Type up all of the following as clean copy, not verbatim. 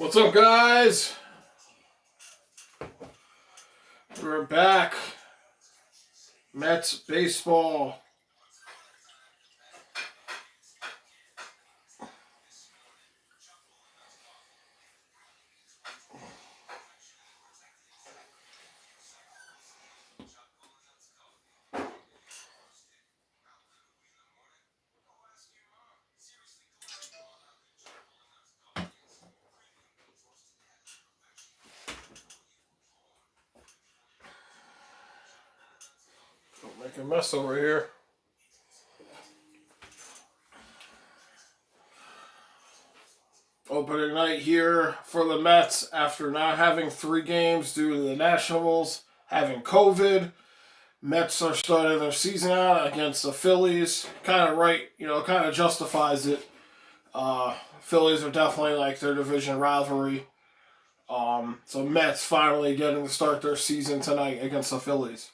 What's up, guys? We're back. Mets baseball. Don't make a mess over here. Opening night here for the Mets after not having 3 games due to the Nationals having COVID. Mets are starting their season out against the Phillies. Kind of right, kind of justifies it. Phillies are definitely like their division rivalry. So Mets finally getting to start their season tonight against the Phillies.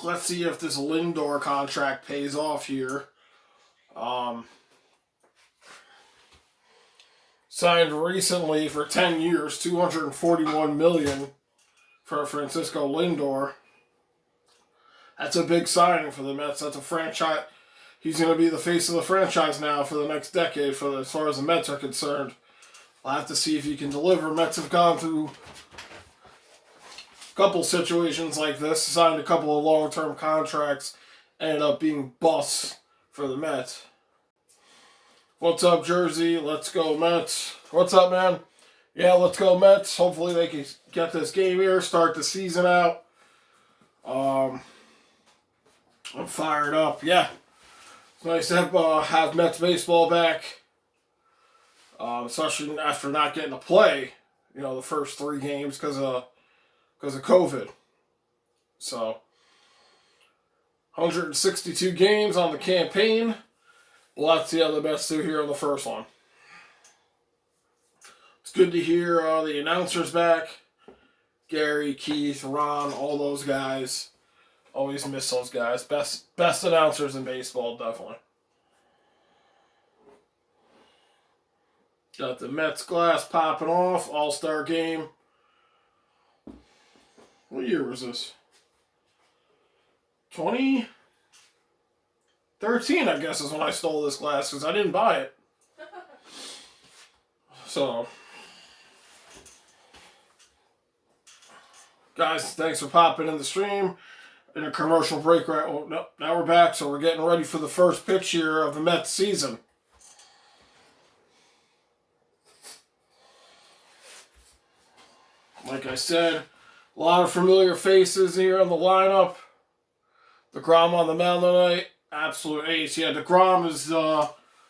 Let's see if this Lindor contract pays off here. Signed recently for 10 years, $241 million for Francisco Lindor. That's a big signing for the Mets. That's a franchise. He's going to be the face of the franchise now for the next decade, as far as the Mets are concerned. We'll have to see if he can deliver. Mets have gone through a couple situations like this, signed a couple of long-term contracts, ended up being busts for the Mets. What's up, Jersey? Let's go, Mets. What's up, man? Yeah, let's go, Mets. Hopefully they can get this game here, start the season out. I'm fired up. Yeah. It's nice to have Mets baseball back, especially after not getting to play, the first 3 games because of COVID. So, 162 games on the campaign. Let's see how the Mets do here on the first one. It's good to hear the announcers back. Gary, Keith, Ron, all those guys. Always miss those guys. Best announcers in baseball, definitely. Got the Mets glass popping off. All-Star game. What year was this? 2013, I guess, is when I stole this glass because I didn't buy it. So, guys, thanks for popping in the stream. In a commercial break right. Oh, no, now we're back, so we're getting ready for the first pitch here of the Mets season. Like I said, a lot of familiar faces here on the lineup. DeGrom on the mound tonight, absolute ace. Yeah, DeGrom is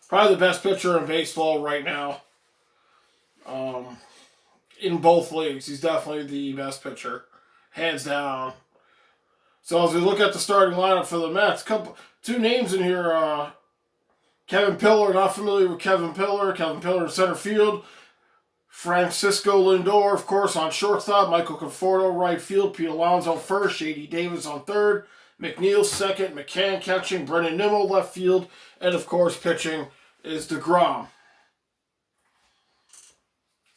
probably the best pitcher in baseball right now. In both leagues, he's definitely the best pitcher, hands down. So as we look at the starting lineup for the Mets, 2 names in here. Kevin Pillar, not familiar with Kevin Pillar. Kevin Pillar in center field. Francisco Lindor, of course, on shortstop. Michael Conforto, right field. Pete Alonso first. J.D. Davis on third. McNeil second. McCann catching. Brennan Nimmo left field. And, of course, pitching is DeGrom.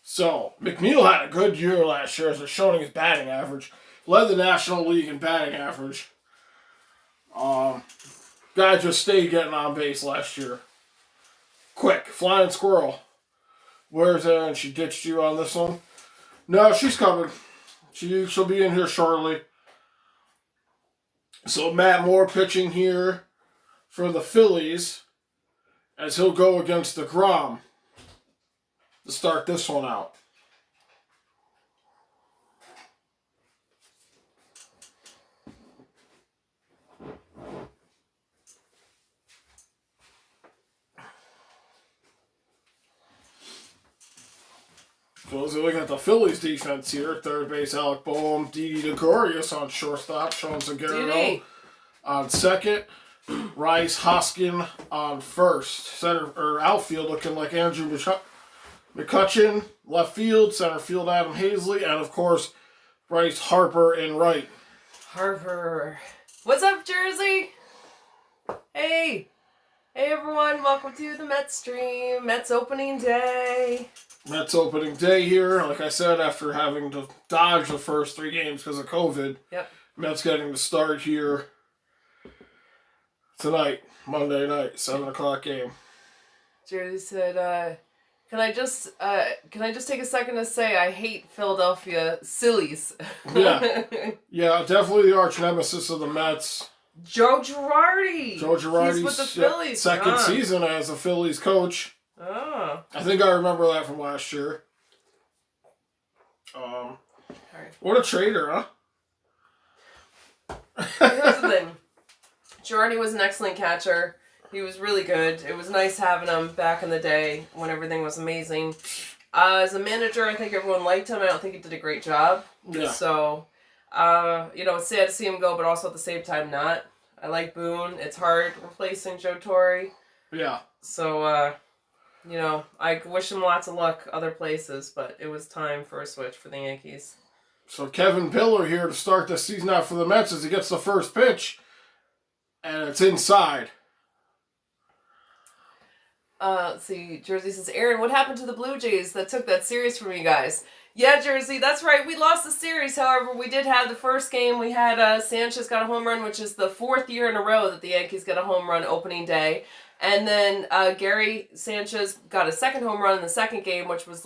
So, McNeil had a good year last year as it's showing his batting average. Led the National League in batting average. Guy just stayed getting on base last year. Quick. Flying squirrel. Where's Erin? She ditched you on this one? No, she's coming. She'll be in here shortly. So Matt Moore pitching here for the Phillies as he'll go against DeGrom to start this one out. So as we look at the Phillies defense here, third base Alec Boehm, Didi Gregorius on shortstop, Sean Seguro on second, Rice Hoskin on first, center or outfield looking like Andrew McCutcheon, left field, center field Adam Hazley, and of course Bryce Harper in right. Harper What's up, Jersey? Hey. Hey, everyone. Welcome to the Mets stream. Mets opening day. Mets opening day here. Like I said, after having to dodge the first 3 games because of COVID. Yep. Mets getting to start here tonight, Monday night, 7 o'clock game. Jersey said, can I just take a second to say I hate Phildelphia phillies. Yeah. Yeah, definitely the arch nemesis of the Mets. Joe Girardi. He's with the Phillies. Second season as a Phillies coach. Oh. I think I remember that from last year. What a trader, huh? Here's the thing. Girardi was an excellent catcher. He was really good. It was nice having him back in the day when everything was amazing. As a manager, I think everyone liked him. I don't think he did a great job. Yeah. So, it's sad to see him go, but also at the same time not. I like Boone. It's hard replacing Joe Torre. Yeah. So, I wish him lots of luck other places, but it was time for a switch for the Yankees. So Kevin Pillar here to start the season out for the Mets as he gets the first pitch, and it's inside. Let's see. Jersey says, Aaron, what happened to the Blue Jays that took that series from you guys? Yeah, Jersey, that's right. We lost the series. However, we did have the first game. We had Sanchez got a home run, which is the 4th year in a row that the Yankees got a home run opening day. And then Gary Sanchez got a second home run in the second game, which was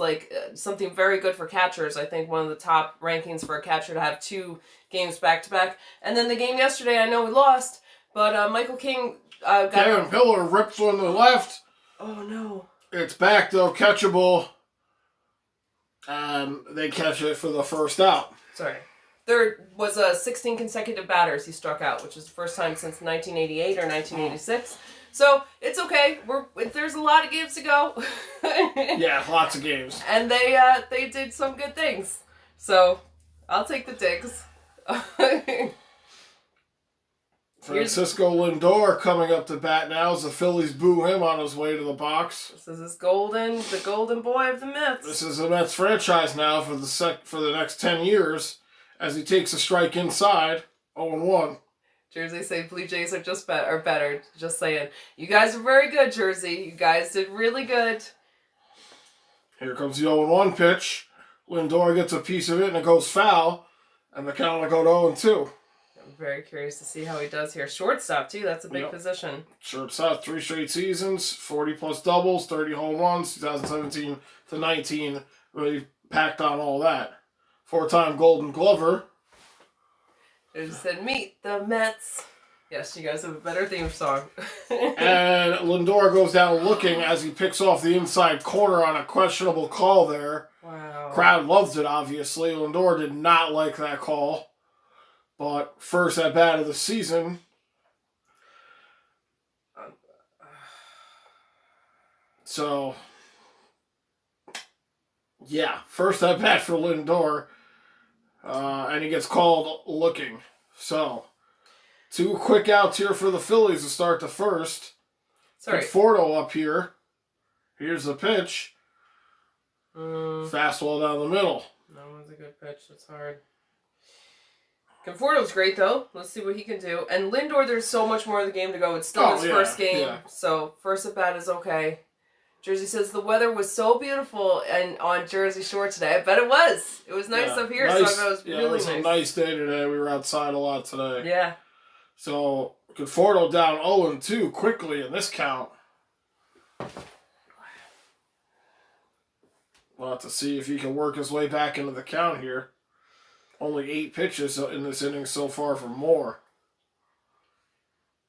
something very good for catchers. I think one of the top rankings for a catcher to have 2 games back-to-back. And then the game yesterday, I know we lost, but Michael King got... Kevin Pillar rips on the left. Oh, no. It's back, though, catchable. They catch it for the first out. Sorry. There was 16 consecutive batters he struck out, which is the first time since 1988 or 1986. So, it's okay. There's a lot of games to go. Yeah, lots of games. And they did some good things. So, I'll take the digs. Francisco Lindor coming up to bat now as the Phillies boo him on his way to the box. This is the golden boy of the Mets. This is the Mets franchise now for the next 10 years as he takes a strike inside, 0-1. Jersey say Blue Jays are better. Just saying. You guys are very good, Jersey. You guys did really good. Here comes the 0-1 pitch. Lindor gets a piece of it and it goes foul. And the count will go to 0-2. I'm very curious to see how he does here. Shortstop, too. That's a big position. Shortstop, 3 straight seasons, 40-plus doubles, 30 home runs, 2017 to 19. Really packed on all that. 4-time Golden Glover. They just said, meet the Mets. Yes, you guys have a better theme song. And Lindor goes down looking as he picks off the inside corner on a questionable call there. Wow. Crowd loves it, obviously. Lindor did not like that call. But first at bat of the season. So, yeah, first at bat for Lindor. And he gets called looking. So, 2 quick outs here for the Phillies to start the first. Sorry. Conforto up here. Here's the pitch. Fastball down the middle. That one's a good pitch. That's hard. Conforto's great, though. Let's see what he can do. And Lindor, there's so much more of the game to go. It's still his first game. Yeah. So, first at bat is okay. Jersey says the weather was so beautiful and on Jersey Shore today. I bet it was. It was nice up here, nice, so it was really nice. It was a nice day today. We were outside a lot today. Yeah. So, Conforto down 0-2 quickly in this count. We'll have to see if he can work his way back into the count here. Only 8 pitches in this inning so far for more.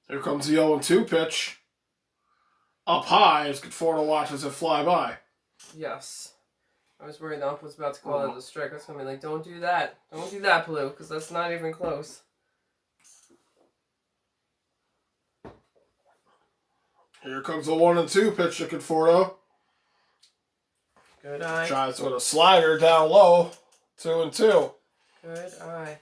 Here comes the 0-2 pitch. Up high as Conforto watches it fly by. Yes. I was worried the ump was about to call it a strike. I was going to be like, don't do that. Don't do that, Blue, because that's not even close. Here comes the 1-2 pitch to Conforto. Good eye. Tries with a slider down low. 2-2. Good eye.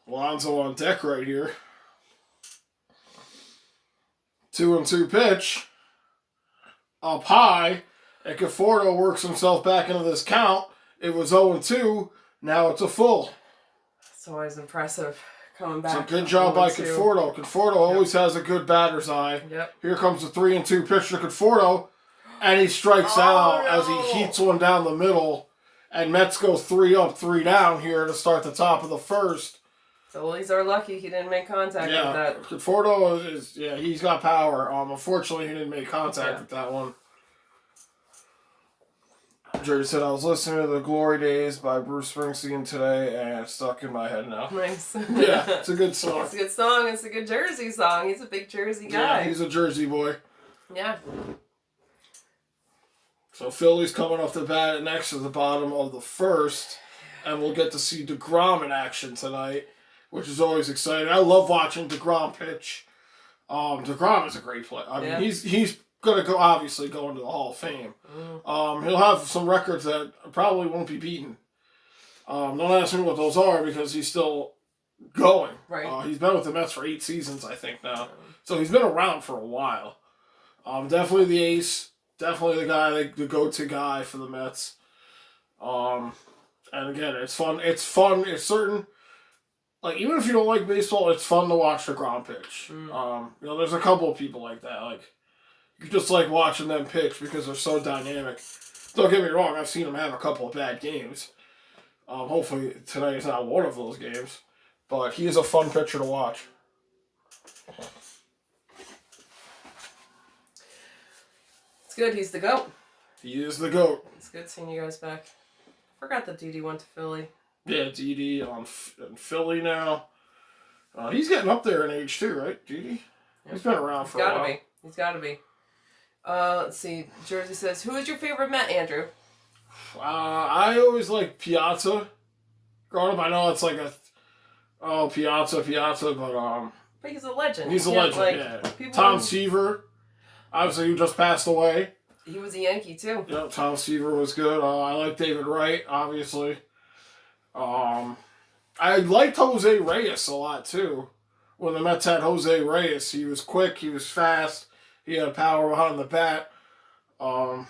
Alonso on deck right here. 2-2 pitch. Up high. And Conforto works himself back into this count. It was 0-2. Now it's a full. It's always impressive coming back. So good job by 0-2. Conforto. Conforto always has a good batter's eye. Yep. Here comes the 3-2 pitch to Conforto, and he strikes out as he heats one down the middle. And Mets go 3 up, 3 down here to start the top of the first. The Phillies are lucky he didn't make contact with that. Conforto is he's got power. Unfortunately, he didn't make contact with that one. Jerry said, I was listening to The Glory Days by Bruce Springsteen today, and it's stuck in my head now. Nice. Yeah, it's a good song. It's a good song. It's a good Jersey song. He's a big Jersey guy. Yeah, he's a Jersey boy. Yeah. So Phillies coming off the bat next to the bottom of the first, and we'll get to see DeGrom in action tonight, which is always exciting. I love watching DeGrom pitch. DeGrom is a great player. I mean, he's gonna go into the Hall of Fame. He'll have some records that probably won't be beaten. Don't ask me what those are because he's still going. Right. He's been with the Mets for 8 seasons, I think now, so he's been around for a while. Definitely the ace. Definitely the guy, the go-to guy for the Mets. And again, it's fun. It's fun. It's certain. Like, even if you don't like baseball, it's fun to watch DeGrom pitch. There's a couple of people like that. Like, you just like watching them pitch because they're so dynamic. Don't get me wrong. I've seen them have a couple of bad games. Hopefully tonight is not one of those games. But he is a fun pitcher to watch. It's good. He's the GOAT. He is the GOAT. It's good seeing you guys back. Forgot that Didi went to Philly. Yeah, Didi in Philly now. He's getting up there in age too, right, Didi? He's been around for a while. He's got to be. Let's see. Jersey says, who is your favorite Met, Andrew? I always like Piazza. Growing up, I know it's like Piazza, but But he's a legend. He's a legend, yeah. Tom Seaver, obviously, who just passed away. He was a Yankee, too. Yep, Tom Seaver was good. I like David Wright, obviously. I liked Jose Reyes a lot, too. When the Mets had Jose Reyes, he was quick, he was fast, he had power behind the bat. R.A.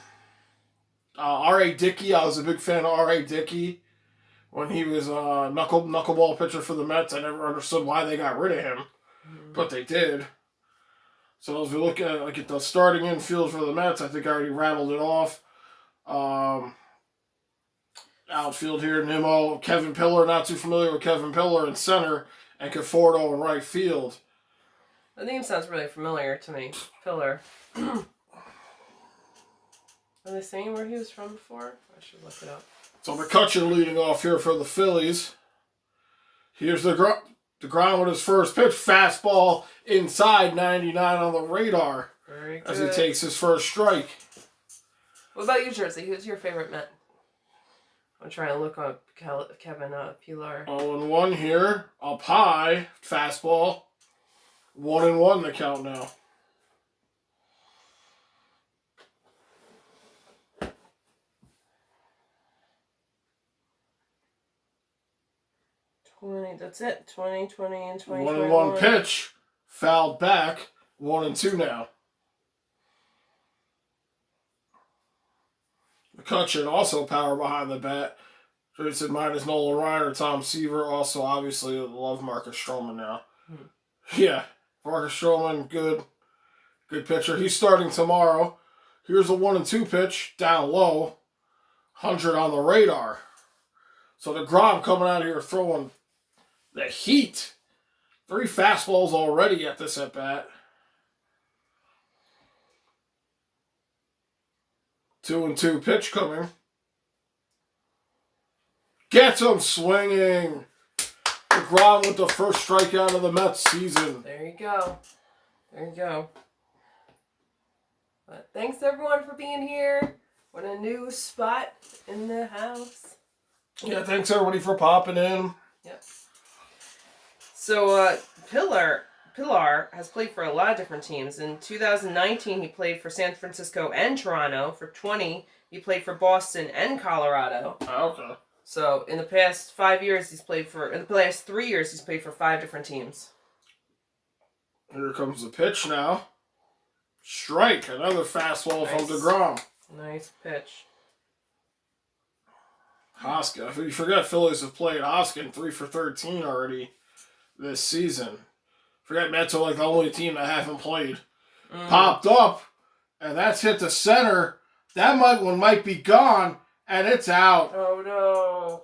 Dickey, I was a big fan of R.A. Dickey. When he was a knuckleball pitcher for the Mets, I never understood why they got rid of him. But they did. So as we look at the starting infield for the Mets, I think I already rattled it off. Outfield here, Nimmo, Kevin Pillar, not too familiar with Kevin Pillar in center, and Conforto in right field. The name sounds really familiar to me. Pillar. Are they saying where he was from before? I should look it up. So McCutcheon leading off here for the Phillies. Here's DeGrom with his first pitch. Fastball inside 99 on the radar. Very good. As he takes his first strike. What about you, Jersey? Who's your favorite Met? I'm trying to look up Kevin Pillar. 0-1 here. Up high. Fastball. 1-1 the count now. That's it. 2020 and 2021. 1-1 pitch. Fouled back. 1-2 now. McCutcheon also power behind the bat. Jason minus Nolan Ryan or Tom Seaver. Also, obviously, love Marcus Stroman now. Yeah, Marcus Stroman, good pitcher. He's starting tomorrow. Here's a 1-2 pitch, down low. 100 on the radar. So DeGrom coming out here throwing the heat. 3 fastballs already at this at-bat. 2-2 pitch coming. Gets him swinging. DeGrom with the first strikeout of the Mets season. There you go. There you go. But thanks everyone for being here. What a new spot in the house. Yeah, thanks everybody for popping in. Yep. So Pillar has played for a lot of different teams. In 2019, he played for San Francisco and Toronto. For 20, he played for Boston and Colorado. Okay. So in the past 5 years, in the last 3 years, he's played for 5 different teams. Here comes the pitch now. Strike, another fastball from DeGrom. Nice pitch. Hoskins. You forget Phillies have played Hoskins 3 for 13 already this season. Forget Mets are like the only team that haven't played. Popped up, and that's hit the center. That one might be gone, and it's out. Oh, no.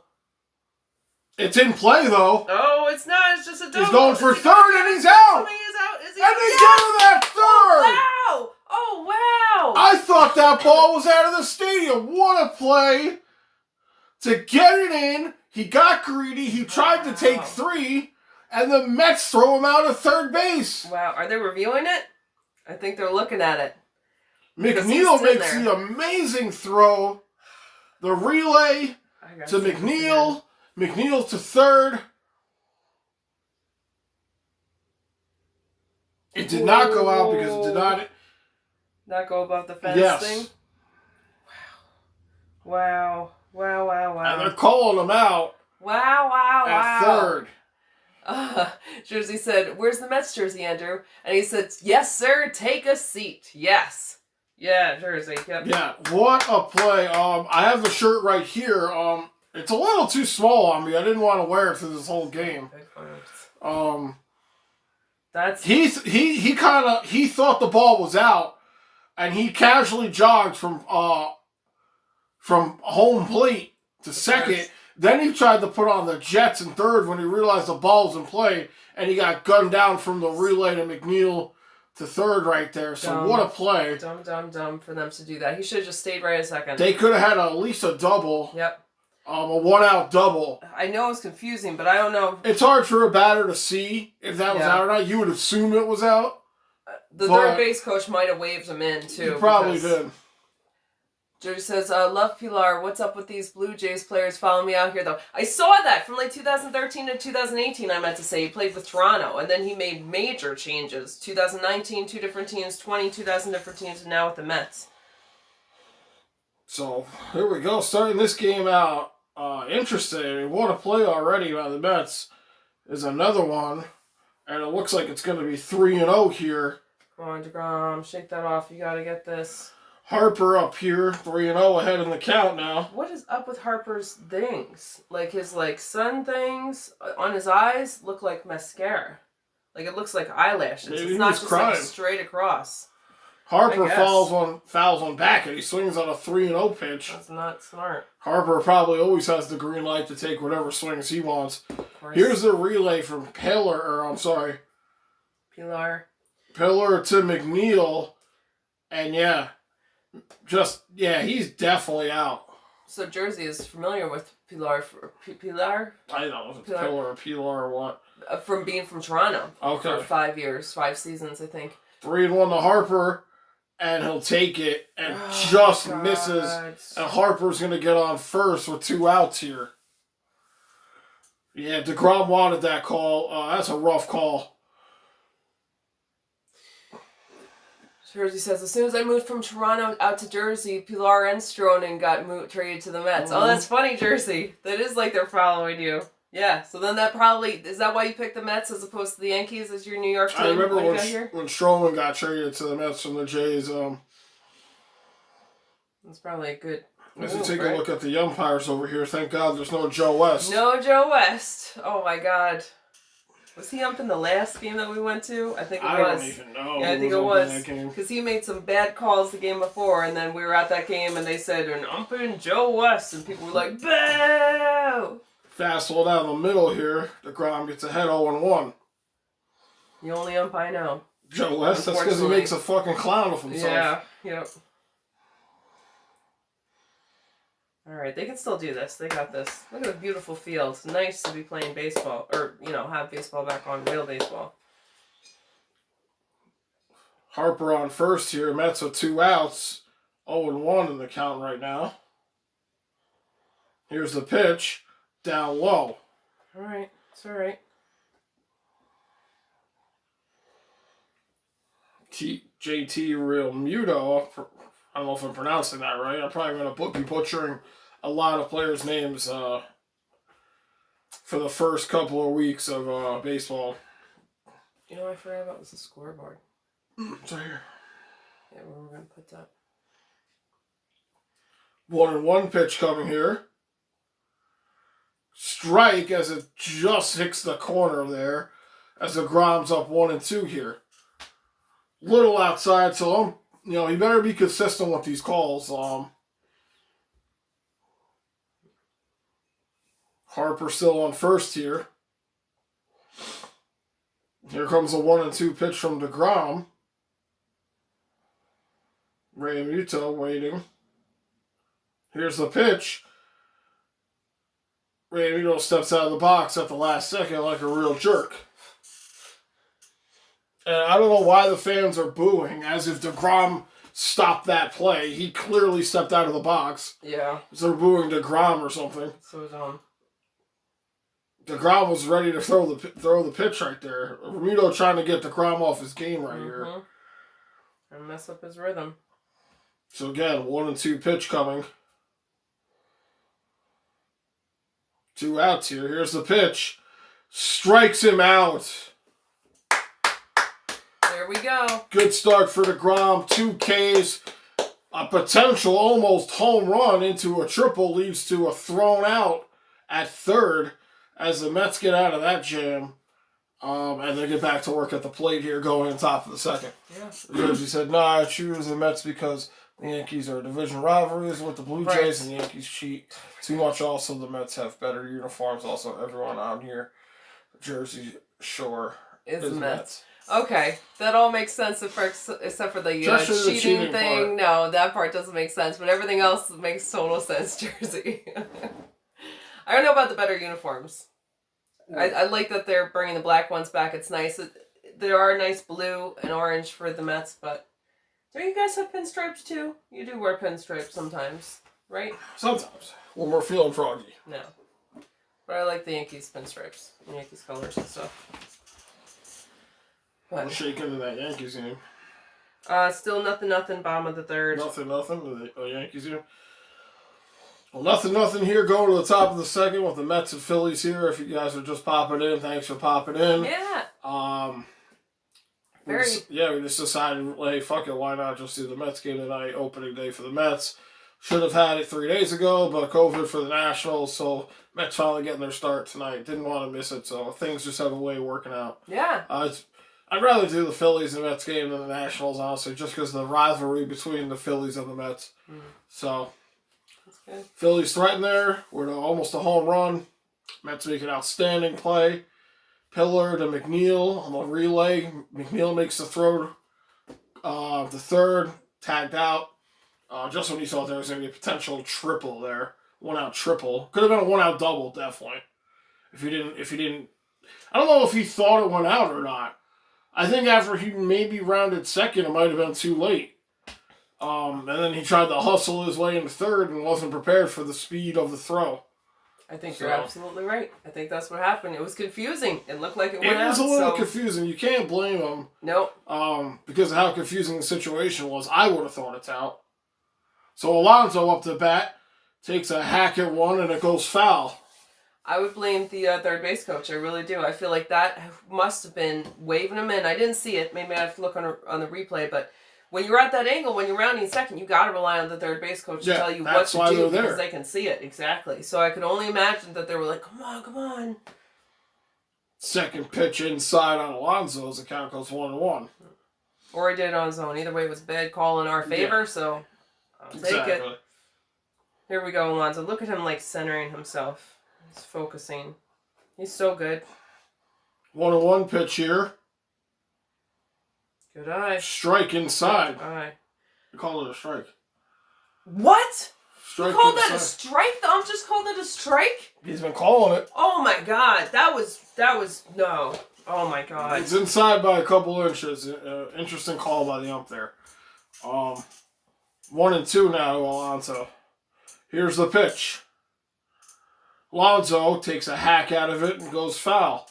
It's in play, though. Oh, it's not. It's just a double. He's going for third, and he's out. Somebody is out. Is he And he's out of that third. Wow. Oh, wow. I thought that ball was out of the stadium. What a play to get it in. He got greedy. He tried to take 3, and the Mets throw him out of third base. Wow. Are they reviewing it? I think they're looking at it. McNeil makes the amazing throw. The relay to McNeil. McNeil to third. It did not go out because it did not go above the fence thing? Wow. And they're calling him out. Wow. At third. Jersey said, "Where's the Mets jersey, Andrew?" And he said, "Yes, sir. Take a seat." Yes. Yeah, Jersey. Yep. Yeah, what a play. I have the shirt right here. It's a little too small on me. I didn't want to wear it through this whole game. That's he thought the ball was out, and he casually jogged from home plate to second. Then he tried to put on the Jets in third when he realized the ball was in play, and he got gunned down from the relay to McNeil to third right there. So what a play. Dumb for them to do that. He should have just stayed right a second. They could have had at least a double. Yep. A 1-out double. I know it's confusing, but I don't know. It's hard for a batter to see if that was out or not. You would assume it was out. The third base coach might have waved him in, too. He probably did. Jody says, "Love Pilar. What's up with these Blue Jays players? Follow me out here, though." I saw that from like 2013 to 2018, I meant to say. He played with Toronto, and then he made major changes. 2019, 2 different teams. 2 different teams, and now with the Mets. So, here we go. Starting this game out. Interesting. What a play already by the Mets. Is another one. And it looks like it's going to be 3-0 here. Come on, DeGrom. Shake that off. You got to get this. Harper up here, 3-0 ahead in the count now. What is up with Harper's things? Like his sun things on his eyes look like mascara. Like it looks like eyelashes. Maybe it's not just like straight across. Harper fouls on back and he swings on a 3-0 pitch. That's not smart. Harper probably always has the green light to take whatever swings he wants. Here's the relay from Pilar to McNeil. And he's definitely out. So Jersey is familiar with Pilar? I don't know if it's Pilar or Pilar or what. From being from Toronto. Okay. For 5 years, 5 seasons, I think. 3-1 to Harper, and he'll take it, and misses. And Harper's going to get on first with 2 outs here. Yeah, DeGrom wanted that call. That's a rough call. Jersey says, "As soon as I moved from Toronto out to Jersey, Pilar and Stronin got traded to the Mets." Oh, that's funny, Jersey. That is like they're following you. Yeah, so then that probably... Is that why you picked the Mets as opposed to the Yankees as your New York team? I remember when Stroman got traded to the Mets from the Jays. That's probably a good... Let's take a look at the umpires over here. Thank God there's no Joe West. No Joe West. Oh, my God. Was he umping the last game that we went to? I think it was. I don't even know. Yeah, I think it was. Because he made some bad calls the game before, and then we were at that game, and they said, "And umping Joe West," and people were like, "Boo!" Fastball down the middle here. DeGrom gets ahead 0-1. The only ump I know. Joe West, that's because he makes a fucking clown of himself. Yeah, yep. Alright, they can still do this. They got this. Look at the beautiful field. It's nice to be playing baseball. Or, have baseball back on. Real baseball. Harper on first here. Mets with 2 outs. 0-1 in the count right now. Here's the pitch. Down low. Alright. It's alright. JT Real Muto. I don't know if I'm pronouncing that right. I'm probably going to be butchering a lot of players' names for the first couple of weeks of baseball. You know what I forgot about was the scoreboard. It's right here. Yeah, where we're going to put that. 1-1 pitch coming here. strike as it just hits the corner there as DeGrom's up 1-2 here. Little outside, so he better be consistent with these calls. Harper still on first here. Here comes a 1-2 pitch from DeGrom. Realmuto waiting. Here's the pitch. Realmuto steps out of the box at the last second like a real jerk. And I don't know why the fans are booing, as if DeGrom stopped that play. He clearly stepped out of the box. Yeah. So they're booing DeGrom or something. So dumb. DeGrom was ready to throw the pitch right there. Realmuto trying to get DeGrom off his game right here. And mess up his rhythm. So again, 1-2 pitch coming. 2 outs here. Here's the pitch. Strikes him out. There we go. Good start for DeGrom. 2 Ks. A potential almost home run into a triple leads to a thrown out at third as the Mets get out of that jam. And they get back to work at the plate here going on top of the second. Yeah. Jersey said, I choose the Mets because the Yankees are division rivalries with the Blue Jays and the Yankees cheat too much. Also, the Mets have better uniforms. Also, everyone on here, Jersey Shore is Mets. Okay, that all makes sense except for the cheating thing. Part. No, that part doesn't make sense, but everything else makes total sense, Jersey. I don't know about the better uniforms. I like that they're bringing the black ones back. It's nice. There are nice blue and orange for the Mets, but don't you guys have pinstripes too? You do wear pinstripes sometimes, right? Sometimes. When we're feeling froggy. No. But I like the Yankees pinstripes. The Yankees colors and stuff. We're shaking into that Yankees game. Still nothing, bottom of the third. Nothing, the Yankees game. Well, nothing here. Going to the top of the second with the Mets and Phillies here. If you guys are just popping in, thanks for popping in. Yeah. We just decided, hey, fuck it, why not just do the Mets game tonight, opening day for the Mets. Should have had it 3 days ago, but COVID for the Nationals, so Mets finally getting their start tonight. Didn't want to miss it, so things just have a way of working out. Yeah. I'd rather do the Phillies and Mets game than the Nationals, honestly, just because of the rivalry between the Phillies and the Mets. So, that's good. Phillies threaten there. We're almost a home run. Mets make an outstanding play. Pillar to McNeil on the relay. McNeil makes the throw. The third, tagged out. Just when you thought there was going to be a potential triple there. 1-out triple. Could have been a 1-out double, definitely. If he didn't. I don't know if he thought it went out or not. I think after he maybe rounded second, it might have been too late. And then he tried to hustle his way into third and wasn't prepared for the speed of the throw. I think you're absolutely right. I think that's what happened. It was confusing. It looked like it went out. It was a little confusing. You can't blame him. Nope. Because of how confusing the situation was. I would have thought it's out. So Alonso up to bat, takes a hack at one, and it goes foul. I would blame the third base coach. I really do. I feel like that must have been waving him in. I didn't see it. Maybe I have to look on the replay. But when you're at that angle, when you're rounding second, you got to rely on the third base coach to tell you what to do because they can see it. Exactly. So I could only imagine that they were like, come on. Second pitch inside on Alonso as the count goes 1-1. Or he did it on his own. Either way, it was a bad call in our favor, so I'll take it. Here we go, Alonso. Look at him like centering himself. He's focusing. He's so good. 1-1 pitch here. Good eye. Strike inside. Good eye. You call it a strike. What? Strike you called that a strike? The ump just called it a strike? He's been calling it. Oh my god. That was no. Oh my god. It's inside by a couple inches. Interesting call by the ump there. 1-2 now to Alonso. Here's the pitch. Alonso takes a hack out of it and goes foul.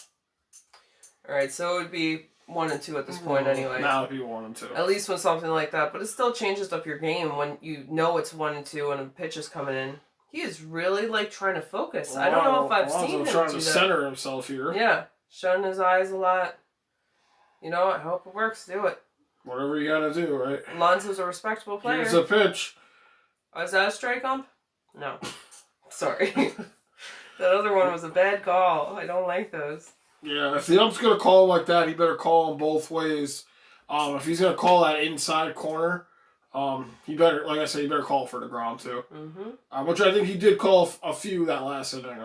Alright, so it would be 1-2 at this point anyway. Now it'd be 1-2. At least with something like that. But it still changes up your game when you know it's 1-2 and a pitch is coming in. He is really trying to focus. I don't know if I've seen him trying do to that. Center himself here. Yeah. Shutting his eyes a lot. You know, I hope it works. Do it. Whatever you gotta do, right? Alonso's a respectable player. Here's a pitch. Oh, is that a strike ump? No. Sorry. That other one was a bad call. I don't like those. Yeah, if the ump's gonna call him like that, he better call him both ways. If he's gonna call that inside corner, he better, like I said, he better call for the ground too. Mm-hmm. Which I think he did call a few that last inning.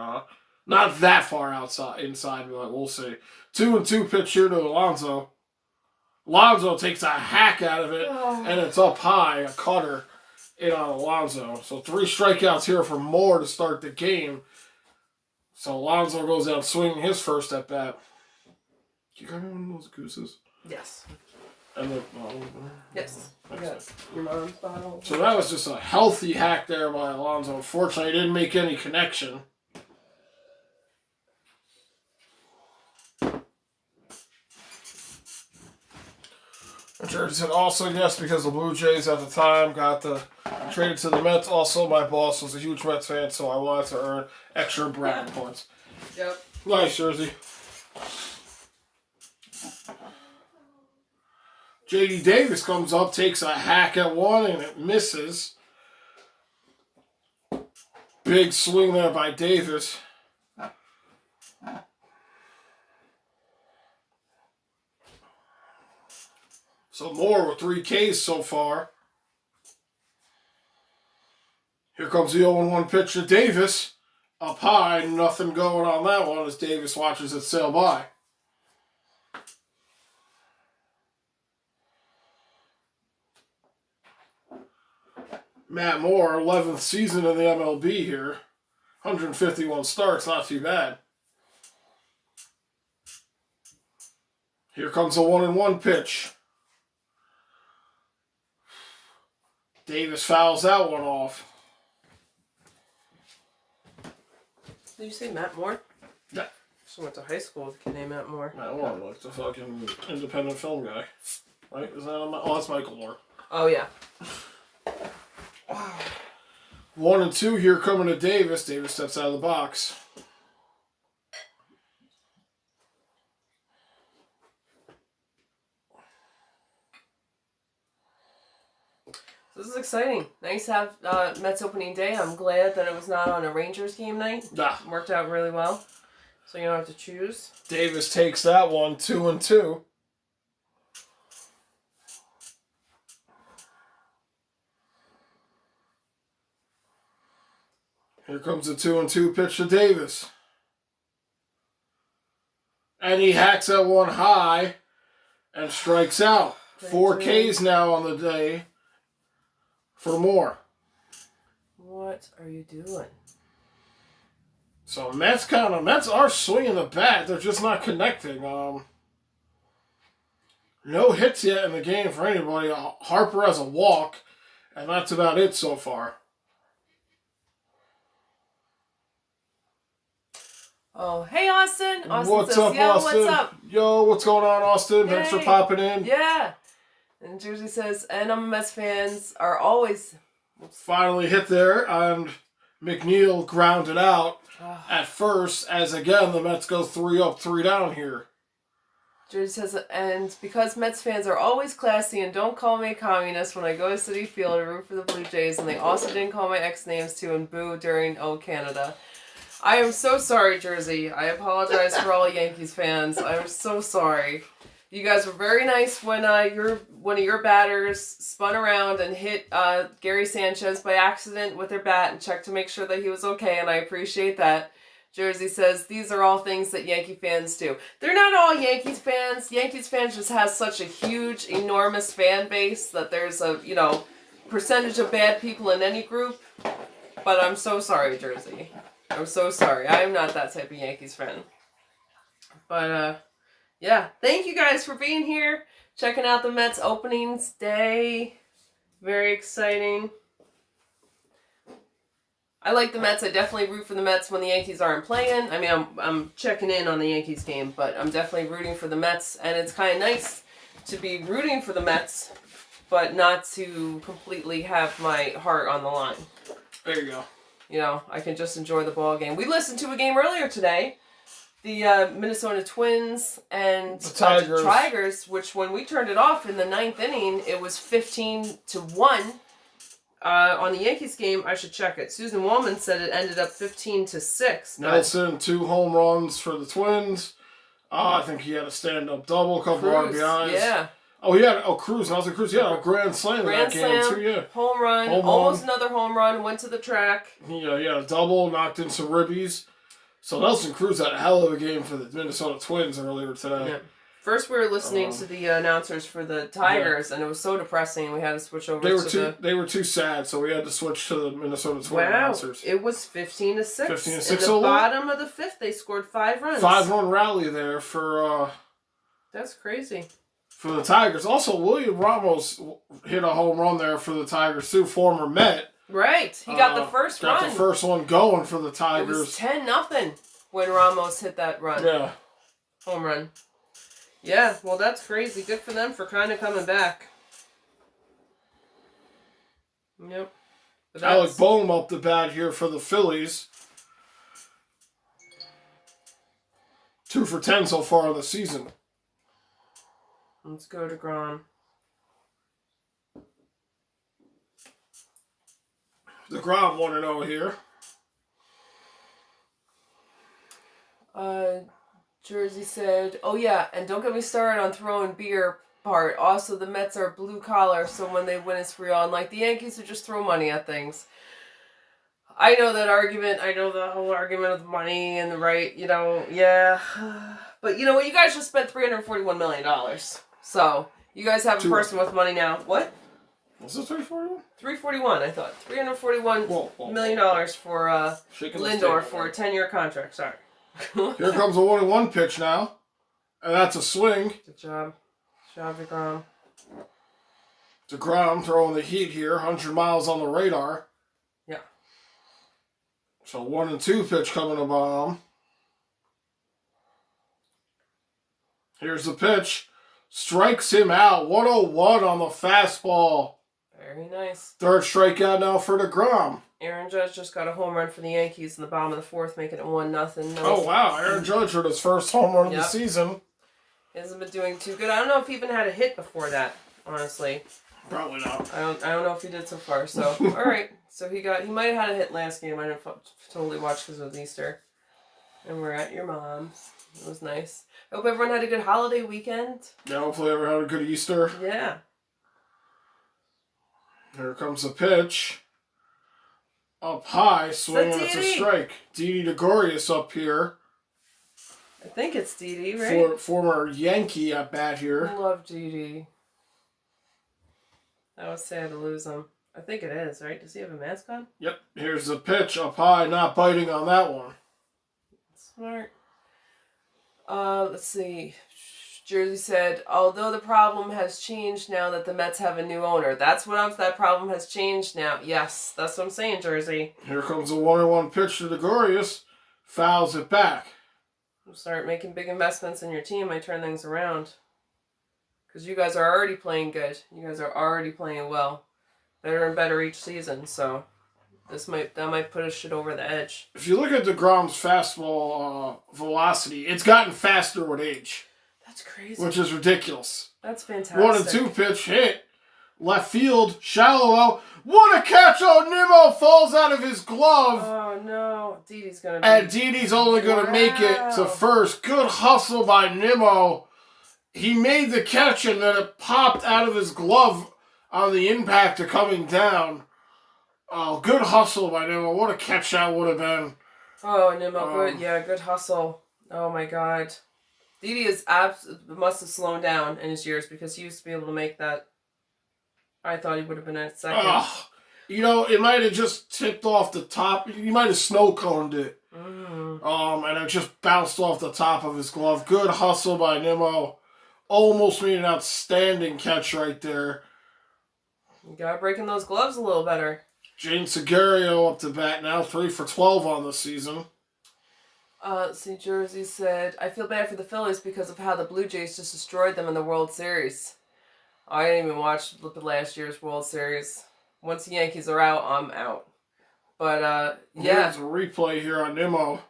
Not that far inside, but we'll see. 2-2 pitch here to Alonso. Alonso takes a hack out of it, and it's up high, a cutter in on Alonso. So 3 strikeouts here for Moore to start the game. So Alonso goes out swinging his first at bat. You got one of those gooses? Yes. And the Yes. Yes. Your mom's bottle. So that was just a healthy hack there by Alonso. Unfortunately, he didn't make any connection. Jersey said also yes because the Blue Jays at the time got traded to the Mets. Also, my boss was a huge Mets fan, so I wanted to earn extra brand points. Yep. Nice, Jersey. J.D. Davis comes up, takes a hack at one, and it misses. Big swing there by Davis. So Moore with 3 Ks so far. Here comes the 0-1 pitch to Davis. Up high, nothing going on that one as Davis watches it sail by. Matt Moore, 11th season in the MLB here. 151 starts, not too bad. Here comes a 1-1 pitch. Davis fouls that one off. Did you say Matt Moore? Yeah. I went to high school with a kid named Matt Moore. Matt Moore, like the fucking independent film guy. Right? Is that oh, that's Michael Moore. Oh, yeah. 1-2 here coming to Davis. Davis steps out of the box. This is exciting. Nice to have Mets opening day. I'm glad that it was not on a Rangers game night. Nah. Worked out really well. So you don't have to choose. Davis takes that one, 2-2. Here comes the 2-2 pitch to Davis. And he hacks that one high and strikes out. 4 Ks now on the day for Moore. What are you doing? So Mets are swinging the bat. They're just not connecting. No hits yet in the game for anybody. Harper has a walk, and that's about it so far. Oh, hey, Austin. Austin What's says, up, yo, Austin? what's up? Yo, what's going on, Austin? Thanks for Yay. popping in. Yeah. And Jersey says, and Mets fans are always... Finally hit there, and McNeil grounded out at first, as again, the Mets go 3 up, 3 down here. Jersey says, and because Mets fans are always classy and don't call me a communist when I go to Citi Field to root for the Blue Jays, and they also didn't call my ex names too and boo during Oh Canada. I am so sorry, Jersey. I apologize for all Yankees fans. I'm so sorry. You guys were very nice when one of your batters spun around and hit Gary Sanchez by accident with their bat and checked to make sure that he was okay, and I appreciate that. Jersey says, these are all things that Yankee fans do. They're not all Yankees fans. Yankees fans just has such a huge, enormous fan base that there's a, percentage of bad people in any group. But I'm so sorry, Jersey. I'm so sorry. I am not that type of Yankees fan. But, yeah. Thank you guys for being here. Checking out the Mets openings day. Very exciting. I like the Mets. I definitely root for the Mets when the Yankees aren't playing. I mean, I'm checking in on the Yankees game, but I'm definitely rooting for the Mets. And it's kind of nice to be rooting for the Mets, but not to completely have my heart on the line. There you go. I can just enjoy the ball game. We listened to a game earlier today. The Minnesota Twins and the Tigers, which when we turned it off in the 9th inning, it was 15-1. On the Yankees game, I should check it. Susan Wallman said it ended up 15-6. Nelson, 2 home runs for the Twins. I think he had a stand-up double, a couple Cruz, RBIs. yeah. Oh, he had Cruz. I was like, Cruz, yeah, a grand slam in that game, too, yeah. Home run, almost another home run, went to the track. He had a double, knocked in some ribbies. So Nelson Cruz had a hell of a game for the Minnesota Twins earlier today. Yeah. First, we were listening to the announcers for the Tigers, and it was so depressing. We had to switch over They were too sad, so we had to switch to the Minnesota Twins announcers. It was 15-6. 15-6. In the bottom of the 5th, they scored 5 runs. 5-run rally there for... That's crazy. For the Tigers. Also, William Ramos hit a home run there for the Tigers, too, former Met. Right. He got the first run. Got the first one going for the Tigers. It was 10-0 when Ramos hit that run. Yeah. Home run. Yeah, well, that's crazy. Good for them for kind of coming back. Yep. Alec Boehm up the bat here for the Phillies. 2 for 10 so far in the season. Let's go to Grom. The Grom 1-0 here. Jersey said, oh yeah, and don't get me started on throwing beer part. Also, the Mets are blue collar, so when they win, it's real. Unlike the Yankees who just throw money at things. I know that argument. I know the whole argument of the money and the right, yeah. But you know what? You guys just spent $341 million. So, you guys have a person with money now. What? Was it 341? 341, I thought. $341 million for Lindor for a 10-year contract. Sorry. Here comes a 1-1 pitch now. And that's a swing. Good job. Good job, DeGrom. DeGrom throwing the heat here. 100 miles on the radar. Yeah. So 1-2 pitch coming to Boehm. Here's the pitch. Strikes him out. 101 on the fastball. Very nice. Third strikeout now for DeGrom. Aaron Judge just got a home run for the Yankees in the bottom of the 4th, making it 1-0. Oh, wow. Aaron Judge hit his first home run of the season. He hasn't been doing too good. I don't know if he even had a hit before that, honestly. Probably not. I don't know if he did so far. So, all right. So he might have had a hit last game. I didn't totally watch because it was Easter. And we're at your mom's. It was nice. I hope everyone had a good holiday weekend. Yeah, hopefully everyone had a good Easter. Yeah. Here comes the pitch. Up high, swinging, it's a strike. Didi Gregorius up here. I think it's Didi, right? Former Yankee at bat here. I love Didi. That was sad to lose him. I think it is, right? Does he have a mask on? Yep. Here's the pitch up high, not biting on that one. Smart. Let's see. Jersey said, although the problem has changed now that the Mets have a new owner. That problem has changed now. Yes, that's what I'm saying, Jersey. Here comes a 1-1 pitch to Gregorius. Fouls it back. Start making big investments in your team. Might turn things around. Because you guys are already playing good. You guys are already playing well. Better and better each season, so that might put us shit over the edge. If you look at DeGrom's fastball velocity, it's gotten faster with age. That's crazy. Which is ridiculous. That's fantastic. 1-2 pitch hit. Left field, shallow. What a catch! Oh, Nimmo falls out of his glove. Oh, no. Didi's going to be... And Didi's only going to make it to first. Good hustle by Nimmo. He made the catch and then it popped out of his glove on the impact of coming down. Oh, good hustle by Nimmo. What a catch that would have been. Oh, Nimmo, good. Yeah, good hustle. Oh, my God. Didi must have slowed down in his years because he used to be able to make that. I thought he would have been at second. It might have just tipped off the top. He might have snow coned it. And it just bounced off the top of his glove. Good hustle by Nimmo. Almost made an outstanding catch right there. You got breaking those gloves a little better. Jane Segario up to bat now. 3 for 12 on the season. See, Jersey said, I feel bad for the Phillies because of how the Blue Jays just destroyed them in the World Series. I didn't even watch last year's World Series. Once the Yankees are out, I'm out. But, yeah. Here's a replay here on Nimmo.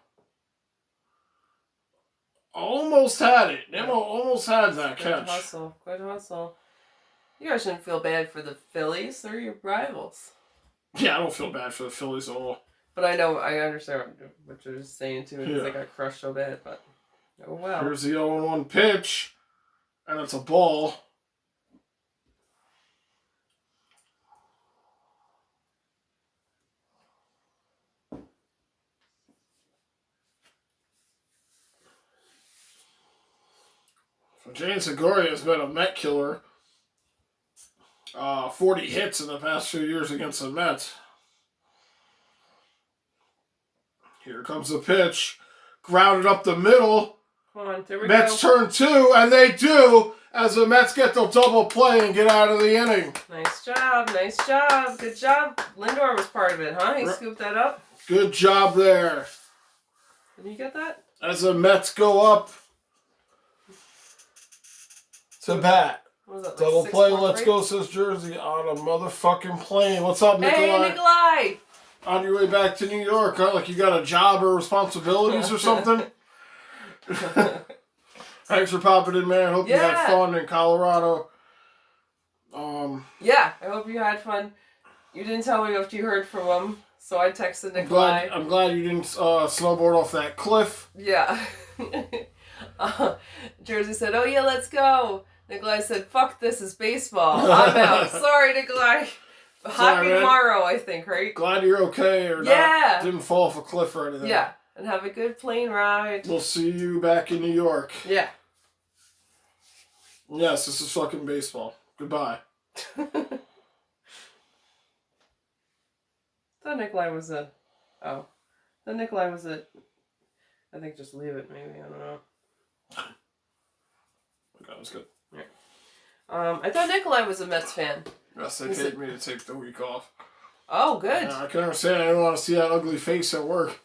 Almost had it. Nimmo almost had that catch. Good hustle. Good hustle. You guys shouldn't feel bad for the Phillies. They're your rivals. Yeah, I don't feel bad for the Phillies at all. But I understand what you're just saying too, because they got crushed so bad. But oh well. Here's the 0-1 pitch, and it's a ball. So James Segura has been a Met killer. 40 hits in the past few years against the Mets. Here comes the pitch. Grounded up the middle. Come on, there we Mets go. turn 2, and they do, as the Mets get the double play and get out of the inning. Nice job, nice job. Good job. Lindor was part of it, huh? He scooped that up. Good job there. Did you get that? As the Mets go up to bat. What was that, like Double play, let's 6-4-3? go, says Jersey, on a motherfucking plane. What's up, Nikolai? Hey, Nikolai! On your way back to New York, huh? Like you got a job or responsibilities or something? Thanks for popping in, man. Hope you had fun in Colorado. Yeah, I hope you had fun. You didn't tell me after you heard from him, so I texted Nikolai. I'm glad you didn't snowboard off that cliff. Yeah. Jersey said, oh yeah, let's go. Nikolai said, fuck this, is baseball. I'm out. Sorry, Nikolai. Hockey tomorrow, I think, right? Glad you're okay or not. Didn't fall off a cliff or anything. Yeah, and have a good plane ride. We'll see you back in New York. Yeah. Yes, this is fucking baseball. Goodbye. Thought Nikolai was a... Oh. Thought Nikolai was a... I think just leave it, maybe. I don't know. That was good. Yeah. I thought Nikolai was a Mets fan. Yes, they paid me to take the week off. Oh, good. I can understand. I don't want to see that ugly face at work.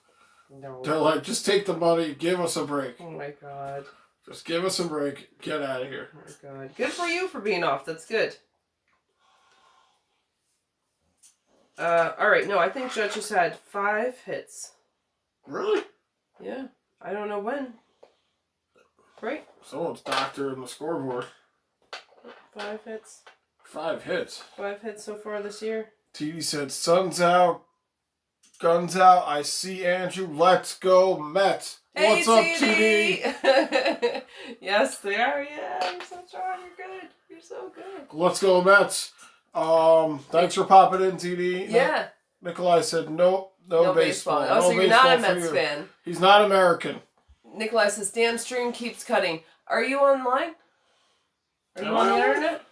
No. They're like, just take the money, give us a break. Oh my god. Just give us a break, get out of here. Oh my god. Good for you for being off. That's good. Alright, no, I think Judge just had 5 hits. Really? Yeah. I don't know when. Right? Someone's doctoring the scoreboard. 5 hits. 5 hits. 5 hits so far this year. TD said, sun's out, guns out, I see Andrew, let's go Mets. Hey, What's up, TD? Yes, they are. Yeah, you're so strong. You're good. You're so good. Let's go Mets. Thanks for popping in, TD. Yeah. Nikolai said, nope, no baseball. Oh, so you're not a Mets fan. He's not American. Nikolai says, damn stream keeps cutting. Are you online? Are you on the internet?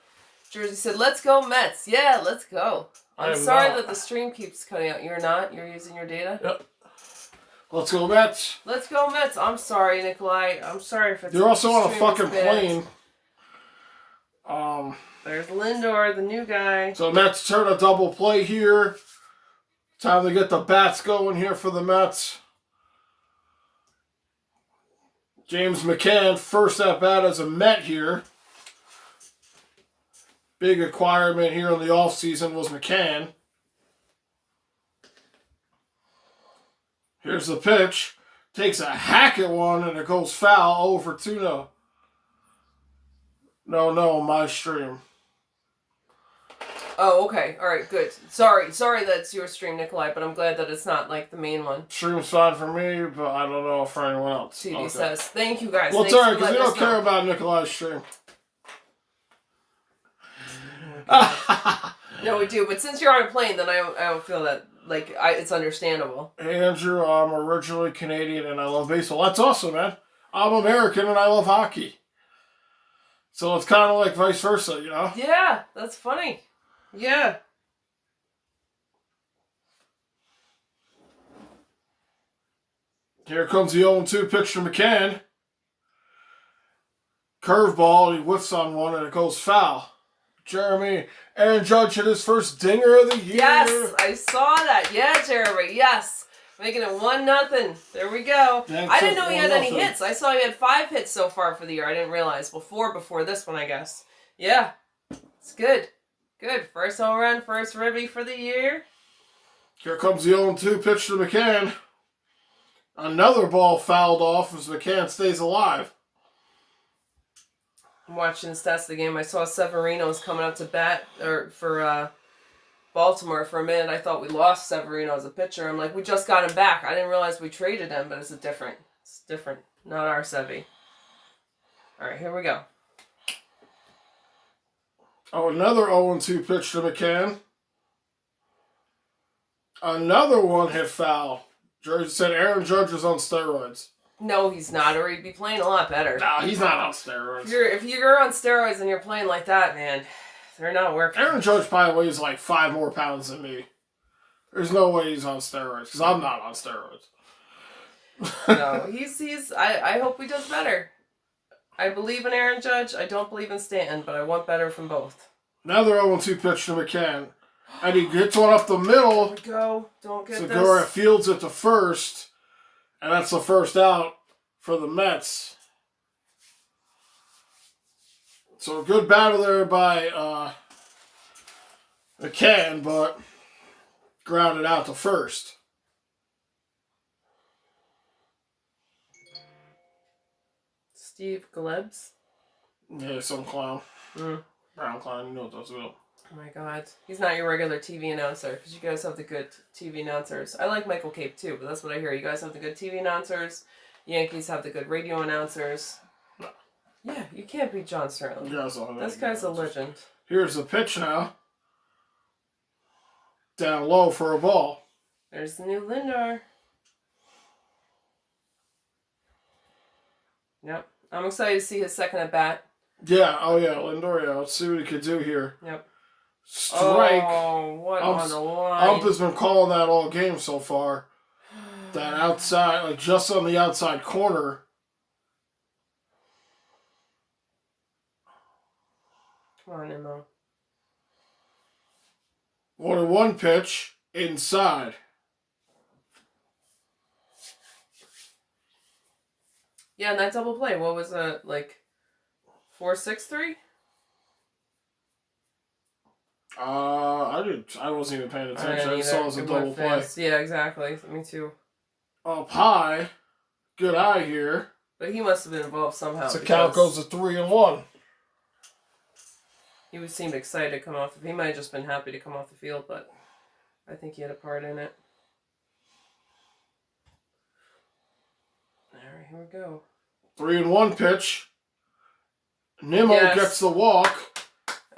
Jersey said, let's go Mets. Yeah, let's go. I'm sorry that the stream keeps cutting out. You're not? You're using your data? Yep. Let's go Mets. Let's go Mets. I'm sorry, Nikolai. I'm sorry if it's... You're also on a fucking plane. There's Lindor, the new guy. So Mets turn a double play here. Time to get the bats going here for the Mets. James McCann, first at bat as a Met here. Big acquirement here in the offseason was McCann. Here's the pitch. Takes a hack at one and it goes foul over 2-0. No, my stream. Oh, okay. All right, good. Sorry that's your stream, Nikolai, but I'm glad that it's not like the main one. Stream's fine for me, but I don't know for anyone else. TV says, thank you guys. Well, it's alright, because we don't care about Nikolai's stream. No, we do, but since you're on a plane, then I don't feel that, like, it's understandable. Hey, Andrew, I'm originally Canadian and I love baseball. That's awesome, man. I'm American and I love hockey. So it's kind of like vice versa, you know? Yeah, that's funny. Yeah. Here comes the 0-2 pitch from McCann. Curveball, he whiffs on one and it goes foul. Jeremy, Aaron Judge hit his first dinger of the year. Yes, I saw that. Yeah, Jeremy, yes. Making it 1-0. There we go. I didn't know he had any hits. I saw he had 5 hits so far for the year. I didn't realize. Before this one, I guess. Yeah. It's good. Good. First home run, first ribby for the year. Here comes the 0-2 pitch to McCann. Another ball fouled off as McCann stays alive. I'm watching the stats of the game. I saw Severino's coming up to bat for Baltimore for a minute, I thought we lost Severino as a pitcher. I'm like, we just got him back. I didn't realize we traded him, but it's different. Not our Sevy. All right, here we go. Oh, another 0-2 pitch to McCann. Another one hit foul. Jersey said Aaron Judge is on steroids. No, he's not, or he'd be playing a lot better. No, he's not on steroids. If you're on steroids and you're playing like that, man, they're not working. Aaron Judge probably weighs like 5 more pounds than me. There's no way he's on steroids, because I'm not on steroids. No, I hope he does better. I believe in Aaron Judge. I don't believe in Stanton, but I want better from both. Another 0-2 pitch to McCann. And he gets one up the middle. Here we go. Don't get Segura this. fields it to first. And that's the first out for the Mets. So a good battle there by McCann, but grounded out to first. Steve Glebs. Yeah, some clown. Mm. Brown clown, you know what those will. Oh my God. He's not your regular TV announcer, because you guys have the good TV announcers. I like Michael Cape too, but that's what I hear. You guys have the good TV announcers. Yankees have the good radio announcers. No. Yeah, you can't beat John Sterling. This guy's a legend. Here's the pitch now. Down low for a ball. There's the new Lindor. Yep. I'm excited to see his second at bat. Yeah, oh yeah, Lindor, yeah. Let's see what he could do here. Yep. Strike. Oh, what on the line? Ump has been calling that all game so far. That outside, like just on the outside corner. Come on, Imo. 1-1 pitch inside. Yeah, and that double play, what was it, like 4-6-3? I wasn't even paying attention. I saw it as a double play. Yeah, exactly. Me too. Up high. Good eye here. But he must have been involved somehow. So count goes to 3-1. He seemed excited to come off. He might have just been happy to come off the field, but I think he had a part in it. All right, here we go. 3-1 pitch. Nimmo gets the walk.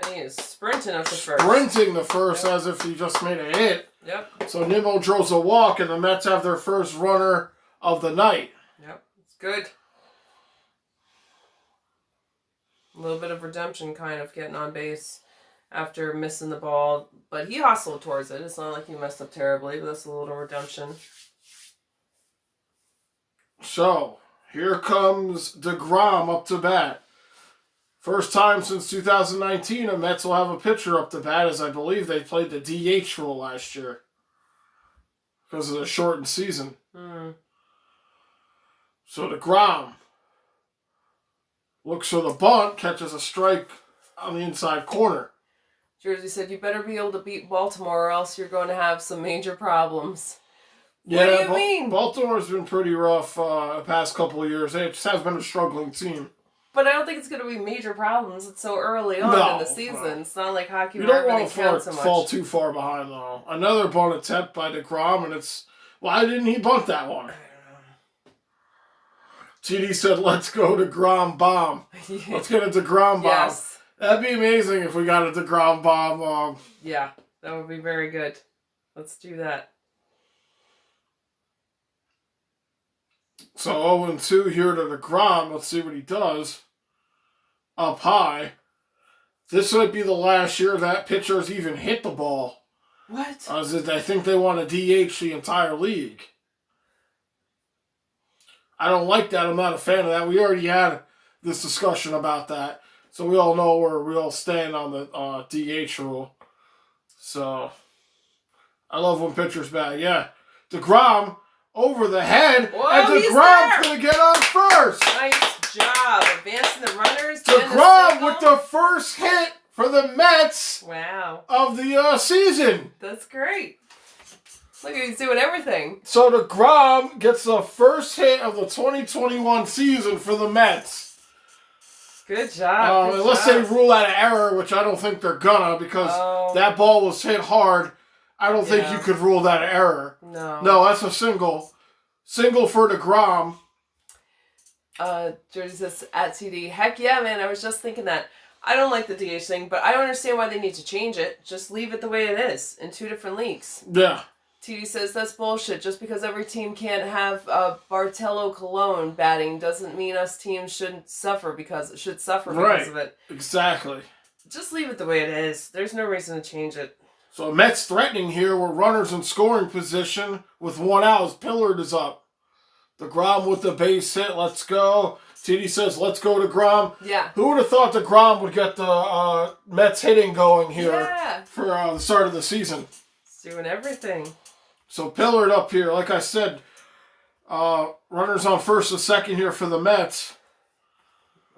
And he is sprinting up the first. Sprinting the first as if he just made a hit. Yep. So Nimmo draws a walk, and the Mets have their first runner of the night. Yep, it's good. A little bit of redemption, kind of getting on base after missing the ball. But he hustled towards it. It's not like he messed up terribly, but that's a little redemption. So, here comes DeGrom up to bat. First time since 2019 the Mets will have a pitcher up to bat, as I believe they played the DH rule last year because of the shortened season. So DeGrom looks for the bunt, catches a strike on the inside corner. Jersey said, you better be able to beat Baltimore or else you're going to have some major problems. Yeah, what do you mean? Baltimore's been pretty rough the past couple of years. It just has been a struggling team. But I don't think it's going to be major problems. It's so early on in the season. It's not like hockey where everything counts so much. Fall too far behind, though. Another bunt attempt by DeGrom, and it's... Why didn't he bunt that one? TD said, let's go DeGrom bomb. Let's get a DeGrom bomb. Yes. That'd be amazing if we got a DeGrom bomb. Yeah, that would be very good. Let's do that. So 0-2 here to DeGrom. Let's see what he does. Up high. This might be the last year that pitchers even hit the ball. What? I think they want to DH the entire league. I don't like that. I'm not a fan of that. We already had this discussion about that. So we all know where we all stand on the DH rule. So, I love when pitchers bat. Yeah. DeGrom over the head. Whoa, and DeGrom's going to get on first. Nice job. Advancing the runners. DeGrom with the first hit for the Mets. Wow. Of the season. That's great. Look, he's doing everything. So DeGrom gets the first hit of the 2021 season for the Mets. Good job. Good unless job. they rule out an error, which I don't think they're gonna, because that ball was hit hard. I don't think you could rule that an error. No, that's a single. Single for DeGrom. Jersey says at TD. Heck yeah, man. I was just thinking that. I don't like the DH thing, but I don't understand why they need to change it. Just leave it the way it is in 2 different leagues. Yeah. TD says that's bullshit. Just because every team can't have Bartolo Colon batting doesn't mean us teams shouldn't suffer because of it. Exactly. Just leave it the way it is. There's no reason to change it. So Mets threatening here with runners in scoring position with 1 out as Pillard is up. DeGrom with the base hit. Let's go. TD says, let's go DeGrom. Yeah. Who would have thought DeGrom would get the Mets hitting going here for the start of the season? It's doing everything. So Pillard up here. Like I said, runners on first and second here for the Mets.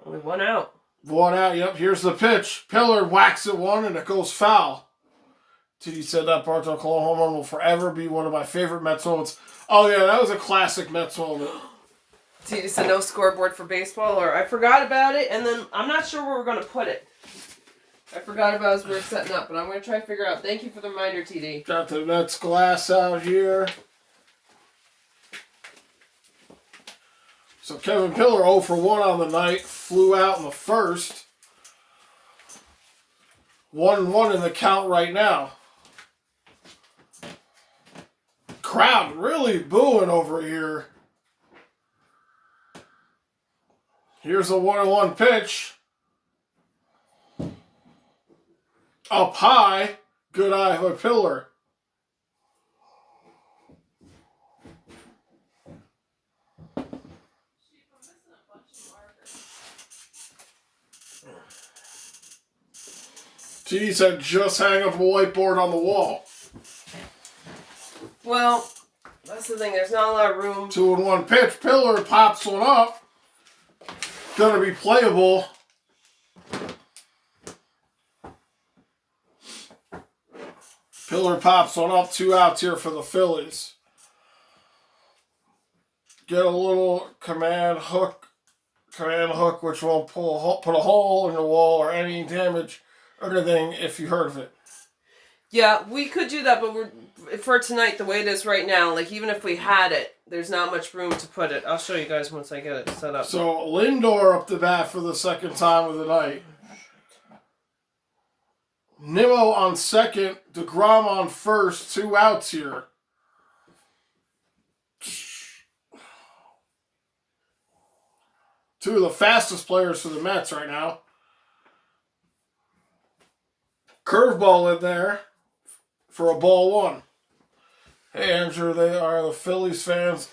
Only 1 out. 1 out, yep. Here's the pitch. Pillard whacks it 1 and it goes foul. TD said that Bartolo Colon home run will forever be one of my favorite Mets moments. Oh, yeah, that was a classic Mets moment. TD said no scoreboard for baseball, or I forgot about it, and then I'm not sure where we're going to put it. I forgot about as we were setting up, but I'm going to try to figure out. Thank you for the reminder, TD. Got the Mets glass out here. So Kevin Pillar 0 for 1 on the night. Flew out in the first. 1-1 in the count right now. Crowd really booing over here. Here's a 1-1 pitch. Up high. Good eye by Pillar. TD said just hang up a whiteboard on the wall. Well, that's the thing. There's not a lot of room. 2-1 pitch. Pillar pops one up. Gonna be playable. Pillar pops one up. 2 outs here for the Phillies. Get a little command hook, which won't put a hole in the wall or any damage or anything if you heard of it. Yeah, we could do that, but for tonight, the way it is right now, like even if we had it, there's not much room to put it. I'll show you guys once I get it set up. So Lindor up the bat for the second time of the night. Nimmo on second, DeGrom on first, 2 outs here. Two of the fastest players for the Mets right now. Curveball in there for a ball 1. Hey, Andrew, they are the Phillies fans.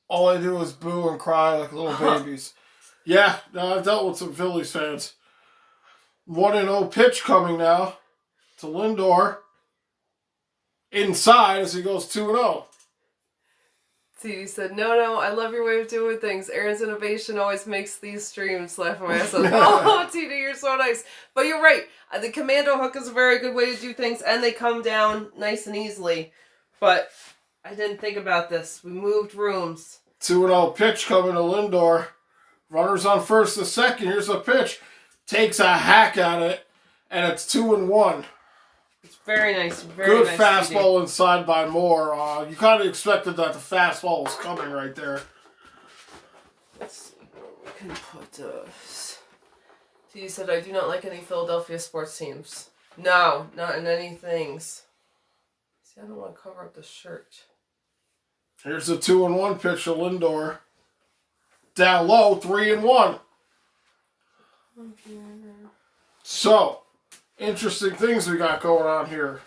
All they do is boo and cry like little babies. Yeah, no, I've dealt with some Phillies fans. 1-0 pitch coming now to Lindor. Inside as he goes 2-0. TD said, no, I love your way of doing things. Aaron's innovation always makes these streams laugh my ass off. Oh, TD, you're so nice. But you're right. The commando hook is a very good way to do things, and they come down nice and easily. But I didn't think about this. We moved rooms. 2-0 pitch coming to Lindor. Runners on first and second. Here's a pitch. Takes a hack at it, and it's 2-1. It's very nice. Very good nice fastball TD. inside by Moore. You kind of expected that the fastball was coming right there. Let's see what we can put us. TD said, I do not like any Philadelphia sports teams. No, not in any things. See, I don't want to cover up the shirt. Here's the 2-1 pitch to Lindor. Down low, 3-1. So, interesting things we got going on here.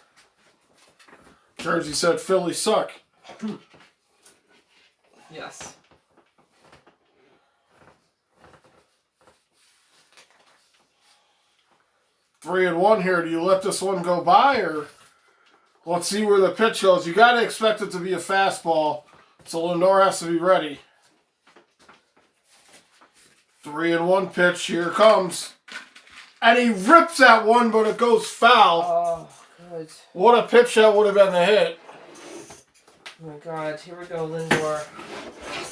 Jersey said Phillies suck. Yes. Three and one here. Do you let this one go by, or let's see where the pitch goes? You got to expect it to be a fastball, so Lindor has to be ready. 3-1 pitch. Here it comes. And he rips that one, but it goes foul. Oh, good. What a pitch that would have been the hit. Oh my God, here we go, Lindor.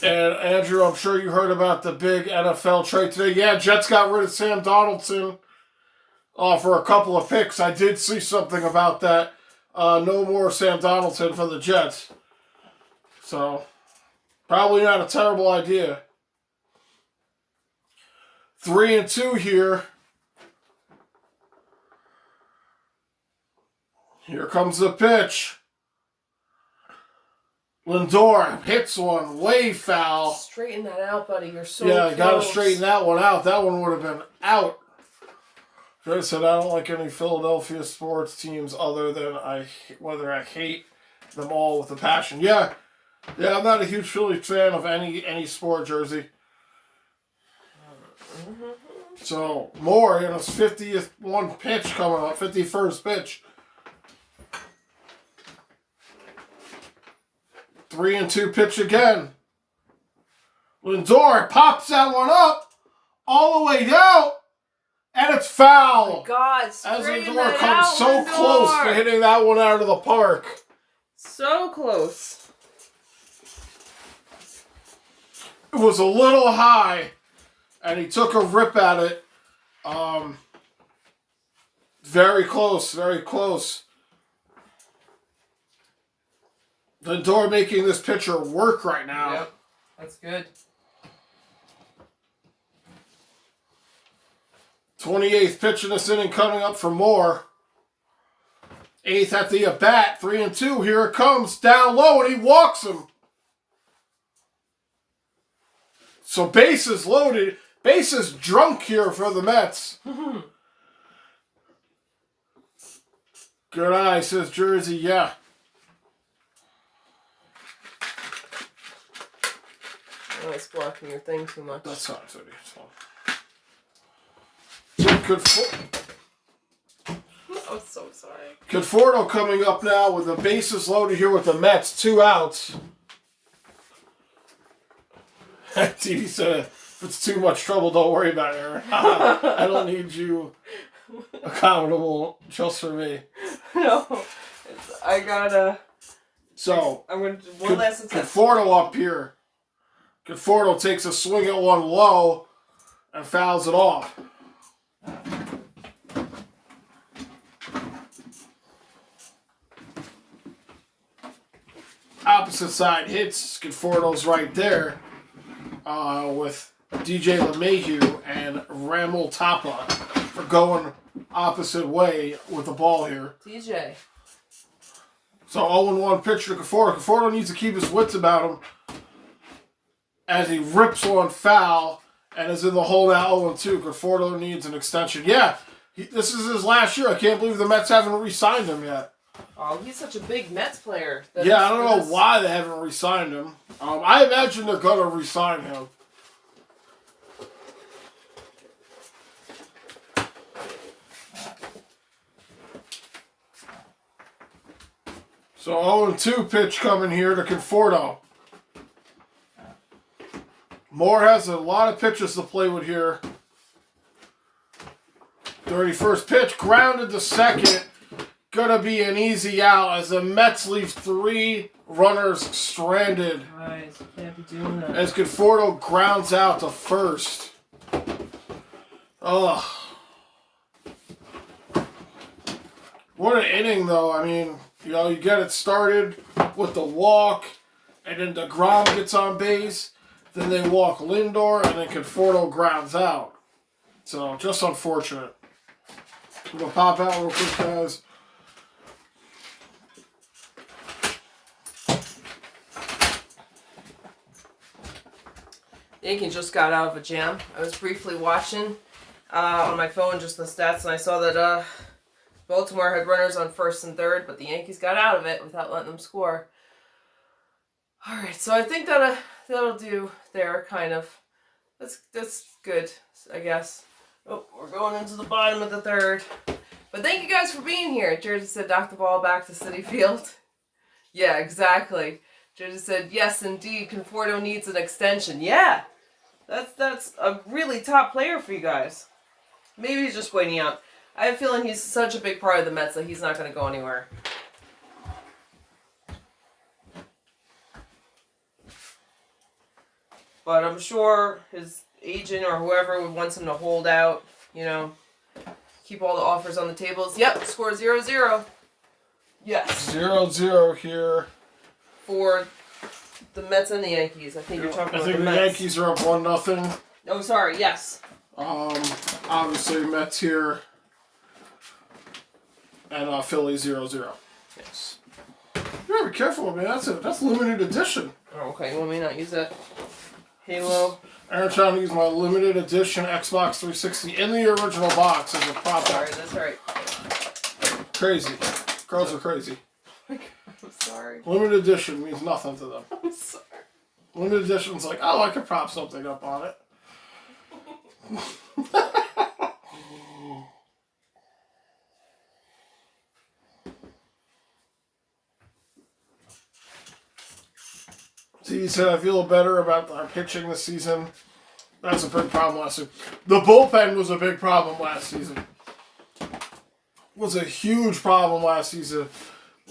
And Andrew, I'm sure you heard about the big NFL trade today. Yeah, Jets got rid of Sam Donaldson for a couple of picks. I did see something about that. No more Sam Donaldson for the Jets. So, probably not a terrible idea. 3-2 here. Here comes the pitch. Lindor hits one way foul. Straighten that out, buddy. You're so Yeah, close. got to straighten that one out. That one would have been out. Like I said, I don't like any Philadelphia sports teams other than whether I hate them all with a passion. Yeah, I'm not a huge Phillies fan of any sport jersey. So, Moore in his 50th one pitch coming up, 51st pitch. 3-2 pitch again. Lindor pops that one up all the way down, and it's foul. Oh my God, As straighten Lindor that comes out, so Lindor. close to hitting that one out of the park. So close. It was a little high, and he took a rip at it. Very close, very close. Lindor making this pitcher work right now. Yep, that's good. 28th pitch in this inning coming up for Moore. 8th at the at-bat. 3-2. Here it comes. Down low, and he walks him. So bases loaded. Bases drunk here for the Mets. Good eye, says Jersey. Yeah. Oh, it's blocking your thing too much. That's not good. Good I'm so sorry. Conforto coming up now with the bases loaded here with the Mets. 2 outs. TV said, if it's too much trouble, don't worry about it, Aaron. I don't need you accountable just for me. No. I gotta... So, I'm gonna do one last attempt. Conforto up here. Conforto takes a swing at one low and fouls it off. Opposite side hits. Conforto's right there with DJ LeMahieu and Ramel Tapa for going opposite way with the ball here. DJ. So 0-1 pitch to Conforto. Conforto needs to keep his wits about him as he rips one foul and is in the hole now 0-2. Conforto needs an extension. Yeah, this is his last year. I can't believe the Mets haven't re-signed him yet. Oh, he's such a big Mets player. Yeah, I don't know why they haven't re-signed him. I imagine they're going to re-sign him. So 0-2 pitch coming here to Conforto. Moore has a lot of pitches to play with here. 31st pitch, grounded to second. Gonna be an easy out as the Mets leave 3 runners stranded. Guys, you can't be doing that. As Conforto grounds out to first. Ugh. What an inning, though. I mean, you get it started with the walk, and then DeGrom gets on base. Then they walk Lindor, and then Conforto grounds out. So, just unfortunate. I'm going to pop out real quick, guys. Yankees just got out of a jam. I was briefly watching on my phone just the stats, and I saw that Baltimore had runners on first and third, but the Yankees got out of it without letting them score. All right, so I think that'll do there, kind of. That's good, I guess. Oh, we're going into the bottom of the third. But thank you guys for being here. Jersey said, knock the ball back to Citi Field. Yeah, exactly. Jersey said, yes, indeed, Conforto needs an extension. Yeah, that's a really top player for you guys. Maybe he's just waiting out. I have a feeling he's such a big part of the Mets that he's not going to go anywhere. But I'm sure his agent or whoever wants him to hold out, you know, keep all the offers on the tables. Yep, score 0-0. Yes. 0-0 here. For the Mets and the Yankees. I think you're talking about the Mets. Yankees are up 1-0. Oh, sorry, yes. Obviously Mets here. And Phillies 0-0. Yes. You gotta be careful, man. That's limited edition. Oh, okay, you want me to not use that Halo? I'm trying to use my limited edition Xbox 360 in the original box as a prop. Sorry, that's right. Crazy. Girls are crazy. I'm sorry. Limited edition means nothing to them. I'm sorry. Limited edition's like, oh, I could prop something up on it. See, you said I feel better about our pitching this season. That's a big problem last season. The bullpen was a big problem last season. Was a huge problem last season.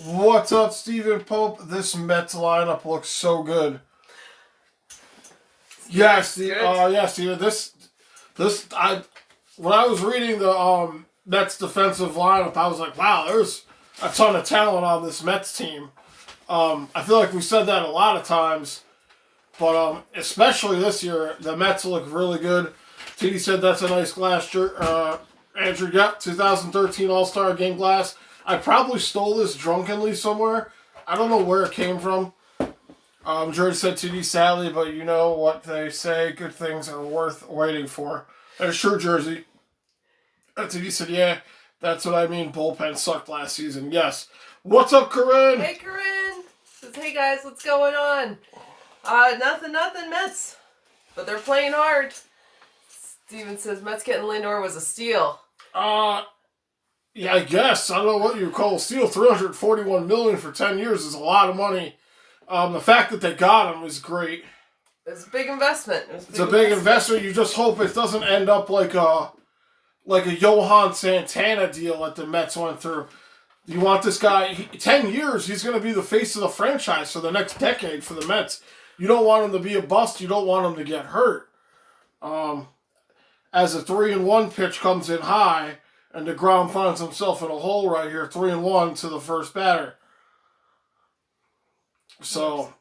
What's up, Stephen Pope? This Mets lineup looks so good. Yes, Steve. When I was reading the Mets defensive lineup, I was like, wow, there's a ton of talent on this Mets team. I feel like we said that a lot of times, but especially this year, the Mets look really good. TD said that's a nice glass shirt. Andrew, yep, 2013 All-Star Game glass. I probably stole this drunkenly somewhere. I don't know where it came from. George said TD sadly, but you know what they say, good things are worth waiting for. And it's true, Jersey. TD said, yeah, that's what I mean. Bullpen sucked last season. Yes. What's up, Corinne? Hey, Corinne. Says, hey, guys, what's going on? Nothing, Mets. But they're playing hard. Steven says, Mets getting Lindor was a steal. Yeah, I guess. I don't know what you call a steal. $341 million for 10 years is a lot of money. The fact that they got him is great. It's a big investment. It's a big investment. You just hope it doesn't end up like a Johan Santana deal that the Mets went through. You want this guy, 10 years, he's going to be the face of the franchise for the next decade for the Mets. You don't want him to be a bust. You don't want him to get hurt. As a 3-1 pitch comes in high, and DeGrom finds himself in a hole right here, 3-1 to the first batter. So,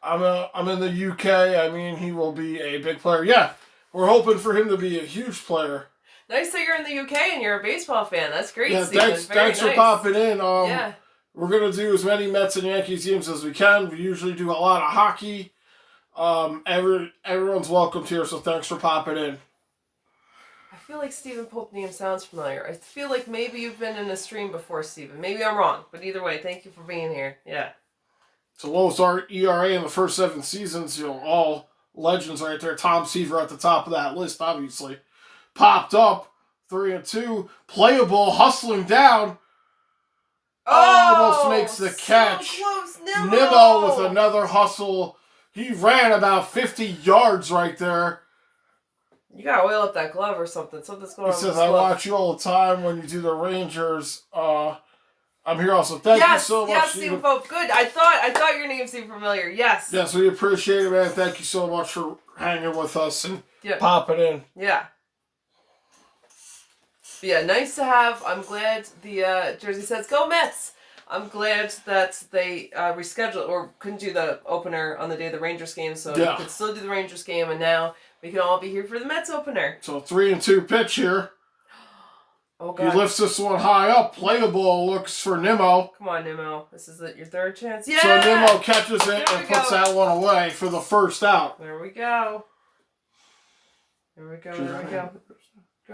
I'm in the UK. I mean, he will be a big player. Yeah, we're hoping for him to be a huge player. Nice that you're in the UK and you're a baseball fan. That's great, yeah, Steven. Thanks for popping in. Yeah. We're going to do as many Mets and Yankees games as we can. We usually do a lot of hockey. Everyone's welcomed here, so thanks for popping in. I feel like Stephen Pope name sounds familiar. I feel like maybe you've been in a stream before, Stephen. Maybe I'm wrong, but either way, thank you for being here. Yeah. It's the lowest ERA in the first 7 seasons. You know, all legends right there. Tom Seaver at the top of that list, obviously. Popped up, 3-2, playable, hustling down. Almost makes the catch. So close, Nimmo with another hustle. He ran about 50 yards right there. You gotta oil up that glove or something. Something's going on. He says, I watch you all the time when you do the Rangers. I'm here also. Thank you so much. Yes, Stephen Pope. Good. I thought your name seemed familiar. Yes. Yes, we appreciate it, man. Thank you so much for hanging with us and popping in. Yeah. But yeah, nice to have. I'm glad the Jersey says, go Mets. I'm glad that they rescheduled or couldn't do the opener on the day of the Rangers game, so we could still do the Rangers game, and now we can all be here for the Mets opener. So 3-2 pitch here. Oh, God. He lifts this one high up. Playable looks for Nimmo. Come on, Nimmo. This is your third chance. Yeah! So Nimmo catches it and puts that one away for the first out. There we go. There we go. Do I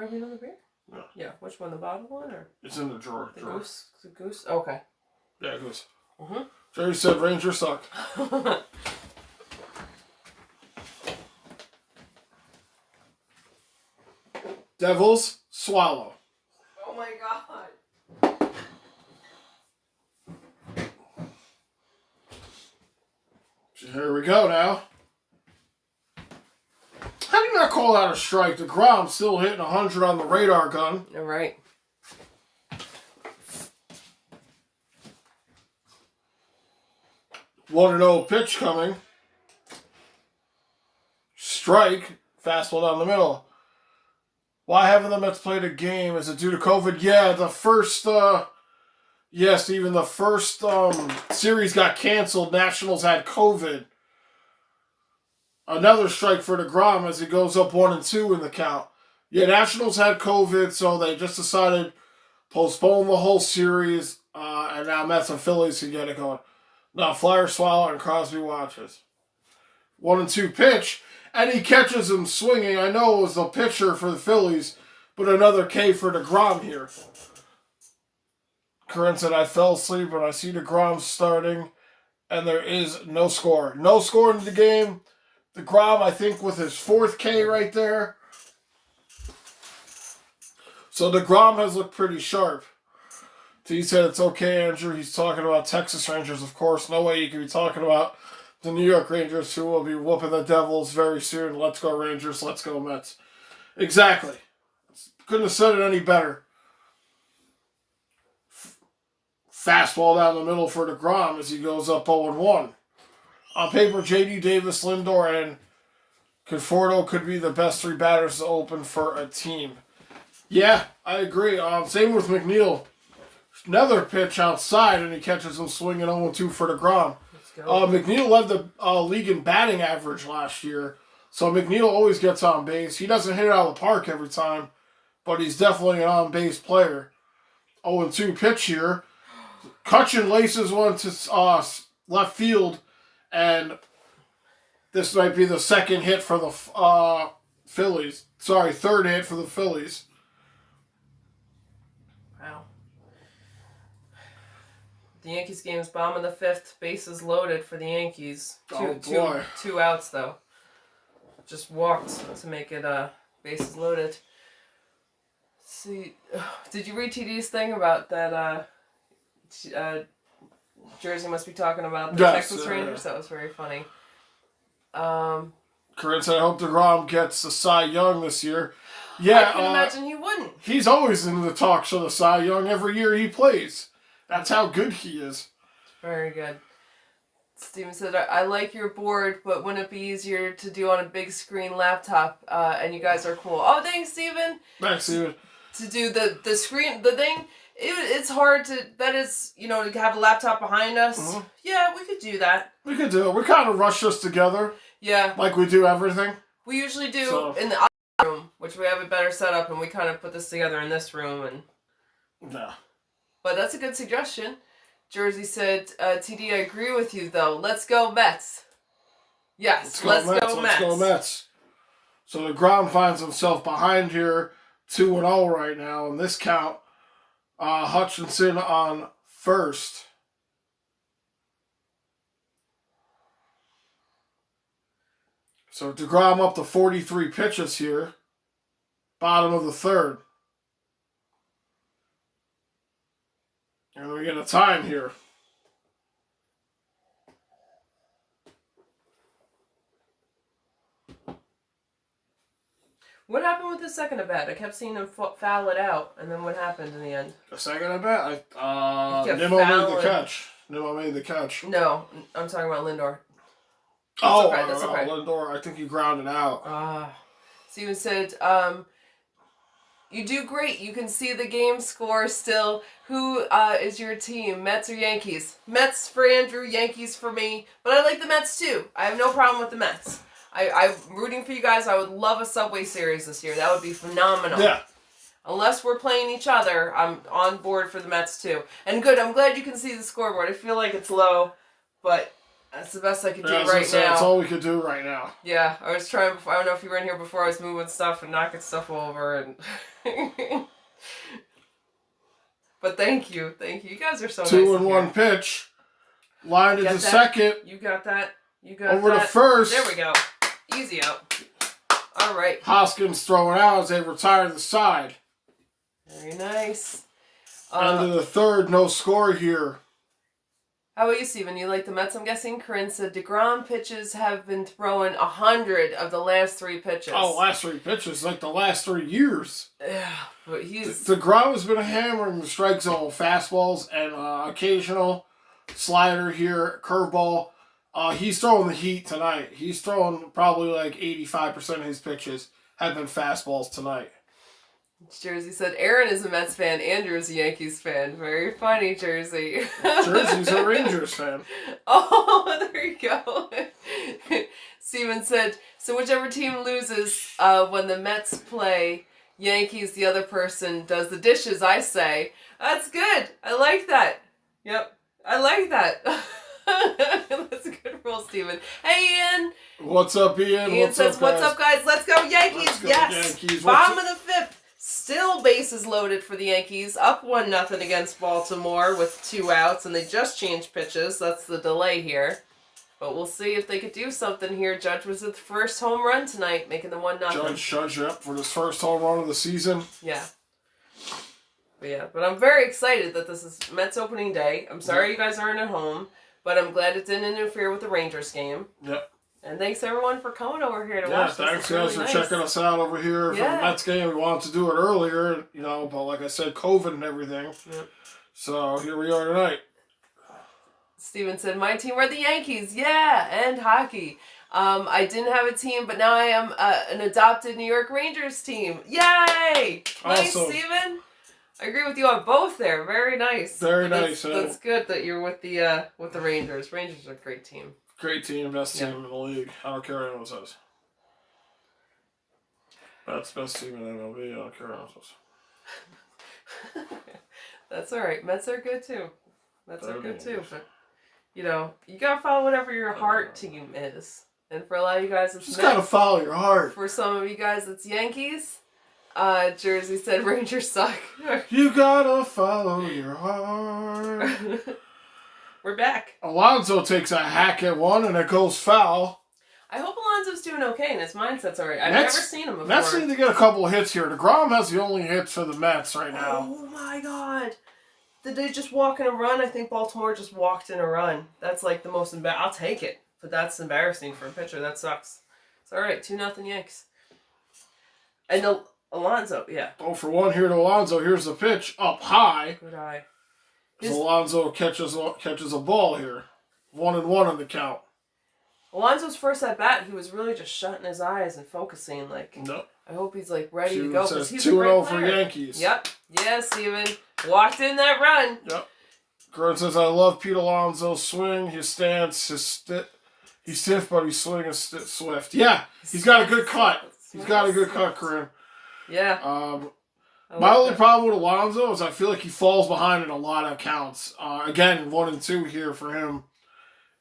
have another beer? Yeah. Yeah. Which one? The bottom one? Or? It's in the drawer. The goose? The goose? Okay. Yeah, goose. Mm-hmm. Jerry said Rangers suck. Devils swallow. Oh my God. Here we go now. How do you not call that a strike? The ground still hitting 100 on the radar gun. All right. One 1-0 pitch coming. Strike. Fastball down the middle. Why haven't the Mets played a game? Is it due to COVID? Yeah, the first... yes, even the first series got canceled. Nationals had COVID. Another strike for DeGrom as he goes up 1-2 in the count. Yeah, Nationals had COVID, so they just decided postpone the whole series, and now Mets and Phillies can get it going. Now Flyer swallow and Crosby watches. 1-2 pitch, and he catches him swinging. I know it was the pitcher for the Phillies, but another K for DeGrom here. Corinne said, I fell asleep when I see DeGrom starting, and there is no score. No score in the game. DeGrom, I think, with his 4th K right there. So DeGrom has looked pretty sharp. He said it's okay, Andrew. He's talking about Texas Rangers, of course. No way you can be talking about the New York Rangers, who will be whooping the Devils very soon. Let's go Rangers. Let's go Mets. Exactly. Couldn't have said it any better. Fastball down the middle for DeGrom as he goes up 0-1. On paper, J.D. Davis, Lindor, and Conforto could be the best 3 batters to open for a team. Yeah, I agree. Same with McNeil. Another pitch outside, and he catches him swinging 0-2 for DeGrom. McNeil led the league in batting average last year, so McNeil always gets on base. He doesn't hit it out of the park every time, but he's definitely an on-base player. 0-2 pitch here. Cutchin laces one to left field, and this might be the second hit for the Phillies. Sorry, 3rd hit for the Phillies. Wow. The Yankees game's bottom of the 5th, bases loaded for the Yankees. Two outs, though. Just walked to make it bases loaded. Let's see, did you read TD's thing about that Jersey must be talking about the Texas Rangers? That was very funny. Corinne said, I hope DeGrom gets the Cy Young this year. Yeah, I can imagine he wouldn't. He's always in the talk show, the Cy Young, every year he plays. That's how good he is. Very good. Steven said, I like your board, but wouldn't it be easier to do on a big screen laptop? And you guys are cool. Oh, thanks, Steven. Thanks, Steven. To do the screen, the thing, it's hard to, to have a laptop behind us. Mm-hmm. Yeah, we could do that. We could do it. We kind of rush this together. Yeah. Like we do everything. We usually do in the room, which we have a better setup, and we kind of put this together in this room. And yeah. But that's a good suggestion. Jersey said, TD, I agree with you, though. Let's go Mets. Yes, let's go Mets. Let's go Mets. So DeGrom finds himself behind here, 2-0 right now in this count. Hutchinson on first. So DeGrom up to 43 pitches here. Bottom of the 3rd. And we get a time here. What happened with the second at bat? I kept seeing him foul it out, and then what happened in the end? The second at bat? Nimmo made the catch. Nimmo made the catch. No, I'm talking about Lindor. That's okay. Lindor, I think he grounded out. Steven said, you do great. You can see the game score still. Who is your team, Mets or Yankees? Mets for Andrew, Yankees for me. But I like the Mets too. I have no problem with the Mets. I'm rooting for you guys. I would love a Subway Series this year. That would be phenomenal. Yeah. Unless we're playing each other, I'm on board for the Mets too. And good, I'm glad you can see the scoreboard. I feel like it's low, but that's the best I could do right now. That's all we could do right now. Yeah, I was trying before. I don't know if you were in here before. I was moving stuff and knocking stuff over. And but thank you. You guys are so nice. 2-1 pitch. Line into second. You got that. You got over to first. There we go. Easy out. All right. Hoskins throwing out as they retire the side. Very nice. End of the 3rd, no score here. How about you, Steven? You like the Mets, I'm guessing? Corinne said DeGrom pitches have been throwing 100 of the last 3 pitches. Oh, last 3 pitches, like the last 3 years. Yeah, but he's... DeGrom has been hammering the strike zone, fastballs, and occasional slider here, curveball. He's throwing the heat tonight. He's throwing probably like 85% of his pitches have been fastballs tonight. Jersey said, Aaron is a Mets fan, Andrew's a Yankees fan. Very funny, Jersey. Jersey's a Rangers fan. Oh, there you go. Steven said, so whichever team loses when the Mets play Yankees, the other person does the dishes, I say. That's good. I like that. Yep. I like that. That's a good rule, Steven. Hey, Ian. What's up, Ian? Ian says, what's up, guys? Let's go, Yankees. Let's go, yes. Yankees. Bottom of the fifth. Still bases loaded for the Yankees. Up 1-0 against Baltimore with 2 outs, and they just changed pitches. That's the delay here. But we'll see if they could do something here. Judge was at the first home run tonight, making the 1-0. Judge, yep, for his first home run of the season. Yeah. But I'm very excited that this is Mets opening day. I'm sorry you guys aren't at home, but I'm glad it didn't interfere with the Rangers game. Yep. And thanks everyone for coming over here to watch this. Thanks guys for checking us out over here for the Mets game. We wanted to do it earlier, but like I said, COVID and everything. Yep. So here we are tonight. Steven said, my team were the Yankees. Yeah, and hockey. I didn't have a team, but now I am an adopted New York Rangers team. Yay! Nice, awesome. Steven. I agree with you on both there. Very nice. Very nice. That's good that you're with the Rangers. Rangers are a great team. Great team, best team in the league. I don't care what anyone says. That's best team in MLB. I don't care what anyone says. That's all right. Mets are good too. Mets are good too. But you gotta follow whatever your heart team is. And for a lot of you guys, it's just Mets. Gotta follow your heart. For some of you guys, it's Yankees. Jersey said Rangers suck. You gotta follow your heart. We're back. Alonso takes a hack at one and it goes foul. I hope Alonso's doing okay and his mindset's alright. I've never seen him before. Mets need to get a couple of hits here. DeGrom has the only hits for the Mets right now. Oh my god. Did they just walk in a run? I think Baltimore just walked in a run. That's like the most embarrassing. I'll take it. But that's embarrassing for a pitcher. That sucks. It's alright. 2-0 Yanks. And Alonso, yeah. 0-for-1 here to Alonso. Here's the pitch up high. Good eye. Alonso catches a ball here. 1-1 on the count. Alonso's first at bat, he was really just shutting his eyes and focusing. Nope. I hope he's ready to go because he's 2-0 for Yankees. Yep. Yeah, Steven. Walked in that run. Yep. Gordon says, I love Pete Alonso's swing, his stance, he's stiff, but his swing is swift. Yeah, he's got a good cut. He's got a good cut, Corinne. Yeah. My only problem with Alonso is I feel like he falls behind in a lot of counts. Again, 1 and 2 here for him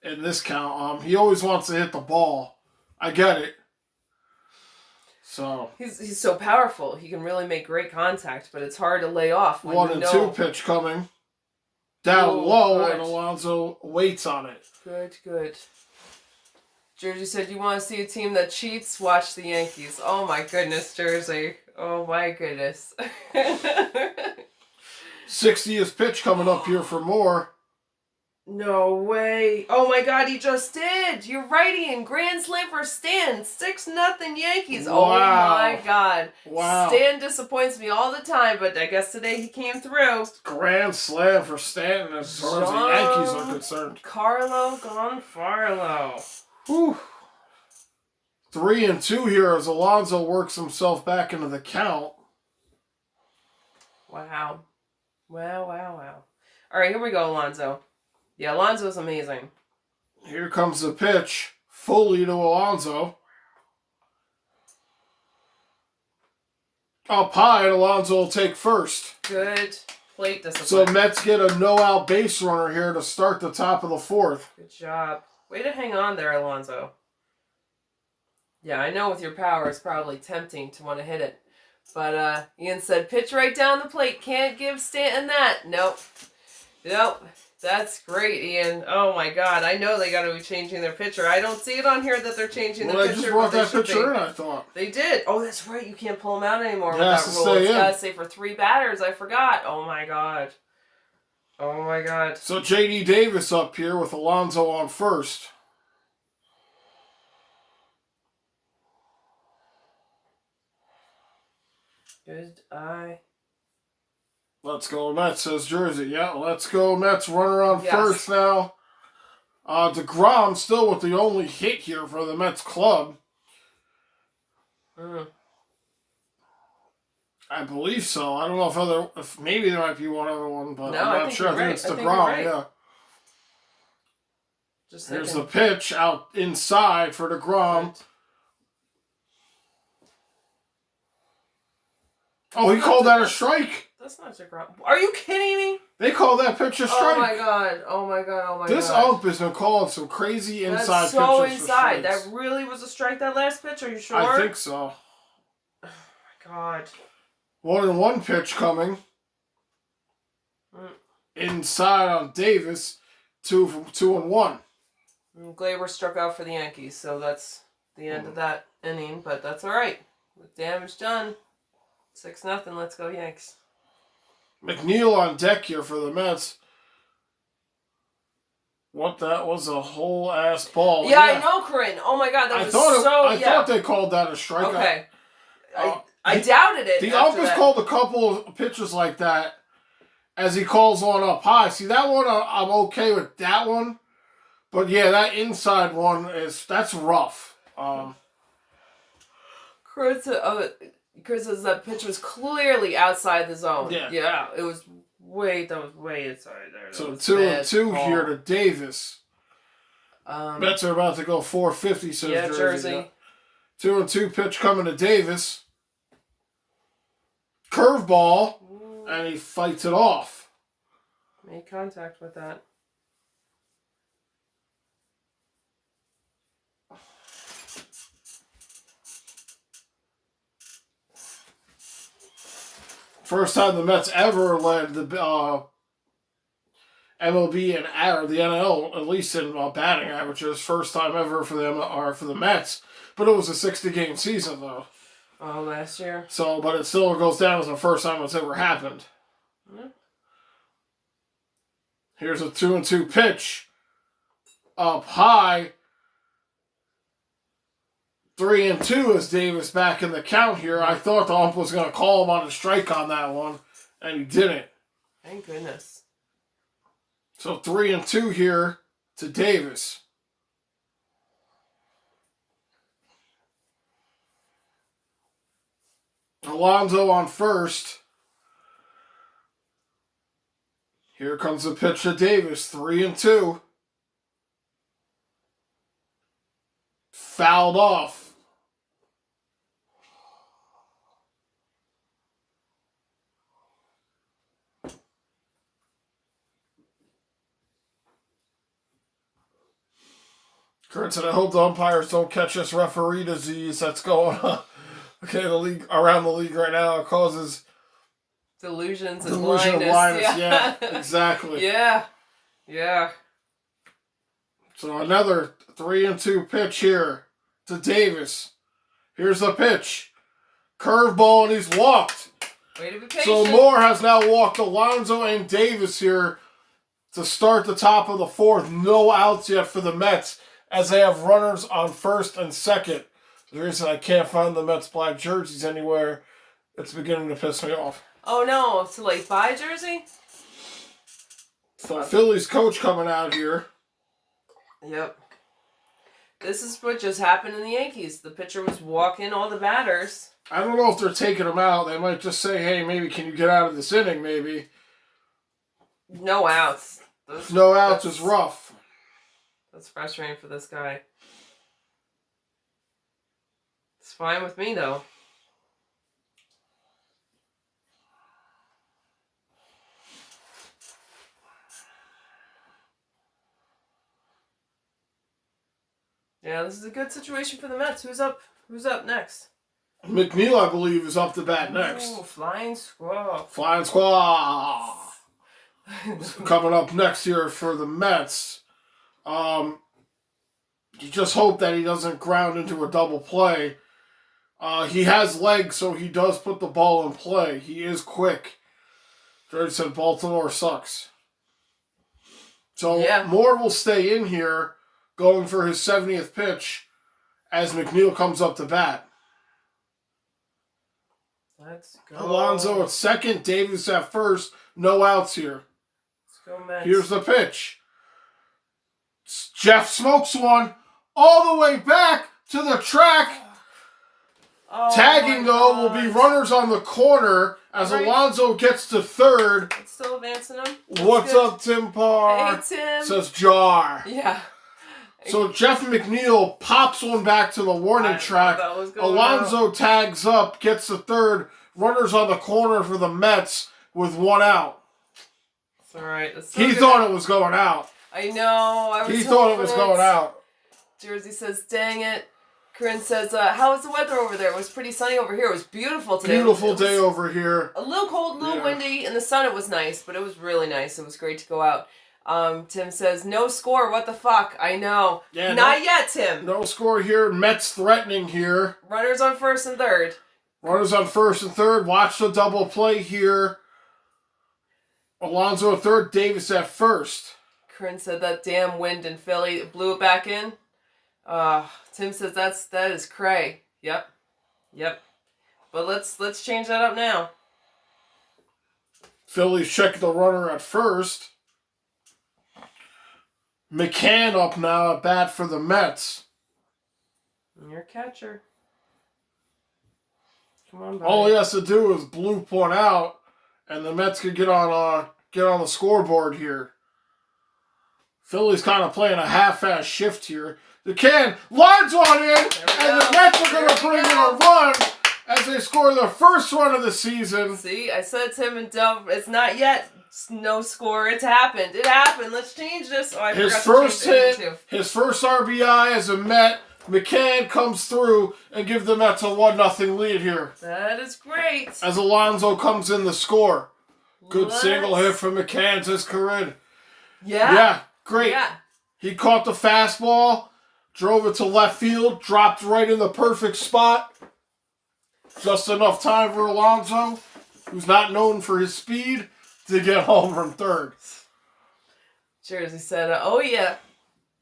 in this count. He always wants to hit the ball. I get it. So he's so powerful. He can really make great contact, but it's hard to lay off. 1 and 2 pitch coming down low, and Alonso waits on it. Good. Jersey said, you want to see a team that cheats? Watch the Yankees. Oh my goodness, Jersey. Oh my goodness. 60th pitch coming up here for Moore. No way. Oh my god, he just did. You're right, Ian. Grand slam for Stan. 6-0 Yankees. Wow. Oh my god. Wow. Stan disappoints me all the time, but I guess today he came through. Grand slam for Stanton as far as the Yankees are concerned. Carlo Gonfarlo. Whew. 3 and 2 here as Alonso works himself back into the count. Wow. All right, here we go, Alonso. Yeah, Alonso's amazing. Here comes the pitch. Fully to Alonso. Up high, and Alonso will take first. Good plate discipline. So Mets get a no-out base runner here to start the top of the 4th. Good job. Way to hang on there, Alonso. Yeah, I know with your power it's probably tempting to want to hit it. But Ian said, pitch right down the plate. Can't give Stanton that. Nope. That's great, Ian. Oh my god. I know they got to be changing their pitcher. I don't see it on here that they're changing their pitcher. They just brought that pitcher in, I thought. They did. Oh, that's right. You can't pull them out anymore with that rule. It's got to say for 3 batters. I forgot. Oh my god. So J.D. Davis up here with Alonso on first. Good eye. Let's go Mets, says Jersey. Yeah, let's go Mets. Runner on first now. DeGrom still with the only hit here for the Mets club. I believe so. I don't know if maybe there might be one other one, but no, I'm not sure. I think it's DeGrom, yeah. Just Here's the pitch out inside for DeGrom. Right. Oh, he called that a strike. That's not DeGrom. Are you kidding me? They call that pitch a strike. Oh my god! Oh my god! Oh my god! This ump has been calling some crazy inside pitches. That's so inside. That really was a strike. That last pitch. Are you sure? I think so. Oh my god! 1-1 pitch coming. Inside on Davis. 2-1. Glaber struck out for the Yankees, so that's the end of that inning. But that's all right. With damage done, 6-0. Let's go Yanks. McNeil on deck here for the Mets. What, that was a whole ass ball. Yeah, I know, Corinne. Oh my god, that was I thought they called that a strike. Okay. I doubted it. The ump has called a couple of pitches like that as he calls one up high. See, that one, I'm okay with that one. But yeah, that inside one, that's rough. Chris says that pitch was clearly outside the zone. Yeah, it was way inside there. So 2-2 here to Davis. Mets are about to go 450, says Jersey. 2-2 pitch coming to Davis. Curveball, and he fights it off. Made contact with that. First time the Mets ever led the MLB or the NL, at least in batting averages. First time ever for them or for the Mets, but it was a 60-game season though. Oh, last year. So, but it still goes down as the first time it's ever happened. Yeah. Here's a 2-2 pitch, up high. 3-2 is Davis back in the count here. I thought the ump was going to call him on a strike on that one, and he didn't. Thank goodness. So 3-2 here to Davis. Alonso on first. Here comes the pitch to Davis. 3-2. Fouled off. Kurt said, I hope the umpires don't catch this referee disease that's going on. Okay, the league around the league right now causes delusion of blindness. Yeah, exactly. Yeah. So another 3-2 pitch here to Davis. Here's the pitch. Curveball, and he's walked. Way to be patient. So Moore has now walked Alonso and Davis here to start the top of the fourth. No outs yet for the Mets as they have runners on first and second. The reason I can't find the Mets black jerseys anywhere, it's beginning to piss me off. Oh no, it's a late buy jersey? So Phillies coach coming out here. Yep. This is what just happened in the Yankees. The pitcher was walking all the batters. I don't know if they're taking him out. They might just say, hey, maybe can you get out of this inning, maybe. No outs. No outs is rough. That's frustrating for this guy. It's fine with me, though. Yeah, this is a good situation for the Mets. Who's up? Who's up next? McNeil, I believe, is up to bat next. Ooh, flying squaw. Flying squaw. Coming up next here for the Mets. You just hope that he doesn't ground into a double play. He has legs, so he does put the ball in play. He is quick. George said Baltimore sucks. So Moore will stay in here going for his 70th pitch as McNeil comes up to bat. Let's go. Alonso at second, Davis at first. No outs here. Let's go, Mets. Here's the pitch. Jeff smokes one all the way back to the track. Oh, Tagging, though, will be runners on the corner as Alonso gets to third. It's still advancing him. What's up, Tim Parr? Hey, Tim. Says Jar. Yeah. So Jeff McNeil pops one back to the warning track. Alonso tags up, gets to third. Runners on the corner for the Mets with one out. It's all right. He thought it was going out. I know. He thought it was going out. Jersey says, dang it. Corinne says, how was the weather over there? It was pretty sunny over here. It was beautiful today. Beautiful day over here. A little cold, a little windy. In the sun, it was nice, but it was really nice. It was great to go out. Tim says, no score. What the fuck? I know. Yeah, Not yet, Tim. No score here. Mets threatening here. Runners on first and third. Runners on first and third. Watch the double play here. Alonso at third. Davis at first. Corinne said that damn wind in Philly blew it back in. Tim says that is cray. Yep. But let's change that up now. Phillies check the runner at first. McCann up now at bat for the Mets. Your catcher. Come on, buddy. All he has to do is bloop one out, and the Mets could get on the scoreboard here. Phillies kind of playing a half-ass shift here. McCann lines one in, and the Mets are going to bring in a run as they score their first run of the season. See, I said Tim and Dove, it's not yet no score. It's happened. It happened. Let's change this. Oh, his first hit, his first RBI as a Met. McCann comes through and gives the Mets a 1-0 lead here. That is great. As Alonso comes in the score. Good single hit from McCann, says Corinne. Yeah, great. Yeah. He caught the fastball. Drove it to left field, dropped right in the perfect spot. Just enough time for Alonso, who's not known for his speed, to get home from third. Jersey said, oh yeah,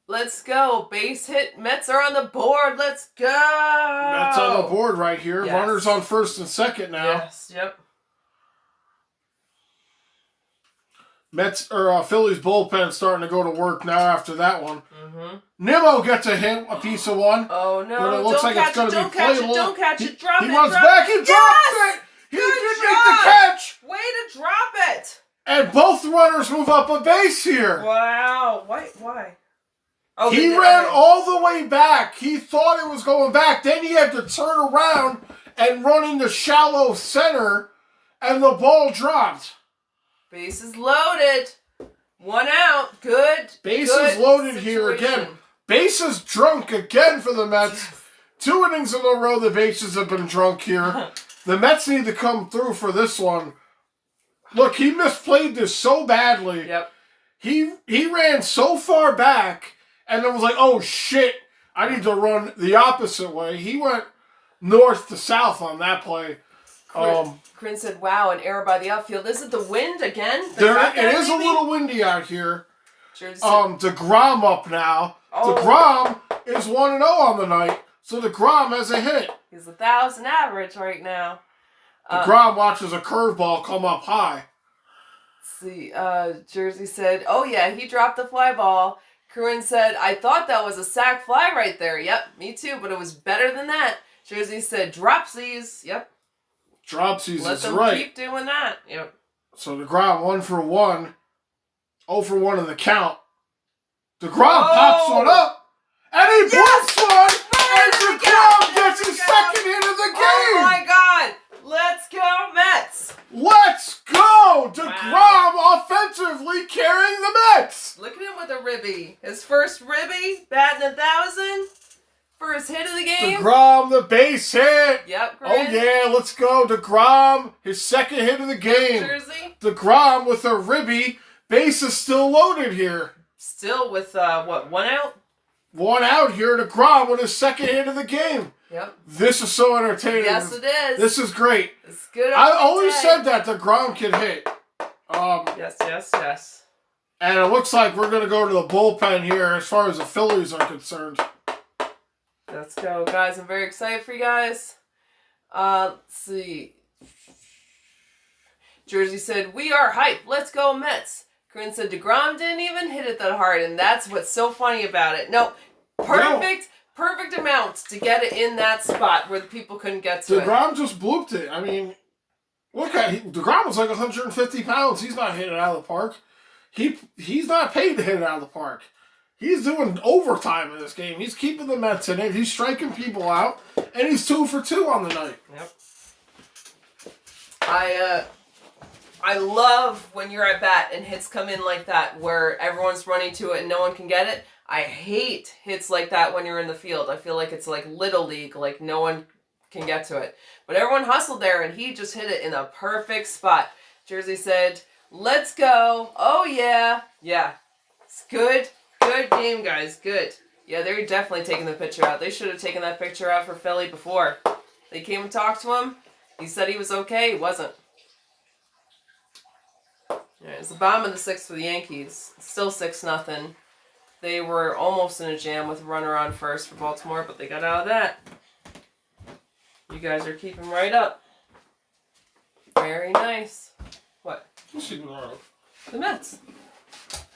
let's go. Base hit, Mets are on the board, let's go. Mets on the board right here. Yes. Runners on first and second now. Yes, yep. Phillies bullpen starting to go to work now after that one. Mm-hmm. Nimmo gets a hit, a piece of one. Oh no! But it looks like it's going to be playable. Don't catch it! Drop it! He runs back and drops it. He did make the catch. Way to drop it! And both runners move up a base here. Wow! Why? Oh, he ran all the way back. He thought it was going back. Then he had to turn around and run into shallow center, and the ball dropped. Bases loaded. One out. Good. Bases loaded here again. Bases drunk again for the Mets. 2 innings in a row the bases have been drunk here. The Mets need to come through for this one. Look, he misplayed this so badly. Yep. He ran so far back, and it was like, oh shit, I need to run the opposite way. He went north to south on that play. Corinne said, wow, an error by the outfield. Is it the wind again? It is a little windy out here. DeGrom up now. Oh. DeGrom is 1-0 on the night, so DeGrom has a hit. He's 1,000 average right now. DeGrom watches a curveball come up high. Let's see, Jersey said, oh yeah, he dropped the fly ball. Corinne said, I thought that was a sac fly right there. Yep, me too, but it was better than that. Jersey said, dropsies. Yep. Dropsies Let is them right. keep doing that. Yep. So DeGrom 1 for 1. 0 for 1 in the count. DeGrom pops one up. And he blips one. And DeGrom gets his second hit of the game. Oh my God. Let's go Mets. Let's go. DeGrom offensively carrying the Mets. Look at him with a ribby. His first ribby, batting 1,000. First hit of the game. DeGrom, the base hit. Yep, great. Oh, yeah, let's go. DeGrom, his second hit of the game. Jersey. DeGrom with a ribby. Base is still loaded here. Still with, 1 out? 1 out here. DeGrom with his second hit of the game. Yep. This is so entertaining. Yes, it is. This is great. It's good. I always said that DeGrom can hit. Yes. And it looks like we're going to go to the bullpen here as far as the Phillies are concerned. Let's go, guys. I'm very excited for you guys. Let's see. Jersey said, we are hype. Let's go, Mets. Corinne said DeGrom didn't even hit it that hard, and that's what's so funny about it. No, perfect amount to get it in that spot where the people couldn't get to it. DeGrom just blooped it. I mean, look at DeGrom was like 150 pounds. He's not hitting it out of the park. He's not paid to hit it out of the park. He's doing overtime in this game. He's keeping the Mets in it. He's striking people out, and he's 2 for 2 on the night. Yep. I love when you're at bat and hits come in like that where everyone's running to it and no one can get it. I hate hits like that when you're in the field. I feel like it's like Little League, like no one can get to it. But everyone hustled there and he just hit it in a perfect spot. Jersey said, "Let's go." Oh, yeah. Yeah. It's good. Good game, guys. Good. Yeah, they're definitely taking the picture out. They should have taken that picture out for Philly before. They came and talked to him. He said he was okay. He wasn't. Yeah, it's the bottom of the 6th for the Yankees. Still 6-0. They were almost in a jam with a runner on first for Baltimore, but they got out of that. You guys are keeping right up. Very nice. What? Who's keeping right up? The Mets.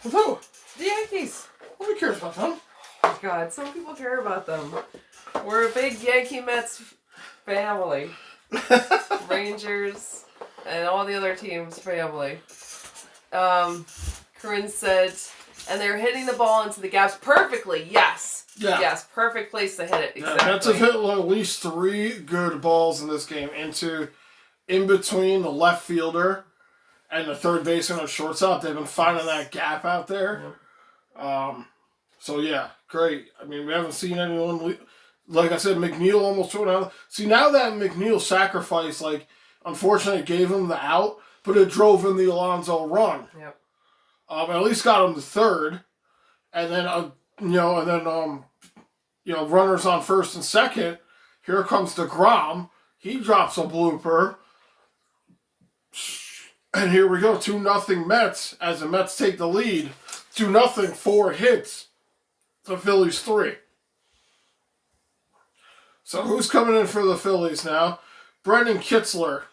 With who? The Yankees. Nobody cares about them. Oh, God, some people care about them. We're a big Yankee Mets family. Rangers and all the other teams family. Corinne said, and they're hitting the ball into the gaps perfectly. Yes. Yeah. Yes, perfect place to hit it. Exactly. Yeah, Mets have hit at least 3 good balls in this game in between the left fielder and the third baseman and shortstop. They've been finding that gap out there. Yeah. So, yeah, great. I mean, we haven't seen anyone... Like I said, McNeil almost threw it out. See, now that McNeil sacrifice, like, unfortunately, it gave him the out, but it drove in the Alonso run. Yep. At least got him to third, and then runners on first and second. Here comes DeGrom. He drops a blooper, and here we go, 2-0 Mets as the Mets take the lead. 2-0, 4 hits. The Phillies 3. So who's coming in for the Phillies now? Brendan Kitzler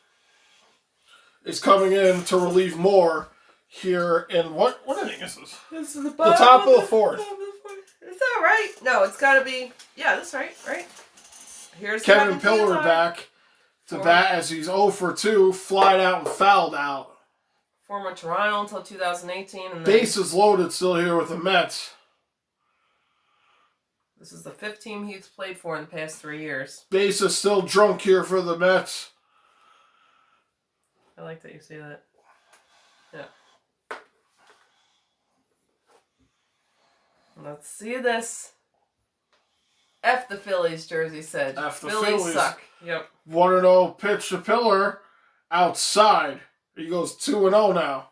is coming in to relieve Moore here in what inning is this? This is the top of the 4th. Is that right? No, it's got to be. Yeah, that's right. Right. Here's Kevin Pillar back to bat as he's 0 for 2, flied out and fouled out. Former Toronto until 2018, and then Bases loaded still here with the Mets. This is the 5th team he's played for in the past 3 years. Bases still drunk here for the Mets. I like that you say that. Yeah. Let's see this. F the Phillies, Jersey said. F the Phillies suck. Yep. 1-0 pitch to Pillar outside. He goes 2-0 now.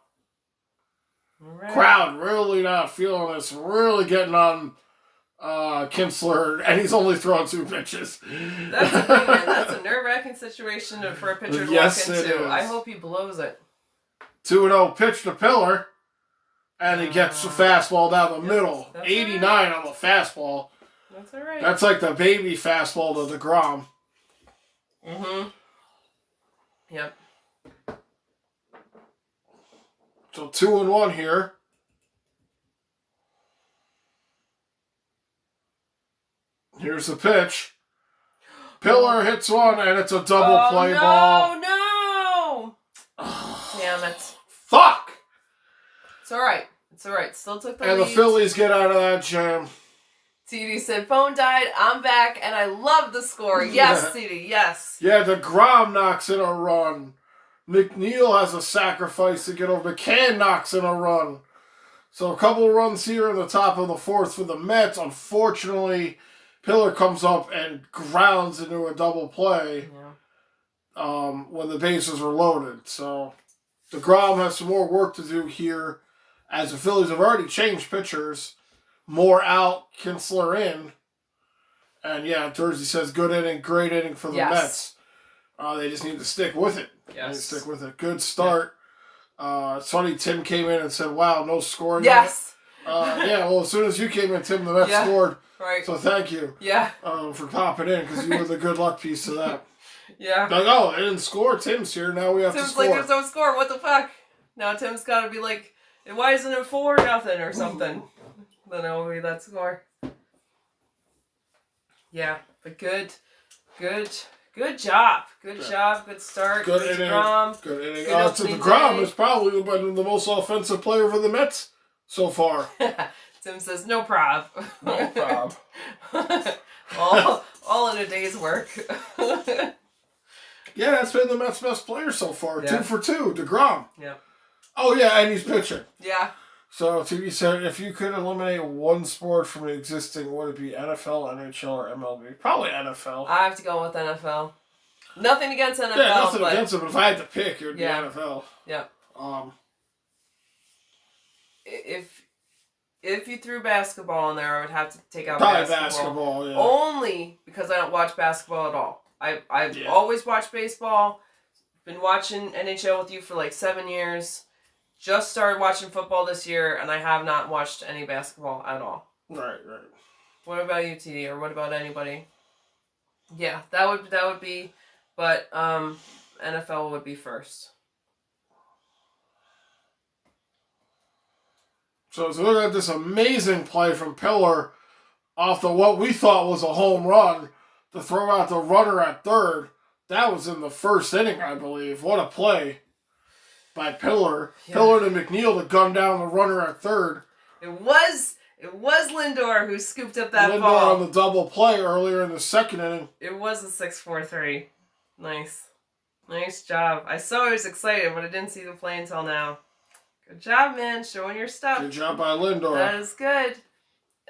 Right. Crowd really not feeling this. Really getting on Kinsler, and he's only thrown 2 pitches. That's the thing, man. That's a nerve-wracking situation for a pitcher to Yes, walk it into. is. I hope he blows it. 2-0 pitch to Pillar, and he gets the fastball down the middle. That's 89 on the fastball. That's all right. That's like the baby fastball to DeGrom. Mm-hmm. Yep. So 2-1 here. Here's the pitch. Pillar hits one, and it's a double play ball. Oh, no! Damn it. Fuck! It's all right. It's all right. Still took the And lead. the Phillies get out of that jam. TD said, phone died, I'm back, and I love the score. Yes, TD, yes. Yeah, DeGrom knocks in a run. McNeil has a sacrifice to get over. McCann knocks in a run. So a couple of runs here in the top of the 4th for the Mets. Unfortunately, Pillar comes up and grounds into a double play when the bases were loaded. So DeGrom has some more work to do here as the Phillies have already changed pitchers. Moore out, Kinsler in. And yeah, Jersey says good inning, great inning for the Mets. They just need to stick with it. Yes. They need to stick with it. Good start. It's funny, Tim came in and said, wow, no scoring. Yes. Well, as soon as you came in, Tim, the Mets scored. Right. So thank you. Yeah. For popping in, because you were the good luck piece to that. Yeah. Like, oh, they didn't score. Tim's here. Now we have to score. Tim's like, there's no score. What the fuck? Now Tim's got to be like, Why isn't it 4-0 or something? Then it'll be that score. Yeah, but good job. Good job. Good start. Good inning. DeGrom. Good inning. Good To opening DeGrom day. is probably been the most offensive player for the Mets so far. Tim says, no prob. No prob. all in a day's work. Yeah, that's been the Mets' best player so far. Yeah. 2 for 2, DeGrom. Yeah. Oh, yeah, and he's pitching. Yeah. So, TV said, if you could eliminate one sport from existing, would it be NFL, NHL, or MLB? Probably NFL. I have to go with NFL. Nothing against NFL. Yeah, nothing but against it, but if I had to pick, it would Yeah. be NFL. Yeah. If you threw basketball in there, I would have to take out Probably basketball. yeah. Only because I don't watch basketball at all. I've always watched baseball. Been watching NHL with you for like 7 years. Just started watching football this year, and I have not watched any basketball at all. Right. What about you, TD, or what about anybody? Yeah, that would be, but NFL would be first. So as we look at this amazing play from Pillar off the what we thought was a home run to throw out the runner at third. That was in the first inning, I believe. What a play by Pillar. Yeah. Pillar to McNeil to gun down the runner at third. It was Lindor who scooped up that Lindor ball. on the double play earlier in the second inning. It was a 6-4-3. Nice job. I was excited, but I didn't see the play until now. Good job, man. Showing your stuff. Good job by Lindor. That is good.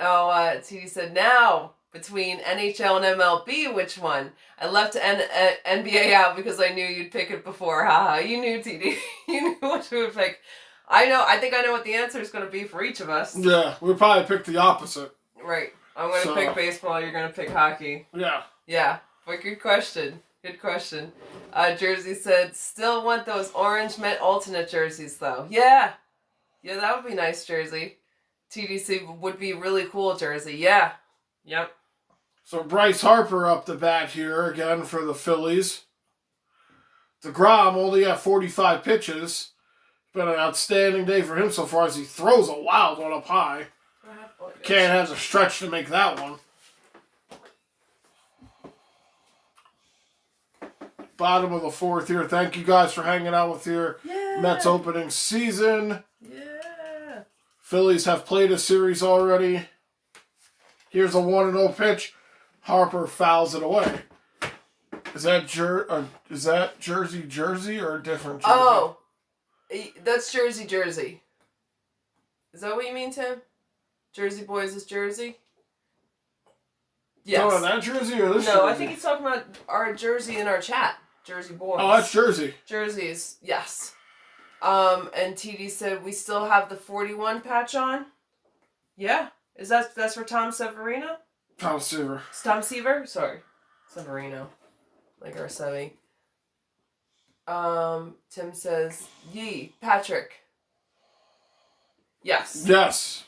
Oh, TD said, now, between NHL and MLB, which one? I left NBA out because I knew you'd pick it before. Haha, you knew, TD. You knew what you would pick. I think I know what the answer is going to be for each of us. Yeah, we probably picked the opposite. Right. I'm going to pick baseball, you're going to pick hockey. Yeah. Yeah, but good question. Jersey said, still want those orange Met alternate jerseys, though. Yeah, that would be nice, Jersey. TDC would be really cool, Jersey. Yeah. Yep. So Bryce Harper up the bat here again for the Phillies. DeGrom only at 45 pitches. It's been an outstanding day for him so far as he throws a wild one up high. Can't have a stretch to make that one. Bottom of the fourth here. Thank you guys for hanging out with your Mets opening season. Yeah. Phillies have played a series already. Here's a 1-0 pitch. Harper fouls it away. Is that Jersey or a different Jersey? Oh, that's Jersey. Is that what you mean, Tim? Jersey Boys is Jersey? Yes. No, that Jersey or this Jersey? No, I think he's talking about our Jersey in our chat. Jersey Boys. Oh, that's Jersey. Jerseys, yes. And TD said we still have the 41 patch on. Yeah. That's for Tom Severino? Tom Seaver. Tom Seaver? Sorry. Severino. Like our Sevy. Tim says, Yee, Patrick. Yes. Yes.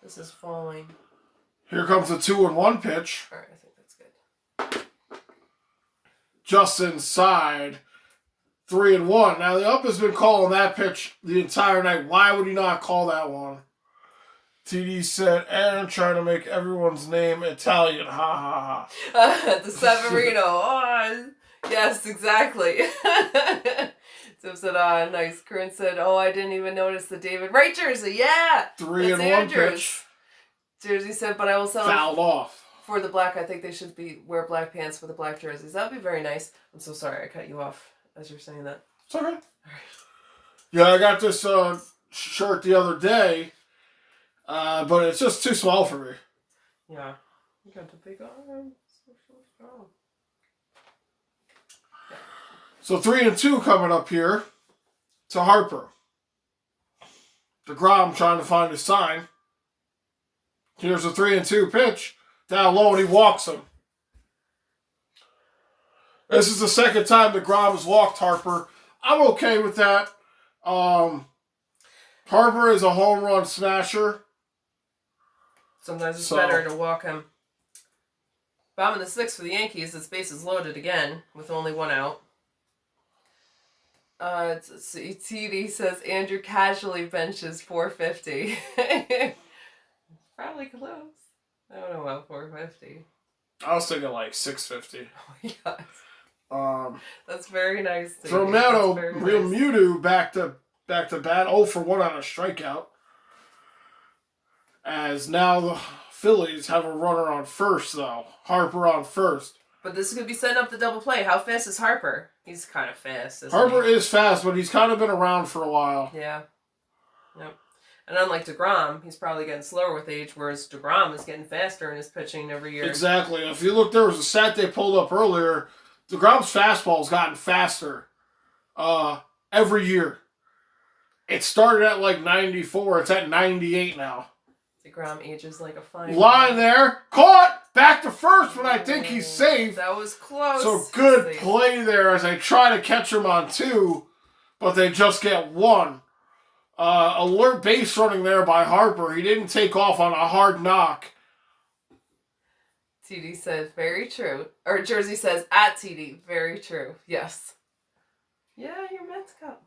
This is falling. Here comes the 2-1 pitch. Alright, I think that's good. Just inside. 3-1. Now, the ump has been calling that pitch the entire night. Why would he not call that one? TD said, and trying to make everyone's name Italian. Ha ha ha. The Severino. Oh, yes, exactly. Tim said, nice. Corinne said, I didn't even notice the David Wright jersey. Yeah. 3-1 pitch. Jersey said, but I will sell fouled off. For the black. I think they should wear black pants with the black jerseys. That would be very nice. I'm so sorry I cut you off as you're saying that. It's okay. Yeah, I got this shirt the other day, but it's just too small for me. Yeah. You got the big arms. So strong. So 3-2 coming up here to Harper. DeGrom trying to find his sign. Here's a 3-2 pitch. Down low and he walks him. This is the second time DeGrom has walked Harper. I'm okay with that. Harper is a home run smasher. Sometimes it's better to walk him. Bottom of the sixth for the Yankees. The base is loaded again with only one out. TD says Andrew casually benches 450. Probably close. I don't know about 450. I was thinking like 650. Oh my god. That's very nice. Romano, Real nice. Muto back to bat. 0 for 1 on a strikeout. As now the Phillies have a runner on first, though. Harper on first. But this could be setting up the double play. How fast is Harper? He's kind of fast, isn't Harper he? is fast, but he's kind of been around for a while. Yeah. Yep. And unlike DeGrom, he's probably getting slower with age, whereas DeGrom is getting faster in his pitching every year. Exactly. If you look, there was a stat they pulled up earlier. DeGrom's fastball's gotten faster every year. It started at like 94. It's at 98 now. DeGrom ages like a fine line there. Caught! Back to first when I think he's safe. That was close. So good play there as they try to catch him on 2, but they just get 1. Alert base running there by Harper. He didn't take off on a hard knock. TD says, very true. Or Jersey says, at TD, very true. Yes. Yeah, your Mets cup.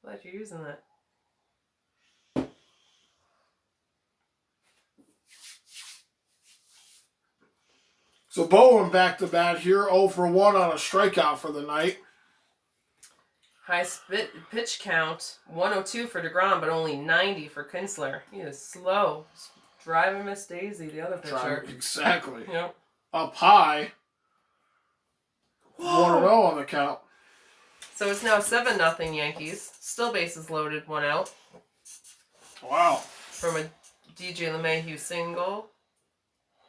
Glad you're using that. So Bowen back to bat here, 0 for 1 on a strikeout for the night. High pitch count, 102 for DeGrom, but only 90 for Kinsler. He is slow. Driving Miss Daisy, the other pitcher. Exactly. Yep. Up high. 1-0 on the count. So it's now 7-0 Yankees. Still bases loaded, 1 out. Wow. From a DJ LeMahieu single.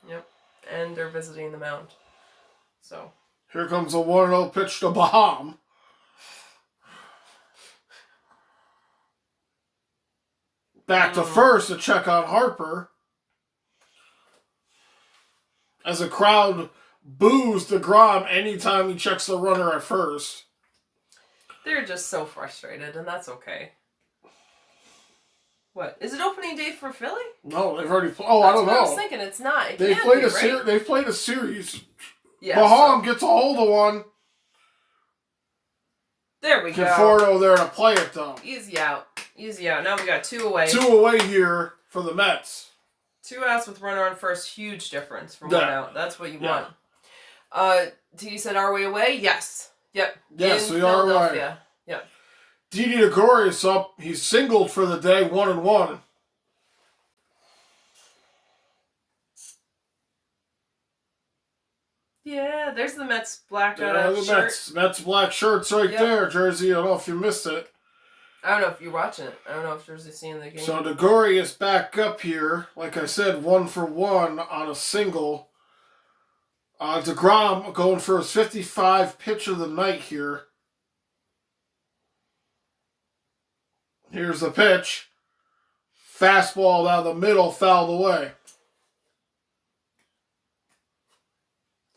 Yep. And they're visiting the mound. So. Here comes a 1-0 pitch to Baham. Back to first to check on Harper. As the crowd boos DeGrom anytime he checks the runner at first. They're just so frustrated, and that's okay. What? Is it opening day for Philly? No, they've already played. Oh, I don't know. I was thinking it's not. They've played a series. Yeah, Baham gets a hold of one. There we go. Conforto there to play it, though. Easy out. Easy out. Now we got 2 away. 2 away here for the Mets. 2 outs with runner on first. Huge difference from 1 out. That's what you want. TD said, are we away? Yes. Yep. Yes, in we are Philadelphia. away. Yep. Didi Gregorius up. He's singled for the day, 1-1. Yeah, there's the Mets black shirt. Mets black shirts right there, Jersey. I don't know if you missed it. I don't know if you're watching it. I don't know if Jersey's seeing the game. So Gregorius back up here. Like I said, 1 for 1 on a single. DeGrom going for his 55 pitch of the night here. Here's the pitch. Fastball down the middle, fouled away.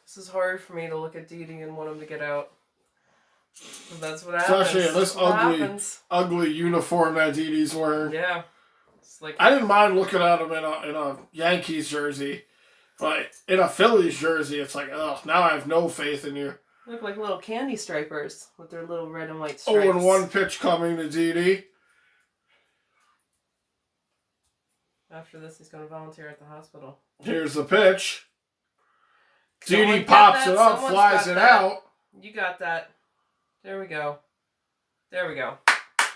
This is hard for me to look at Didi and want him to get out. That's what happens. Especially in this ugly uniform that Didi's wearing. Yeah. It's like I didn't mind looking at him in a Yankees jersey. But in a Phillies jersey, it's like, oh, now I have no faith in you. Look like little candy stripers with their little red and white stripes. 0-1 pitch coming to Didi. After this, he's going to volunteer at the hospital. Here's the pitch. Didi pops it up, flies it out. You got that. There we go. There we go.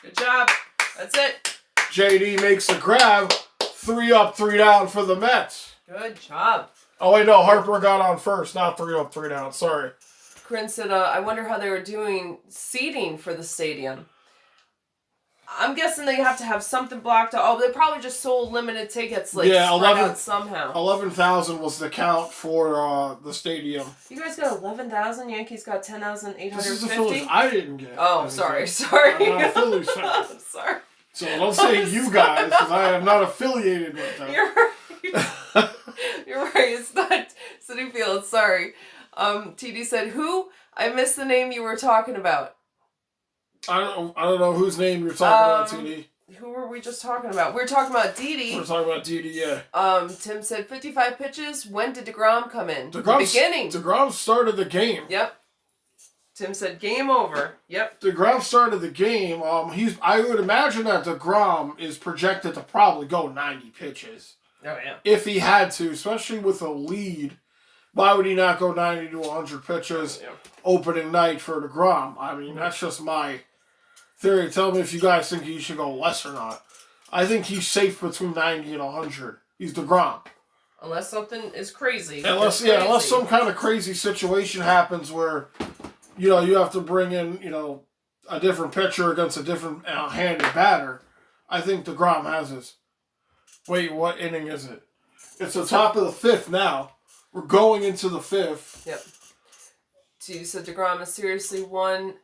Good job. That's it. JD makes the grab. 3 up, 3 down for the Mets. Good job. Oh, wait, no. Harper got on first. Not 3 up, 3 down. Sorry. Corinne said, I wonder how they were doing seating for the stadium. I'm guessing they have to have something blocked out. Oh, they probably just sold limited tickets, like, yeah, 11 out somehow. 11,000 was the count for the stadium. You guys got 11,000. Yankees got 10,850. This is the Phillies. I didn't get. Oh, anything. sorry. I'm not a Phillies fan. I'm sorry. So don't say you guys, because I am not affiliated with them. You're right. You're right. It's not City Field. Sorry. TD said, who? I missed the name you were talking about. I don't know whose name you're talking about, TD. Who were we just talking about? We were talking about Didi. We're talking about Didi, yeah. Tim said 55 pitches. When did DeGrom come in? The beginning. DeGrom started the game. Yep. Tim said, game over. Yep. DeGrom started the game. I would imagine that DeGrom is projected to probably go 90 pitches. Oh, yeah. If he had to, especially with a lead. Why would he not go 90 to 100 pitches opening night for DeGrom? I mean, that's just my theory. Tell me if you guys think he should go less or not. I think he's safe between 90 and 100. He's DeGrom. Unless something is crazy. Unless some kind of crazy situation happens where, you have to bring in, a different pitcher against a different handed batter. I think DeGrom has his. Wait, what inning is it? It's the top of the fifth now. We're going into the fifth. Yep. So DeGrom is seriously one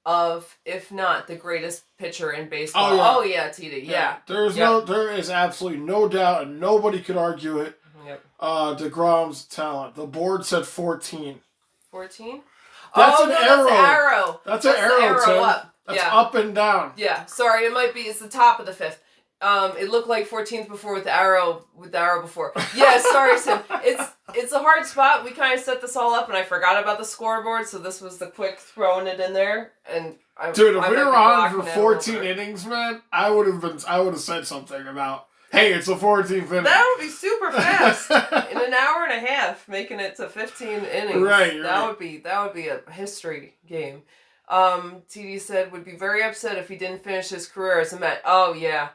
of, if not the greatest pitcher in baseball. Oh yeah, TD. Yeah. There is absolutely no doubt, and nobody could argue it. Yep. DeGrom's talent. The board said 14. 14? That's an arrow. That's an arrow. That's an arrow, Tim. Up. That's up and down. Yeah. Sorry, it's the top of the fifth. It looked like 14th before with the arrow before. Yeah, sorry, Tim. It's a hard spot. We kind of set this all up, and I forgot about the scoreboard, so this was the quick throwing it in there. And if we were on for 14 innings, man, I would have said something about, hey, it's the 14th inning. That would be super fast in an hour and a half, making it to 15 innings. Right. That would be a history game. TD said would be very upset if he didn't finish his career as a Met. Oh yeah.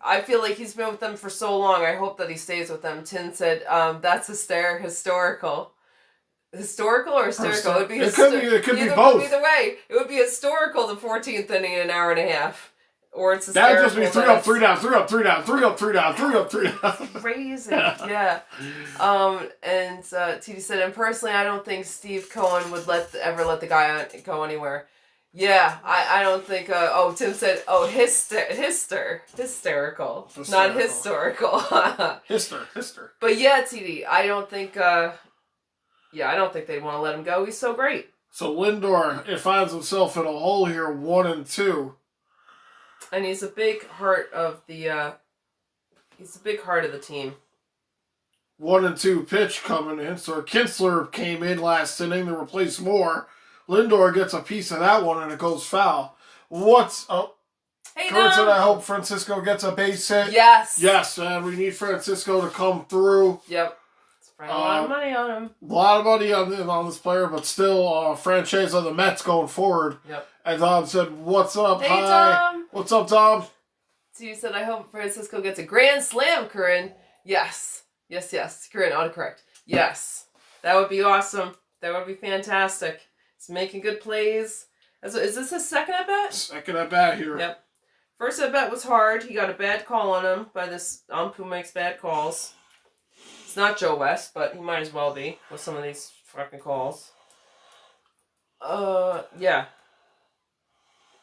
I feel like he's been with them for so long. I hope that he stays with them. Tin said, that's historical. Historical or hysterical? It would be it could be both. Either way, it would be historical, the 14th inning in an hour and a half. Or it's that hysterical. would just be 3 up, 3 down, 3 up, 3 down, 3 up, 3 down, 3 up, 3 down. Crazy, yeah. And TD said, and personally, I don't think Steve Cohen would ever let the guy go anywhere. Yeah, I don't think, Tim said, hysterical. Not historical. Hister. But yeah, TD, I don't think they'd want to let him go. He's so great. So Lindor, it finds himself in a hole here, 1-2. And he's a big heart of the, team. 1-2 pitch coming in. So Kinsler came in last inning to replace Moore. Lindor gets a piece of that one, and it goes foul. Hey, Kurt said, I hope Francisco gets a base hit. Yes. Yes, man. We need Francisco to come through. Yep. Spend a lot of money on him. A lot of money on this player, but still, franchise of the Mets going forward. Yep. And Tom said, what's up? Hey, Hi. Tom. What's up, Tom? So you said, I hope Francisco gets a grand slam, Corinne. Yes. Corinne, autocorrect. Yes. That would be awesome. That would be fantastic. He's making good plays. Is this his second at bat? Second at bat here. Yep. First at bat was hard. He got a bad call on him by this who makes bad calls. It's not Joe West, but he might as well be with some of these fucking calls. Yeah.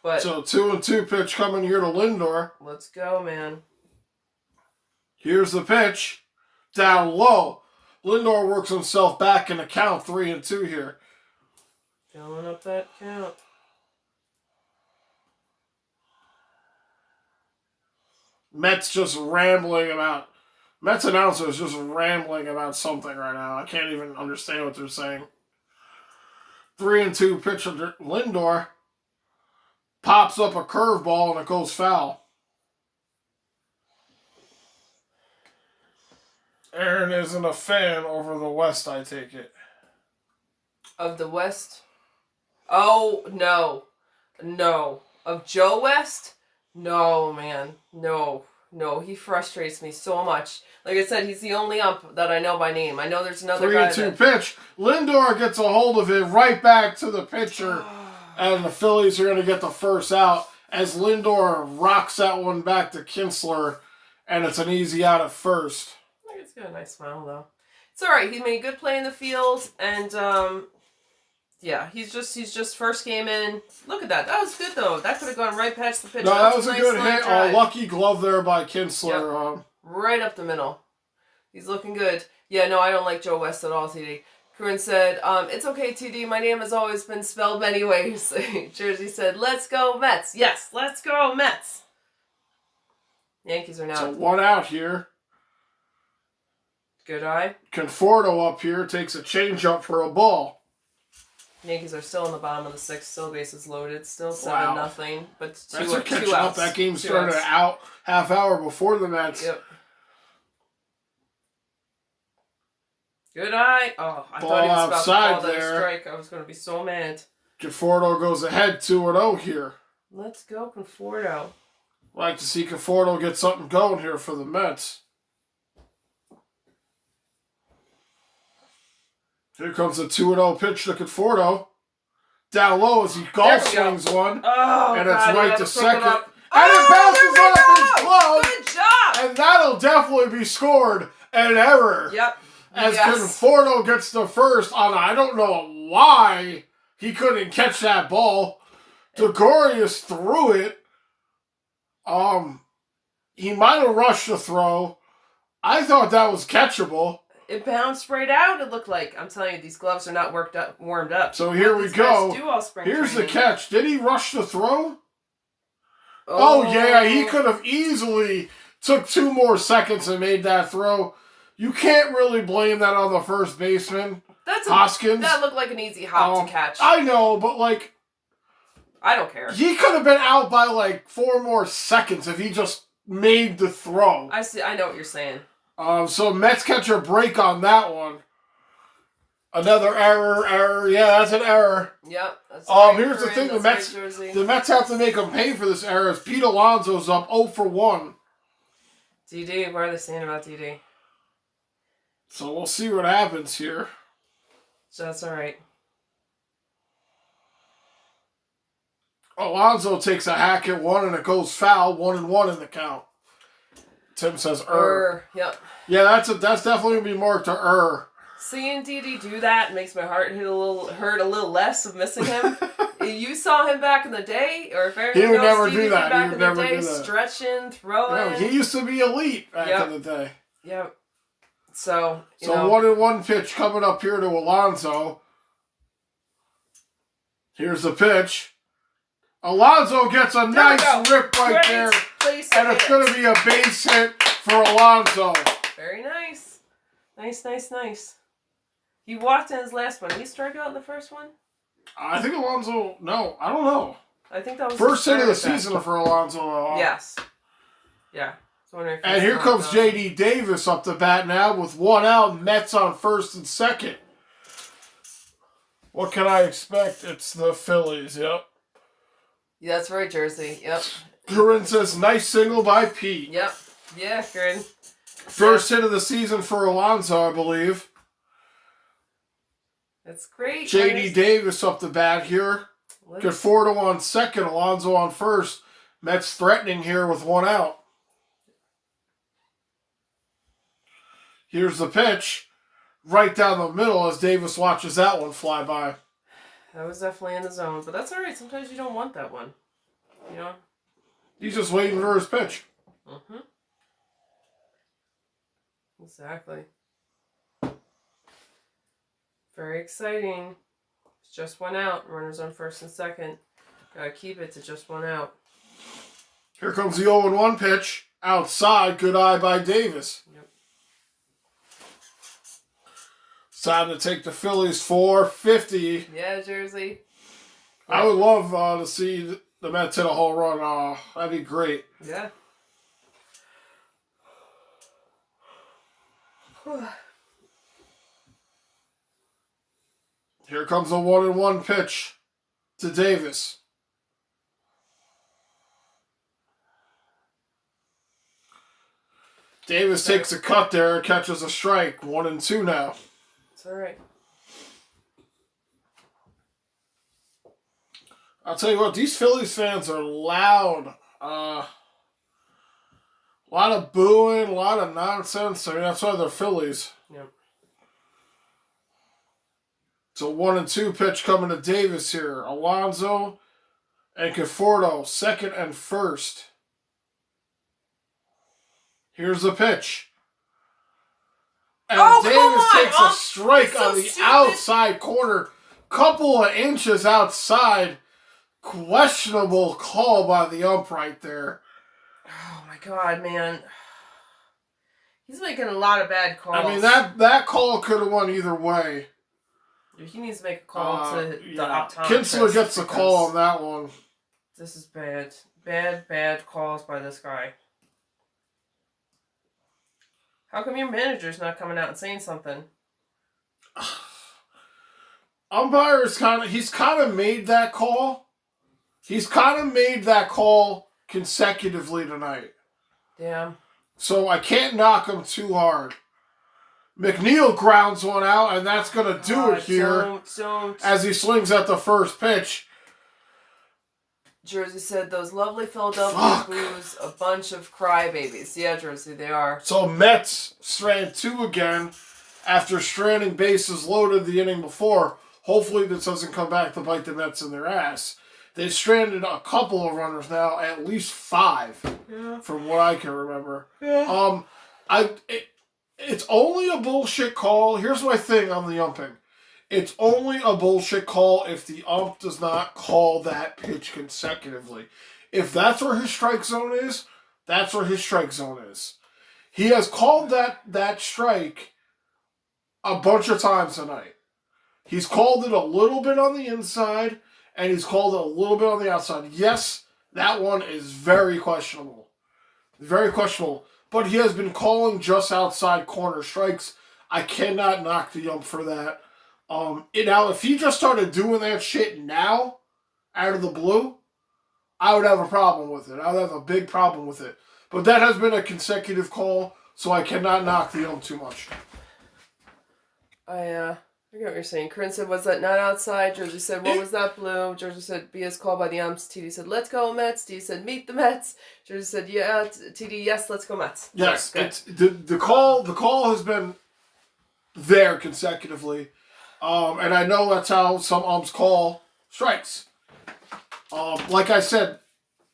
But so 2-2 pitch coming here to Lindor. Let's go, man. Here's the pitch. Down low. Lindor works himself back in the count, 3-2 here. Filling up that count. Mets announcers just rambling about something right now. I can't even understand what they're saying. 3-2 pitch of Lindor. Pops up a curveball and it goes foul. Aaron isn't a fan over the West, I take it. Of the West? Oh, no. Of Joe West? No, man. No, he frustrates me so much. Like I said, he's the only ump that I know by name. I know there's another guy. 3-2 pitch. Lindor gets a hold of it right back to the pitcher. And the Phillies are going to get the first out as Lindor rocks that one back to Kinsler. And it's an easy out at first. He's got a nice smile, though. It's all right. He made a good play in the field. And, yeah, he's just first game in. Look at that. That was good, though. That could have gone right past the pitcher. No, that was a good hit. A lucky glove there by Kinsler. Yep. Right up the middle. He's looking good. Yeah, no, I don't like Joe West at all, TD. Corinne said, it's okay, TD. My name has always been spelled many ways. Jersey said, let's go Mets. Yes, let's go Mets. Yankees are now. So one out here. Good eye. Conforto up here takes a changeup for a ball. Yankees are still in the bottom of the 6th. Still bases loaded. Still 7-0. But Mets are catching up. That game started out half hour before the Mets. Yep. Good eye. Oh, I Ball thought he was about to outside call that a there. strike. I was going to be so mad. Conforto goes ahead 2-0 here. Let's go, Conforto. Like to see Conforto get something going here for the Mets. Here comes a 2-0 pitch to Conforto. Down low as he golf swings one. Oh, and it's God, right to second. And it bounces off his glove. Good job. And that'll definitely be scored. An error. Yep. As Conforto gets the first on, I don't know why he couldn't catch that ball. Gregorius threw it. He might have rushed the throw. I thought that was catchable. It bounced right out, it looked like. I'm telling you, these gloves are not warmed up. So here we go. Here's the catch. Did he rush the throw? Oh, yeah. He could have easily took 2 more seconds and made that throw. You can't really blame that on the first baseman, Hoskins. That looked like an easy hop to catch. I know, but like... I don't care. He could have been out by like 4 more seconds if he just made the throw. I see. I know what you're saying. So Mets catch a break on that one. Another error. Yeah, that's an error. Yep. That's here's the thing: the Mets have to make him pay for this error. As Pete Alonso's up 0 for 1. DD, what are they saying about DD? So we'll see what happens here. So that's all right. Alonso takes a hack at one and it goes foul. 1-1 in the count. Tim says Yep. Yeah, that's definitely gonna be marked to Seeing DD do that makes my heart hurt a little less of missing him. You saw him back in the day, or if he would never DD do that. Back he would in never the day, do that. Stretching, throwing. No, he used to be elite back in the day. Yep. So 1-1 pitch coming up here to Alonso. Here's the pitch. Alonso gets a nice rip right there. And it's going to be a base hit for Alonso. Very nice. Nice. He walked in his last one. Did he strike out in the first one? I think Alonso... No, I don't know. I think that was first hit of the season for Alonso. Yes. Yeah. And here comes J.D. Davis up the bat now with 1 out. Mets on first and second. What can I expect? It's the Phillies, yep. Yeah, that's right, Jersey. Yep. Corinne says, nice single by Pete. Yep. Yeah, Corinne. First hit of the season for Alonso, I believe. That's great. J.D. Davis up the bat here. Conforto on second, Alonso on first. Mets threatening here with 1 out. Here's the pitch. Right down the middle as Davis watches that one fly by. That was definitely in the zone, but that's all right. Sometimes you don't want that one. You know? He's just waiting for his pitch. Mm-hmm. Exactly. Very exciting. It's just 1 out. Runners on first and second. Gotta keep it to just 1 out. Here comes the 0-1 pitch. Outside. Good eye by Davis. Yep. It's time to take the Phillies 450. Yeah, Jersey. I would love to see the Mets hit a home run. That'd be great. Yeah. Here comes a 1-1 pitch to Davis. Davis takes a cut there, catches a strike. 1-2 now. It's all right. I'll tell you what, these Phillies fans are loud. A lot of booing, a lot of nonsense. I mean, that's why they're Phillies. Yep. It's a 1-2 pitch coming to Davis here. Alonso and Conforto, second and first. Here's the pitch. And Davis takes a strike on the outside corner. Couple of inches outside. Questionable call by the ump right there. Oh my God, man. He's making a lot of bad calls. I mean, that call could have won either way. He needs to make a call to the optometrist. Kinsler gets the call on that one. This is bad. Bad calls by this guy. How come your manager's not coming out and saying something? Umpire's he's kind of made that call. He's kind of made that call consecutively tonight. Damn. So I can't knock him too hard. McNeil grounds one out, and that's going to do it here. Don't. As he swings at the first pitch. Jersey said those lovely Philadelphia Blues, a bunch of crybabies. Yeah, Jersey, they are. So Mets strand 2 again after stranding bases loaded the inning before. Hopefully this doesn't come back to bite the Mets in their ass. They stranded a couple of runners now, at least 5, from what I can remember. Yeah. It's only a bullshit call. Here's my thing on the umping. It's only a bullshit call if the ump does not call that pitch consecutively. If that's where his strike zone is, that's where his strike zone is. He has called that strike a bunch of times tonight. He's called it a little bit on the inside, and he's called it a little bit on the outside. Yes, that one is very questionable. Very questionable. But he has been calling just outside corner strikes. I cannot knock the ump for that. Now, if he just started doing that shit now, out of the blue, I would have a problem with it. I would have a big problem with it. But that has been a consecutive call, so I cannot knock the ump too much. I forget what you're saying. Corinne said, was that not outside? Jersey said, what was that, Blue? Jersey said, BS called by the umps. TD said, let's go, Mets. TD said, meet the Mets. Jersey said, yeah. TD, yes, let's go, Mets. Yes, the call has been there consecutively. And I know that's how some umps call strikes. Like I said,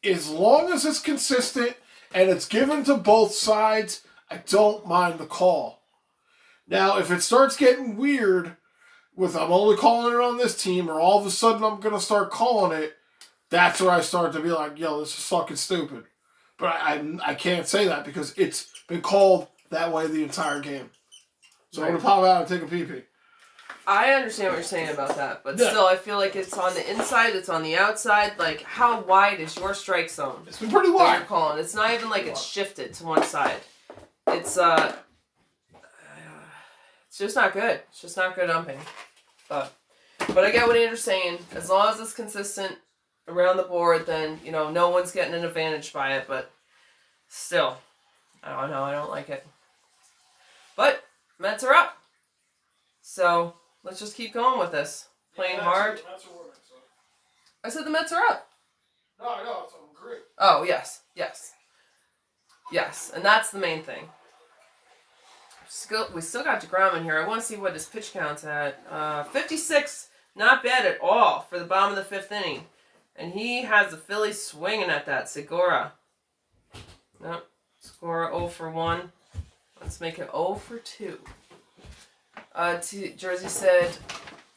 as long as it's consistent and it's given to both sides, I don't mind the call. Now, if it starts getting weird with I'm only calling it on this team, or all of a sudden I'm going to start calling it, that's where I start to be like, yo, this is fucking stupid. But I can't say that because it's been called that way the entire game. So I'm going to pop out and take a pee-pee. I understand what you're saying about that, but still, I feel like it's on the inside, it's on the outside. Like, how wide is your strike zone? It's been pretty wide. You're calling. It's not even like it's shifted to one side. It's just not good. It's just not good umping. But I get what Andrew's saying. As long as it's consistent around the board, then no one's getting an advantage by it. But still, I don't know. I don't like it. But Mets are up, so. Let's just keep going with this. Playing hard. I said the Mets are up. No, I know. It's great. Oh, yes. And that's the main thing. We still got DeGrom in here. I want to see what his pitch count's at. 56. Not bad at all for the bottom of the 5th inning. And he has the Phillies swinging at that. Segura. Nope. Segura 0 for 1. Let's make it 0 for 2. Jersey said,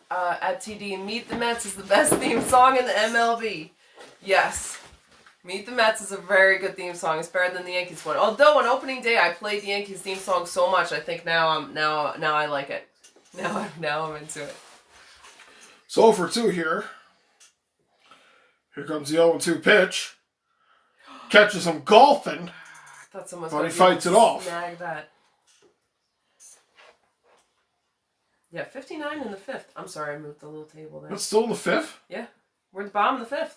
at TD, Meet the Mets is the best theme song in the MLB. Yes. Meet the Mets is a very good theme song. It's better than the Yankees one. Although on opening day I played the Yankees theme song so much, I think now I like it. Now I'm into it. So 0 for 2 here. Here comes the 0-2 pitch. Catches him golfing. I thought someone was but he fights it off. Snag that. Yeah, 59 in the 5th. I'm sorry, I moved the little table there. It's still in the 5th? Yeah. We're at the bottom of the 5th.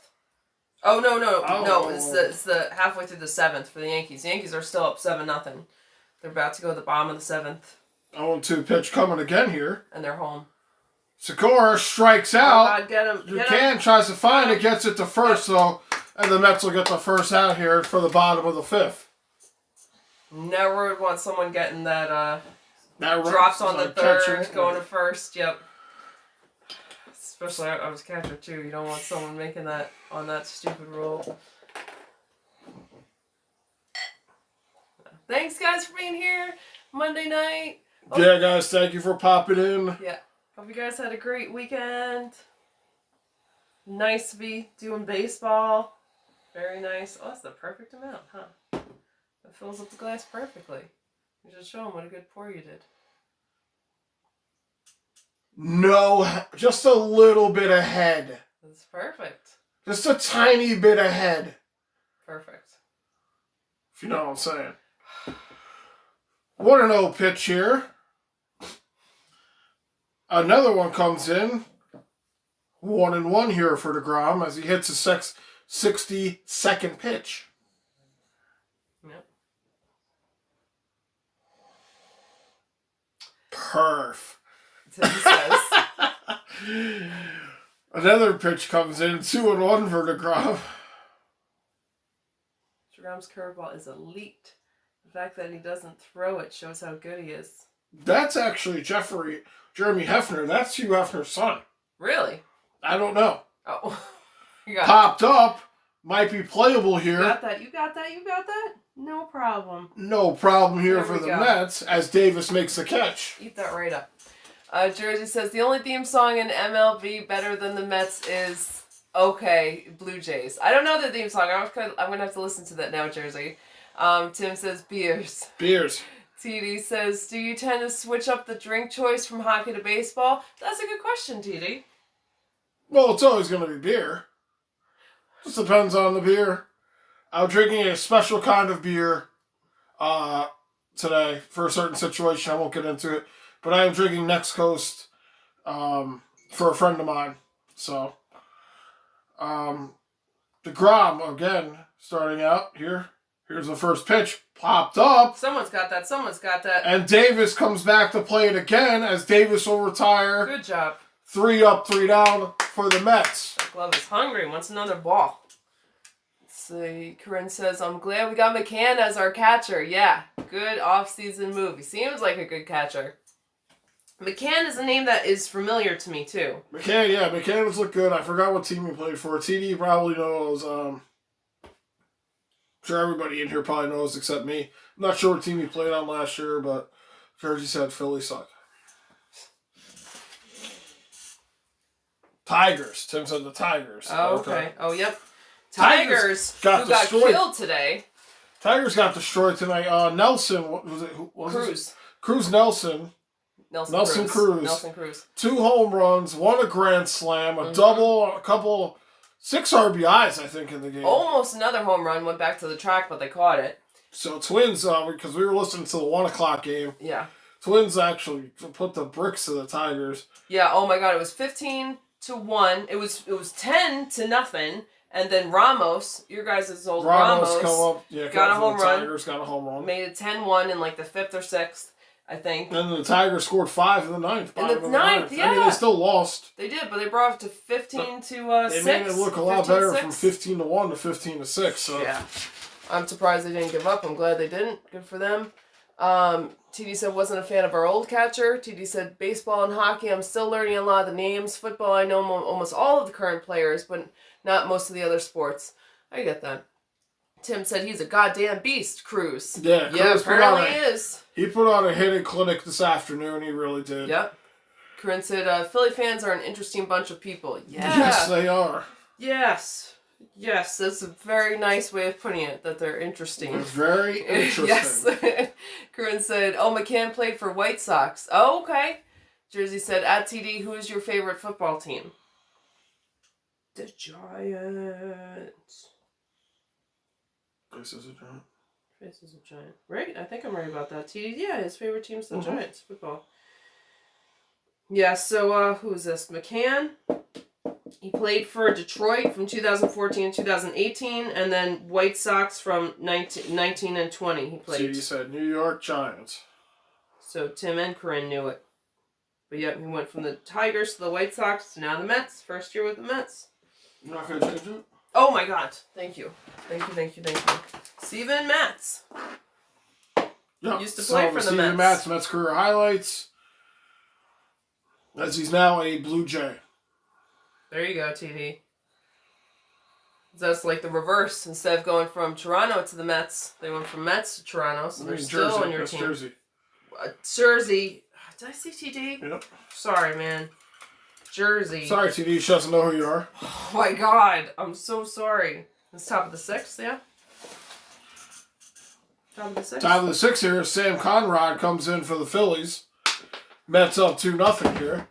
Oh, no. Oh. No, it's the halfway through the 7th for the Yankees. The Yankees are still up 7-0. They're about to go to the bottom of the 7th. 0-2 pitch coming again here. And they're home. Segura strikes out. Oh, God, get him. Buchanan tries to find it, gets it to first, though. And the Mets will get the first out here for the bottom of the 5th. Never would want someone getting that, That drops on the 3rd, going to first. Yep. Especially I was catcher too. You don't want someone making that on that stupid rule. Thanks guys for being here Monday night. Yeah, guys, thank you for popping in. Yeah. Hope you guys had a great weekend. Nice to be doing baseball. Very nice. Oh, that's the perfect amount, huh? That fills up the glass perfectly. You just show them what a good pour you did. No, just a little bit ahead. That's perfect. Just a tiny bit ahead. Perfect. If you know what I'm saying. 1-0 pitch here. Another one comes in. 1-1 here for DeGrom as he hits his 62nd pitch. Yep. Perf. So he says. Another pitch comes in. 2-1 for DeGrom. DeGrom's curveball is elite. The fact that he doesn't throw it shows how good he is. That's actually Jeremy Hefner. That's Hugh Hefner's son. Really? I don't know. Oh. You got Popped up. Might be playable here. You got that. You got that. No problem. No problem here There for we the go. Mets as Davis makes the catch. Eat that right up. Jersey says the only theme song in MLB better than the Mets is okay, Blue Jays. I don't know the theme song. I'm gonna have to listen to that now, Jersey. Tim says beers. Beers. TD says, do you tend to switch up the drink choice from hockey to baseball? That's a good question, TD. Well, it's always going to be beer. Just depends on the beer. I'm drinking a special kind of beer today for a certain situation. I won't get into it. But I am drinking Next Coast for a friend of mine. So, DeGrom, again, starting out here. Here's the first pitch. Popped up. Someone's got that. And Davis comes back to play it again as Davis will retire. Good job. 3 up, 3 down for the Mets. That glove is hungry. Wants another ball. Let's see. Corinne says, I'm glad we got McCann as our catcher. Yeah, good off-season move. He seems like a good catcher. McCann is a name that is familiar to me, too. McCann was look good. I forgot what team he played for. TD probably knows. Sure, everybody in here probably knows except me. I'm not sure what team he played on last year, but Jersey said Phillies suck. Tigers. Tim said the Tigers. Oh, okay. Oh, yep. Tigers got who got destroyed. killed today. Tigers got destroyed tonight. Nelson, what was it? Who was Cruz. Cruz Nelson. Nelson Cruz. Nelson Cruz. 2 home runs, 1 a grand slam, a double, a couple, 6 RBIs, I think, in the game. Almost another home run. Went back to the track, but they caught it. So Twins, because we were listening to the 1 o'clock game. Yeah. Twins actually put the bricks to the Tigers. Yeah. Oh my God! It was 15-1. It was 10-0, and then Ramos, your guys' old Ramos, come up, got a home run. Tigers got a home run. Made it 10-1 in like the 5th or 6th, I think. And the Tigers scored 5 in the 9th. In the 9th, yeah. I mean, they still lost. They did, but they brought it to 15-6. They made it look a lot better 15-6. from 15-1 to 15-6. So. Yeah. I'm surprised they didn't give up. I'm glad they didn't. Good for them. TD said wasn't a fan of our old catcher. TD said baseball and hockey, I'm still learning a lot of the names. Football, I know almost all of the current players, but not most of the other sports. I get that. Tim said he's a goddamn beast, Cruz. Yeah, Cruz apparently he is. He put on a hitting clinic this afternoon. He really did. Yep. Corinne said, Philly fans are an interesting bunch of people. Yeah. Yes, they are. Yes, that's a very nice way of putting it, that they're interesting. Very interesting. Yes. Corinne said, McCann played for White Sox. Oh, okay. Jersey said, at TD, who is your favorite football team? The Giants. This is a Giant. This is a Giant. Right? I think I'm right about that. TD, yeah, his favorite team's the Giants football. Yeah, so who is this? McCann. He played for Detroit from 2014 to 2018, and then White Sox from 19 and 20 he played. TD said New York Giants. So Tim and Corinne knew it. But yep, he went from the Tigers to the White Sox to now the Mets. First year with the Mets. You're not going to change it? Oh my God. Thank you. Steven Matz. Yep. Used to play for the Steven Mets. Mets career highlights. As he's now a Blue Jay. There you go, TD. That's like the reverse. Instead of going from Toronto to the Mets, they went from Mets to Toronto, so they're still on your team. Jersey. Jersey. Did I say TD? Yep. Sorry, man. Jersey. Sorry, TD. She doesn't know who you are. Oh my God. I'm so sorry. It's top of the 6th, yeah? Top of the 6th? Top of the 6th here. Sam Conrad comes in for the Phillies. Mets up 2-0 here.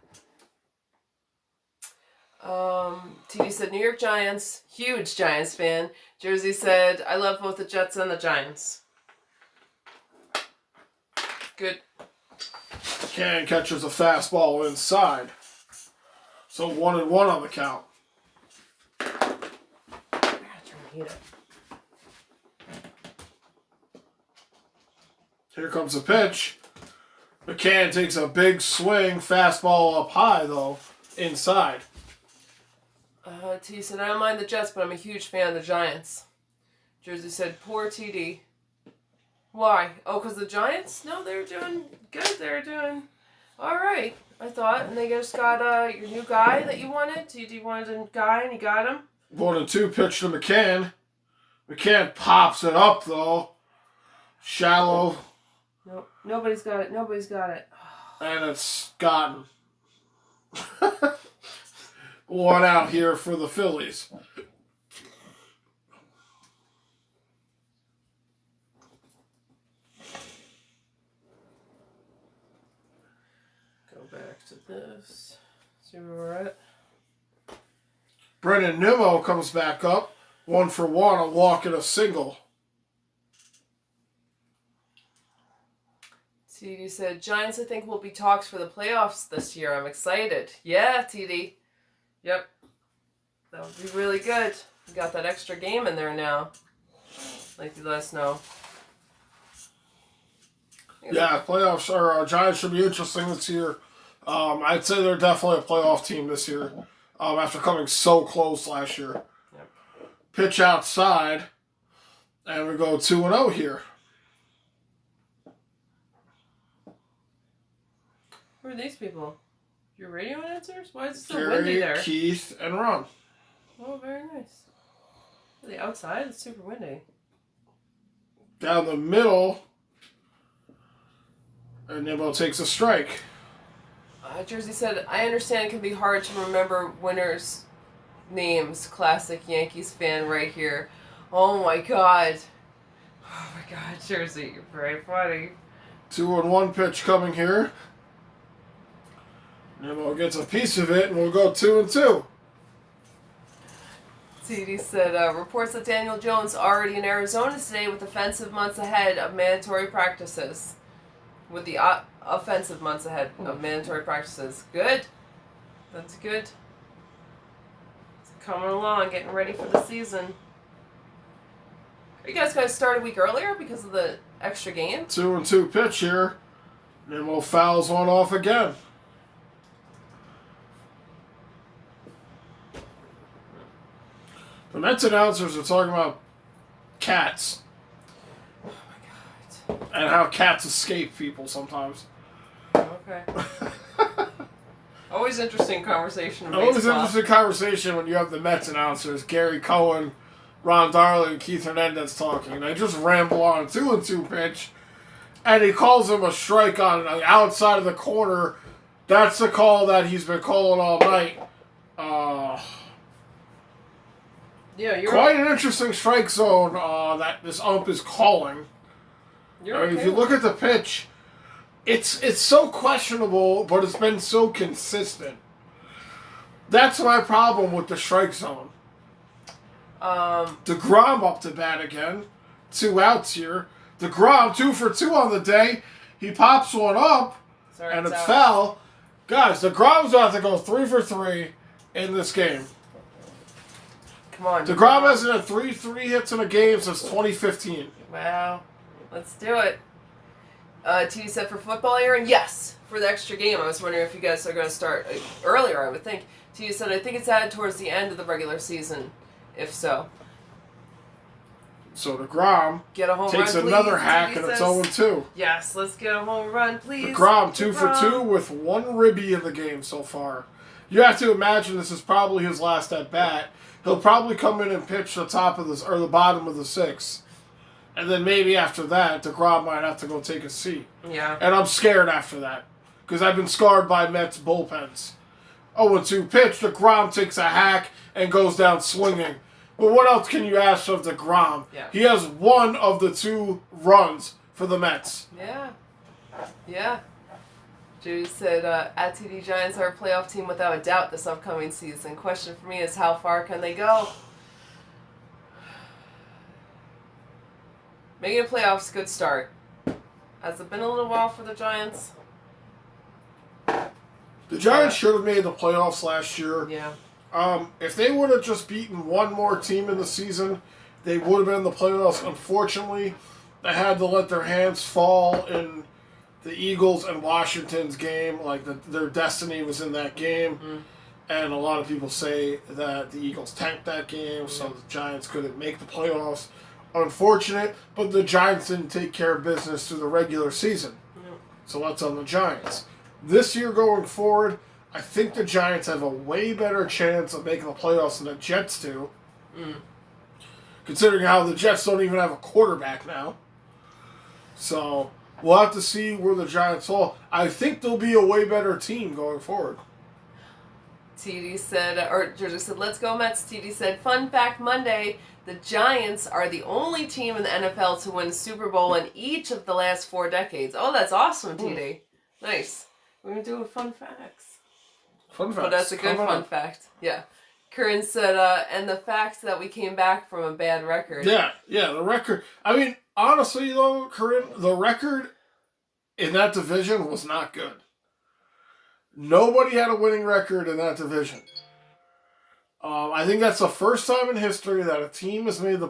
TD said New York Giants. Huge Giants fan. Jersey said, I love both the Jets and the Giants. Good. McCann catches a fastball inside. So 1-1 on the count. I gotta try to eat it. Here comes the pitch. McCann takes a big swing. Fastball up high, though. Inside. T said, I don't mind the Jets, but I'm a huge fan of the Giants. Jersey said, poor TD. Why? Oh, because the Giants? No, they're doing good. They're doing all right, I thought. And they just got your new guy that you wanted. TD wanted a guy, and you got him. 1-2 pitch to McCann. McCann pops it up, though. Shallow. Nope. Nobody's got it. Nobody's got it. And it's gotten. 1 out here for the Phillies. Go back to this. See where we're at. Brennan Nimmo comes back up. 1 for 1, a walk and a single. TD said, Giants, I think, will be talks for the playoffs this year. I'm excited. Yeah, TD. Yep. That would be really good. We got that extra game in there now. Like you let us know. Yeah, playoffs or Giants should be interesting this year. I'd say they're definitely a playoff team this year. After coming so close last year. Yep. Pitch outside, and we go 2-0 here. Who are these people? Your radio announcers? Why is it so Gary, windy there? Keith, and Ron. Oh, very nice. Are they outside? It's super windy. Down the middle, and Nimmo takes a strike. Jersey said, I understand it can be hard to remember winners' names. Classic Yankees fan right here. Oh my god. Oh my god, Jersey, you're very funny. 2-1 pitch coming here. Nimmo gets a piece of it, and we'll go 2-2. TD said, reports that Daniel Jones already in Arizona today with offensive months ahead of mandatory practices. With the offensive months ahead of mandatory practices. Good. That's good. It's coming along, getting ready for the season. Are you guys going to start a week earlier because of the extra game? 2-2 pitch here. Nimmo fouls one off again. The Mets announcers are talking about cats. Oh my god. And how cats escape people sometimes. Okay. Always interesting conversation. In Always baseball. interesting conversation when you have the Mets announcers, Gary Cohen, Ron Darling, and Keith Hernandez talking. They just ramble on. 2-2 pitch. And he calls him a strike on the outside of the corner. That's the call that he's been calling all night. Yeah, you're Quite an interesting strike zone that this ump is calling. You're okay. If you look at the pitch, it's so questionable, but it's been so consistent. That's my problem with the strike zone. DeGrom up to bat again. 2 outs here. DeGrom 2 for 2 on the day. He pops one up, and it's foul. Guys, DeGrom's about to go 3 for 3 in this game. Come on. DeGrom hasn't had three hits in a game since 2015. Wow. Let's do it. T said for football, Aaron? Yes. For the extra game. I was wondering if you guys are going to start earlier, I would think. T said, I think it's added towards the end of the regular season, if so. So DeGrom get a home takes run, another please, hack, and it's 0-2. Yes, let's get a home run, please. DeGrom 2 for 2 with 1 ribby in the game so far. You have to imagine this is probably his last at bat. He'll probably come in and pitch the top of this or the bottom of the 6th. And then maybe after that, DeGrom might have to go take a seat. Yeah. And I'm scared after that. Because I've been scarred by Mets bullpens. 0-2 pitch. DeGrom takes a hack and goes down swinging. But what else can you ask of DeGrom? Yeah. He has 1 of the 2 runs for the Mets. Yeah. Yeah. Judy said, at TD Giants are a playoff team without a doubt this upcoming season. Question for me is how far can they go? Making the playoffs, good start. Has it been a little while for the Giants? The Giants should have made the playoffs last year. Yeah. If they would have just beaten one more team in the season, they would have been in the playoffs. Unfortunately, they had to let their hands fall in the Eagles and Washington's game. Like, their destiny was in that game. Mm. And a lot of people say that the Eagles tanked that game, so the Giants couldn't make the playoffs. Unfortunate, but the Giants didn't take care of business through the regular season. Mm. So that's on the Giants. This year going forward, I think the Giants have a way better chance of making the playoffs than the Jets do. Mm. Considering how the Jets don't even have a quarterback now. So we'll have to see where the Giants fall. I think they'll be a way better team going forward. TD said, or Georgia said, let's go Mets. TD said, fun fact Monday, the Giants are the only team in the NFL to win Super Bowl in each of the last 4 decades. Oh, that's awesome, TD. Nice. We're going to do fun facts. Fun facts. But that's a good fun fact. Yeah. Curran said, and the fact that we came back from a bad record. Yeah, the record. I mean, honestly, though, Corinne, the record in that division was not good. Nobody had a winning record in that division. I think that's the first time in history that a team has made the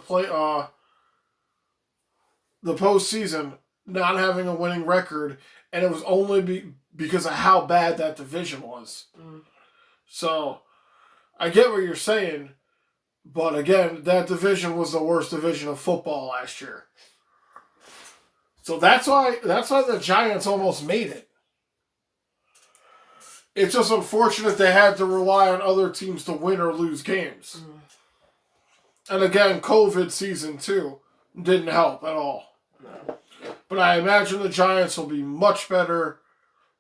postseason not having a winning record, and it was only because of how bad that division was. Mm. So, I get what you're saying, but again, that division was the worst division of football last year. So that's why the Giants almost made it. It's just unfortunate they had to rely on other teams to win or lose games. Mm. And again, COVID season too didn't help at all. No. But I imagine the Giants will be much better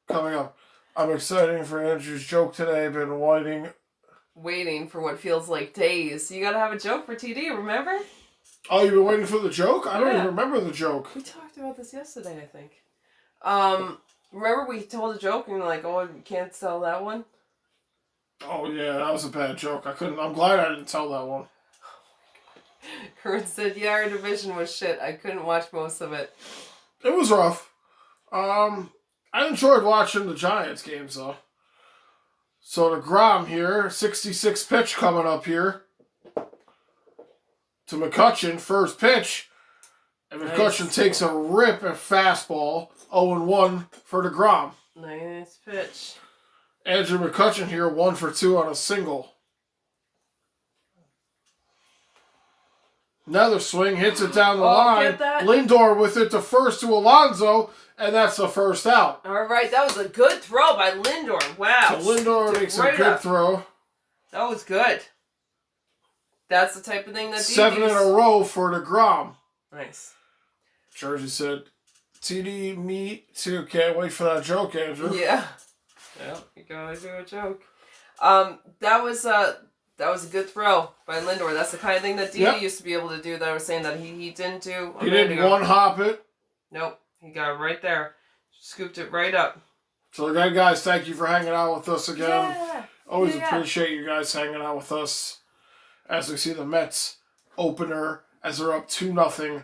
coming up. I'm excited for Andrew's joke today. I've been waiting for what feels like days. You gotta have a joke for TD, remember? Oh, you've been waiting for the joke? I don't even remember the joke. We talked about this yesterday, I think. Remember we told a joke and you're like, oh, you can't tell that one? Oh, yeah, that was a bad joke. I'm glad I didn't tell that one. Kurt said, yeah, our division was shit. I couldn't watch most of it. It was rough. I enjoyed watching the Giants games, though. So DeGrom here, 66 pitch coming up here. To McCutchen, first pitch. And McCutchen takes a rip at fastball. 0-1 for DeGrom. Nice pitch. Andrew McCutchen here, 1 for 2 on a single. Another swing, hits it down the line. Get that? Lindor with it to first to Alonso, and that's the first out. All right, that was a good throw by Lindor. Wow. So Lindor makes a good throw. That was good. That's the type of thing that 7 in a row for DeGrom. Nice. Jersey said, TD, me too. Can't wait for that joke, Andrew. Yeah. Yeah, you gotta do a joke. That was a good throw by Lindor. That's the kind of thing that Didi used to be able to do that I was saying that he didn't do. He didn't one-hop it. Nope. He got it right there. Scooped it right up. So again, guys, thank you for hanging out with us again. Yeah. Always appreciate you guys hanging out with us as we see the Mets opener as they're up 2-0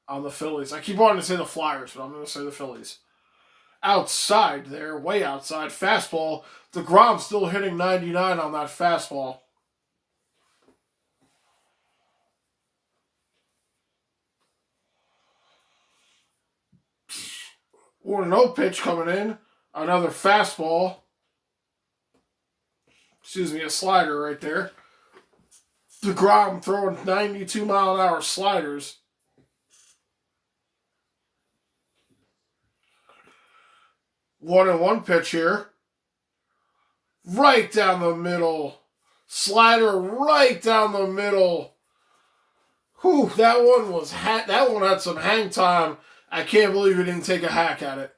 on the Phillies. I keep wanting to say the Flyers, but I'm going to say the Phillies. Outside there, way outside, fastball. DeGrom still hitting 99 on that fastball. 1-0 pitch coming in. Another fastball. Excuse me, a slider right there. DeGrom throwing 92-mile-an-hour sliders. 1-1 pitch here. Right down the middle. Slider right down the middle. Whew, that one had some hang time. I can't believe he didn't take a hack at it.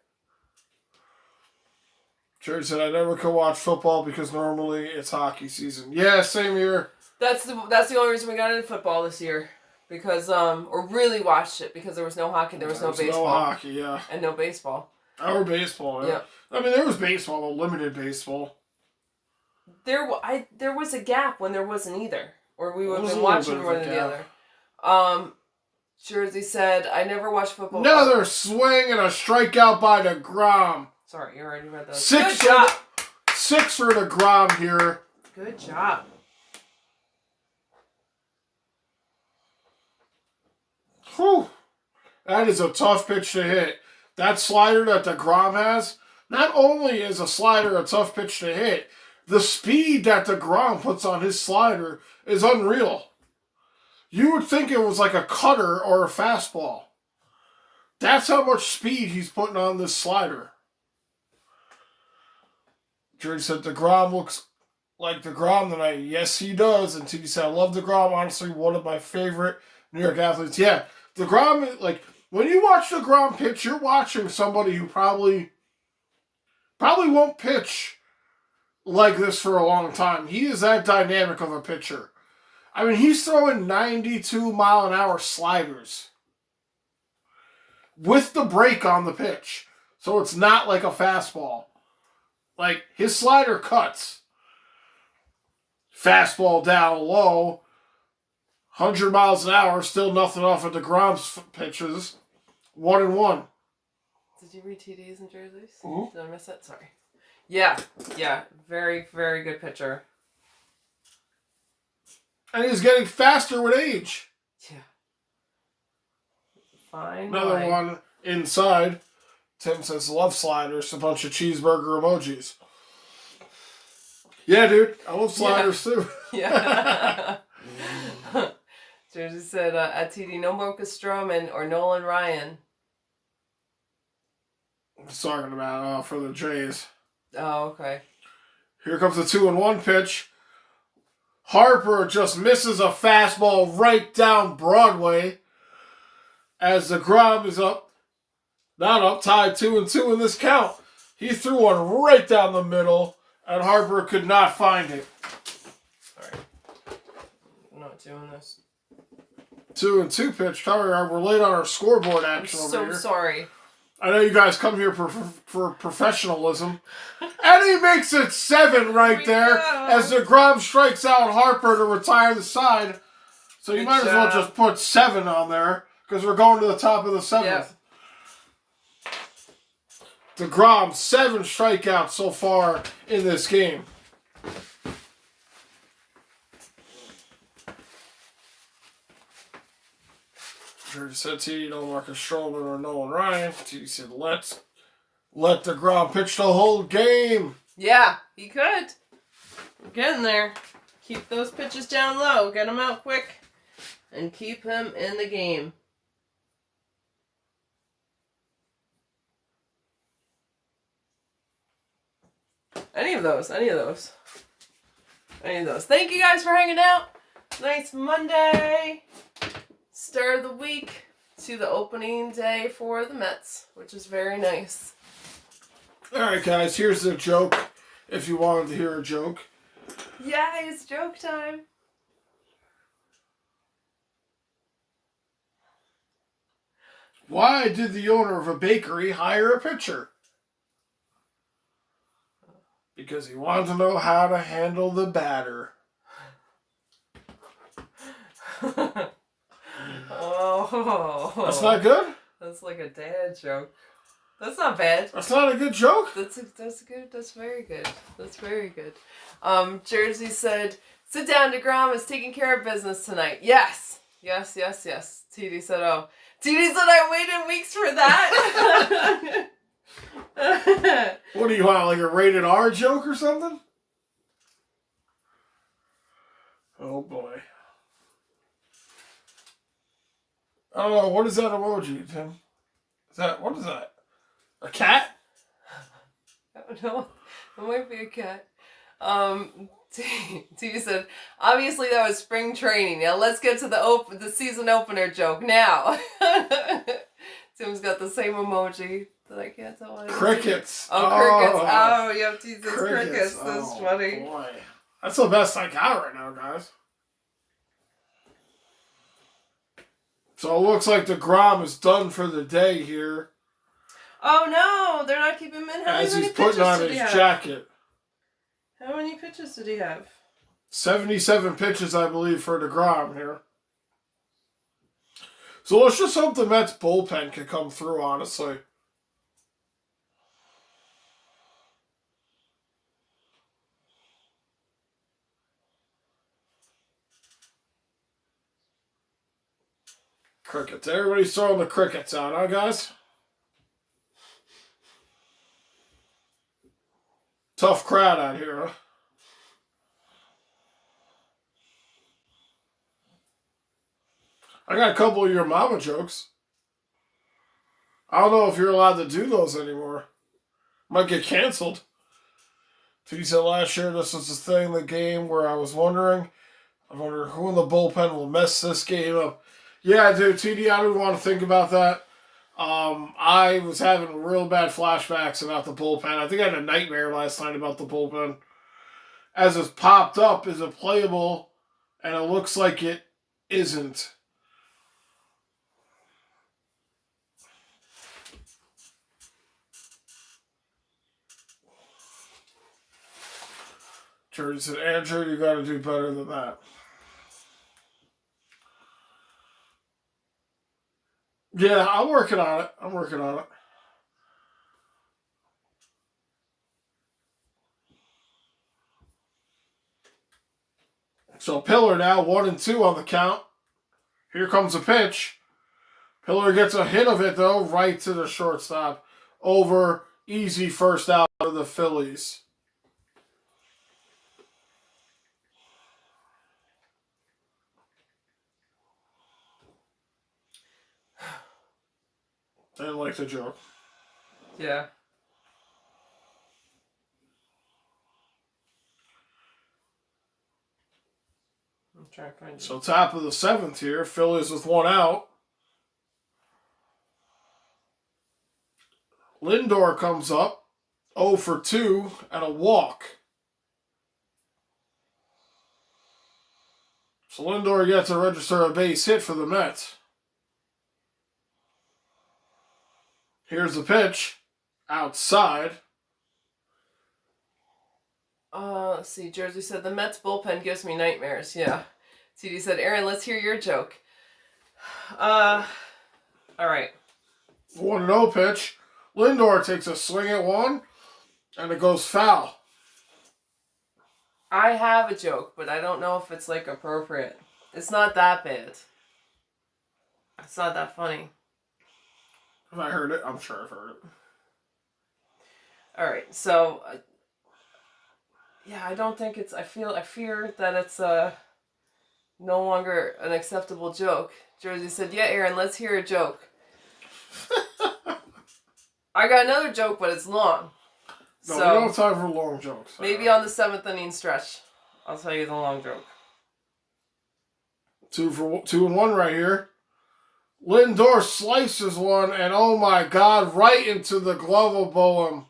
Jerry said, I never could watch football because normally it's hockey season. Yeah, same here. That's the only reason we got into football this year. Because, or really watched it because there was no hockey, there was no baseball. No hockey, yeah. And no baseball. Or baseball, yeah. I mean, there was baseball, but limited baseball. There was a gap when there wasn't either. Or we would have been watching one or the other. Jersey said, I never watched football. Another swing and a strikeout by DeGrom. Sorry, you already read those. Good job. 6 for DeGrom here. Good job. Whew. That is a tough pitch to hit. That slider that DeGrom has, not only is a slider a tough pitch to hit, the speed that DeGrom puts on his slider is unreal. You would think it was like a cutter or a fastball. That's how much speed he's putting on this slider. Jerry said DeGrom looks like DeGrom tonight. Yes, he does. And T said, I love DeGrom. Honestly, one of my favorite New York athletes. Yeah, DeGrom, like, when you watch DeGrom pitch, you're watching somebody who probably won't pitch like this for a long time. He is that dynamic of a pitcher. I mean, he's throwing 92-mile-an-hour sliders with the break on the pitch. So it's not like a fastball. Like, his slider cuts. Fastball down low. 100 miles an hour, still nothing off of DeGrom's pitches. 1-1. Did you read TDs and jerseys? Mm-hmm. Did I miss it? Sorry. Yeah. Very, very good pitcher. And he's getting faster with age. Yeah. Fine. Another one inside. Tim says, love sliders. A bunch of cheeseburger emojis. Yeah, dude. I love sliders too. Yeah. Jersey said, at TD, no Mocha Stroman or Nolan Ryan. I'm talking about for the Jays. Oh, okay. Here comes the 2-1 pitch. Harper just misses a fastball right down Broadway as DeGrom is up. Not up, tied 2-2 in this count. He threw one right down the middle, and Harper could not find it. Sorry. I'm not doing this. 2-2 pitch. Sorry, we're late on our scoreboard action over here. So sorry. I know you guys come here for professionalism. And he makes it 7 right there as DeGrom strikes out Harper to retire the side. So you might as well just put 7 on there because we're going to the top of the 7th. Yep. DeGrom, 7 strikeouts so far in this game. Jersey said TD, no Marcus Stroman or Nolan Ryan. TD said let DeGrom pitch the whole game. Yeah, he could. We're getting there. Keep those pitches down low. Get him out quick. And keep him in the game. Any of those. Thank you guys for hanging out. Nice Monday. Start of the week to the opening day for the Mets, which is very nice. All right, guys, here's a joke if you wanted to hear a joke. Yeah, it's joke time. Why did the owner of a bakery hire a pitcher? Because he wanted to know how to handle the batter. Oh. That's not good? That's like a dad joke. That's not bad. That's not a good joke? That's good. That's very good. That's very good. Jersey said, sit down, DeGrom is taking care of business tonight. Yes. TD said, oh. TD said I waited weeks for that. What do you want, like a rated R joke or something? Oh boy. I don't know, what is that emoji, Tim? What is that? A cat? I don't know. It might be a cat. T said, obviously that was spring training. Now let's get to the season opener joke now. Tim's got the same emoji that I can't tell what it is. Crickets. Crickets. Oh, you have T says crickets. That's funny. Boy. That's the best I got right now, guys. So it looks like DeGrom is done for the day here. Oh no, they're not keeping him in. How as many he's pitches putting on did he his have? jacket. How many pitches did he have? 77 pitches, I believe, for DeGrom here. So let's just hope the Mets bullpen can come through, honestly. Crickets. Everybody's throwing the crickets out, huh, guys? Tough crowd out here, huh? I got a couple of your mama jokes. I don't know if you're allowed to do those anymore. Might get canceled. TD said last year this was the thing in the game where I wonder who in the bullpen will mess this game up. Yeah, dude, TD, I don't want to think about that. I was having real bad flashbacks about the bullpen. I think I had a nightmare last night about the bullpen. As it's popped up, is it playable? And it looks like it isn't. Jersey said, Andrew, you got to do better than that. Yeah, I'm working on it. So Pillar now 1-2 on the count. Here comes a pitch. Pillar gets a hit of it though, right to the shortstop. Over, easy first out of the Phillies. Didn't like the joke. Yeah. I'm trying to find it. So top of the 7th here, Phillies with 1 out. Lindor comes up, 0 for 2 and a walk. So Lindor gets to register a base hit for the Mets. Here's the pitch. Outside. Let's see. Jersey said, the Mets bullpen gives me nightmares. Yeah. TD said, Aaron, let's hear your joke. All right. 1-0 pitch. Lindor takes a swing at one, and it goes foul. I have a joke, but I don't know if it's, like, appropriate. It's not that bad. It's not that funny. Have I heard it? I'm sure I've heard it. All right, so yeah, I don't think it's. I fear that it's no longer an acceptable joke. Jersey said, "Yeah, Aaron, let's hear a joke." I got another joke, but it's long. No, so we don't have time for long jokes. Maybe on the 7th inning stretch, I'll tell you the long joke. 2-1 right here. Lindor slices one, and oh my God, right into the glove of Boehm.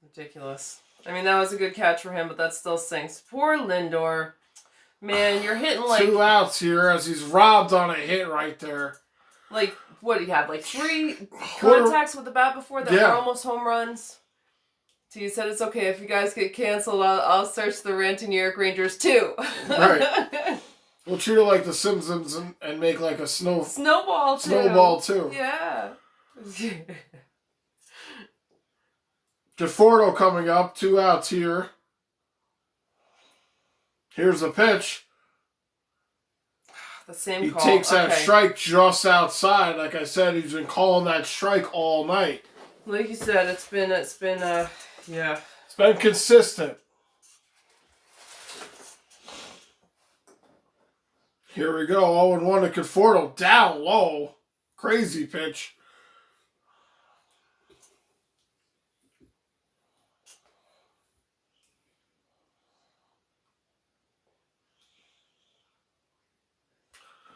Ridiculous. I mean, that was a good catch for him, but that still stinks. Poor Lindor. Man, you're hitting like 2 outs here as he's robbed on a hit right there. Like, what do you have? Like 3 contacts with the bat before that were almost home runs? So you said it's okay if you guys get canceled. I'll search the Ranting New York Rangers too. Right. We'll treat it like the Simpsons and make like a snowball too. Yeah. Conforto coming up, 2 outs here. Here's the pitch. The same he call. Takes that strike just outside. Like I said, he's been calling that strike all night. Like you said, it's been yeah. It's been consistent. Here we go. 0-1 to Conforto. Down low. Crazy pitch.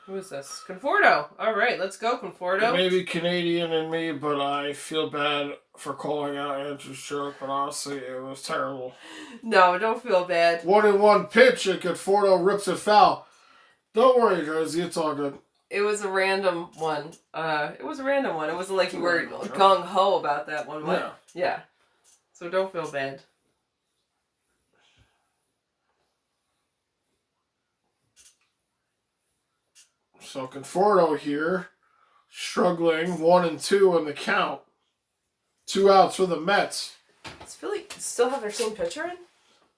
Who is this? Conforto. All right, let's go, Conforto. It may be Canadian in me, but I feel bad for calling out Andrew's joke, but honestly, it was terrible. No, don't feel bad. 1-1 pitch, and Conforto rips it foul. Don't worry, Jersey, it's all good. It was a random one. It was a random one. It wasn't like you were gung-ho about that one. Yeah. So don't feel bad. So Conforto here, struggling 1-2 in the count. 2 outs for the Mets. Does Philly still have their same pitcher in?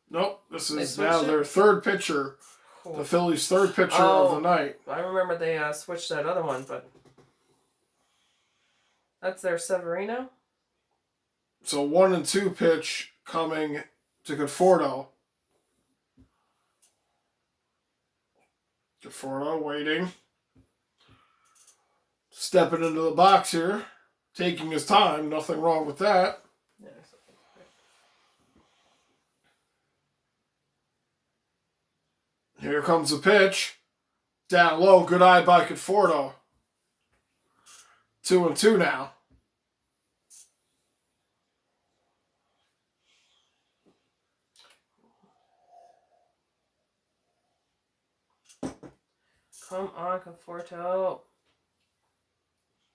Nope, this is now their third pitcher. Cool. The Phillies' third pitcher of the night. I remember they switched that other one, but that's their Severino. So 1-2 pitch coming to Conforto. Conforto waiting. Stepping into the box here. Taking his time. Nothing wrong with that. Here comes the pitch. Down low. Good eye by Conforto. 2-2 now. Come on, Conforto.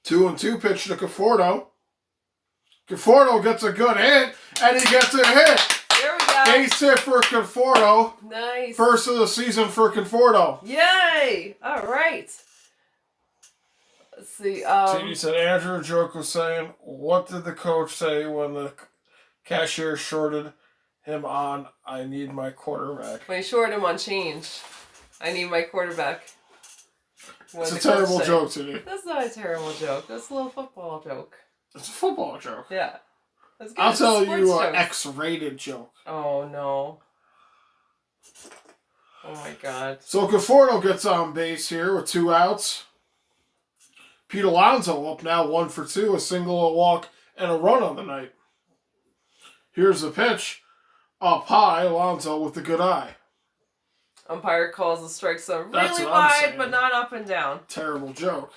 2-2 pitch to Conforto. Conforto gets a good hit, and he gets a hit. There we go. Base hit for Conforto. Nice. First of the season for Conforto. Yay! All right. Let's see. He said Andrew Joke was saying, what did the coach say when the cashier shorted him on, I need my quarterback? When he shorted him on change, I need my quarterback. It's a terrible joke to me. That's not a terrible joke. That's a little football joke. It's a football joke. Yeah. I'll tell you an X-rated joke. Oh, no. Oh, my God. So Conforto gets on base here with 2 outs. Pete Alonso up now 1 for 2, a single, a walk, and a run on the night. Here's the pitch. Up high, Alonso with the good eye. Umpire calls the strike zone That's really what I'm wide, saying. but not up and down. Terrible joke.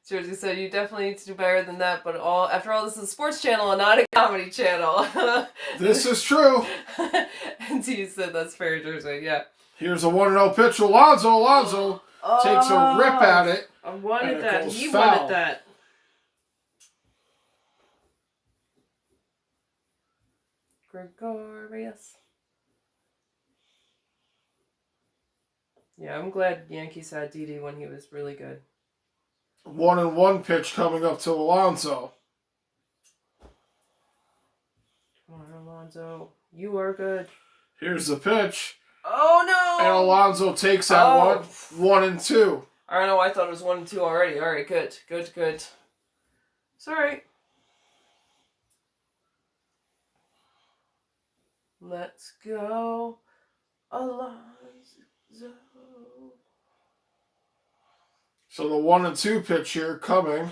Jersey said, you definitely need to do better than that, but after all, this is a sports channel and not a comedy channel. This is true. And he said, that's fair, Jersey, yeah. Here's a 1-0 pitch. Alonso takes a rip at it. I wanted that. He foul. wanted that. Gregorius. Yeah, I'm glad Yankees had Didi when he was really good. 1-1 pitch coming up to Alonso. Come on, Alonso. You are good. Here's the pitch. Oh, no! And Alonso takes that 1-2. I don't know. I thought it was 1-2 already. All right, good. It's all right. Let's go, Alonso. So the 1-2 pitch here coming.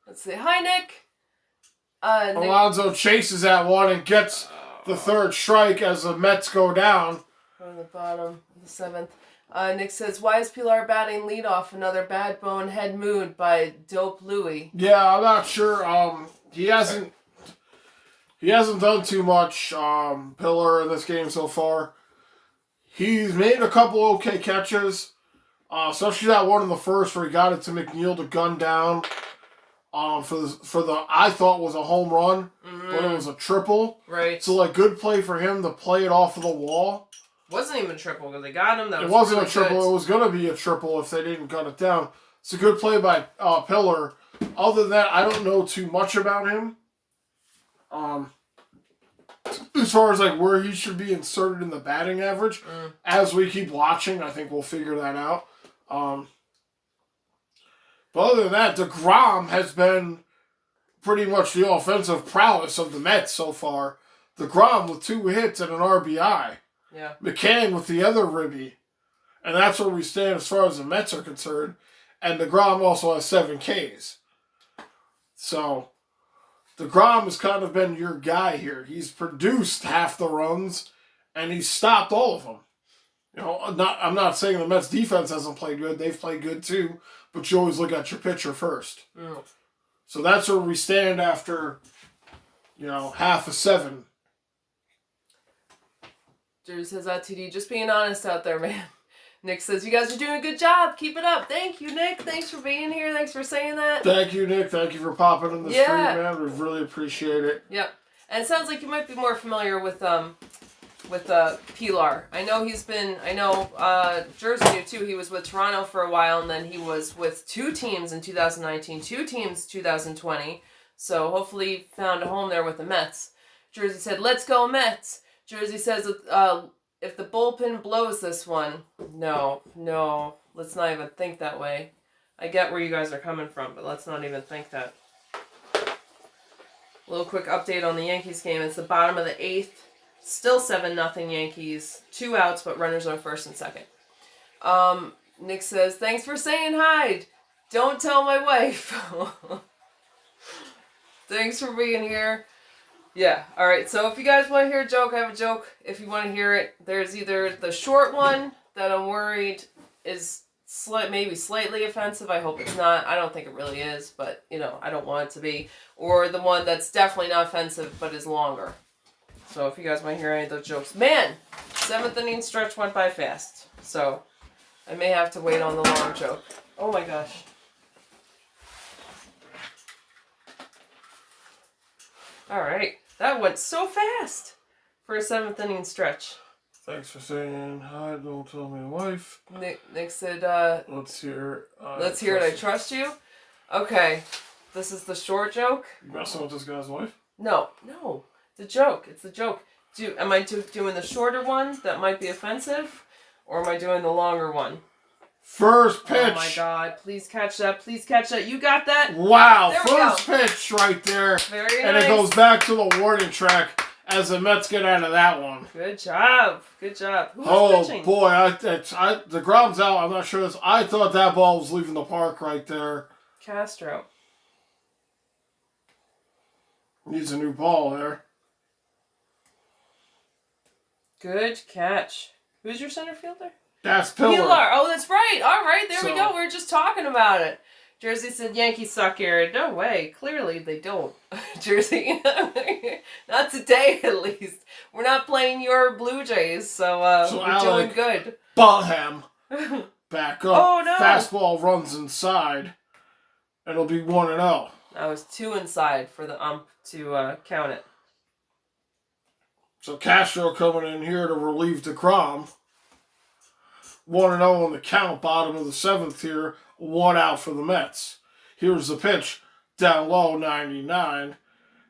Let's see. Hi, Nick. Alonso chases that one and gets the third strike as the Mets go down. From the bottom of the 7th. Nick says, why is Pilar batting leadoff? Another bad bone head mood by Dope Louie. Yeah, I'm not sure. He hasn't done too much, Pillar, in this game so far. He's made a couple okay catches. Especially that one in the first where he got it to McNeil to gun down. For the I thought was a home run, but it was a triple. Right. So good play for him to play it off of the wall. Wasn't even a triple because they got him. It wasn't a triple. Good. It was going to be a triple if they didn't gun it down. It's a good play by Pillar. Other than that, I don't know too much about him. As far as where he should be inserted in the batting average, as we keep watching, I think we'll figure that out. But other than that, DeGrom has been pretty much the offensive prowess of the Mets so far. DeGrom with 2 hits and an RBI. Yeah. McCann with the other ribby. And that's where we stand as far as the Mets are concerned. And DeGrom also has 7 Ks. So DeGrom has kind of been your guy here. He's produced half the runs, and he's stopped all of them. I'm not saying the Mets defense hasn't played good. They've played good too, but you always look at your pitcher first. Mm. So that's where we stand after, half of 7. Drew says, TD, just being honest out there, man. Nick says, you guys are doing a good job. Keep it up. Thank you, Nick. Thanks for being here. Thanks for saying that. Thank you, Nick. Thank you for popping in the stream, man. We really appreciate it. Yep. And it sounds like you might be more familiar with Pilar. I know Jersey knew too. He was with Toronto for a while, and then he was with 2 teams in 2019, 2 teams 2020. So hopefully he found a home there with the Mets. Jersey said, let's go Mets. Jersey says, if the bullpen blows this one, no, let's not even think that way. I get where you guys are coming from, but let's not even think that. A little quick update on the Yankees game. It's the bottom of the 8th. Still 7-0 Yankees. 2 outs, but runners on first and second. Nick says, thanks for saying hi. Don't tell my wife. Thanks for being here. Yeah, alright, so if you guys want to hear a joke, I have a joke. If you want to hear it, there's either the short one that I'm worried is maybe slightly offensive. I hope it's not. I don't think it really is, but, I don't want it to be. Or the one that's definitely not offensive, but is longer. So if you guys want to hear any of those jokes. Man, 7th inning stretch went by fast. So I may have to wait on the long joke. Oh my gosh. Alright, that went so fast for a 7th inning stretch. Thanks for saying hi. Don't tell my wife. Nick said, let's hear it. Let's hear it. I trust you. Okay, this is the short joke. You messing with this guy's wife? No. The joke. It's the joke. Am I doing the shorter one that might be offensive? Or am I doing the longer one? First pitch. Oh my God. Please catch that. Please catch that. You got that? Wow. There First pitch right there. Very and nice. It goes back to the warning track as the Mets get out of that one. Good job. Good job. Who was pitching? Boy. The ground's out. I'm not sure. I thought that ball was leaving the park right there. Castro. Needs a new ball there. Good catch. Who's your center fielder? That's Pilar. Oh, that's right. All right, there we go. We were just talking about it. Jersey said Yankees suck, Aaron. No way. Clearly they don't. Jersey. Not today, at least. We're not playing your Blue Jays, so we're doing good. Bunham. Back up. Oh, no. Fastball runs inside. It'll be 1-0. That was 2 inside for the ump to count it. So Castro coming in here to relieve DeGrom. 1-0 on the count, bottom of the 7th here. 1 out for the Mets. Here's the pitch. Down low, 99.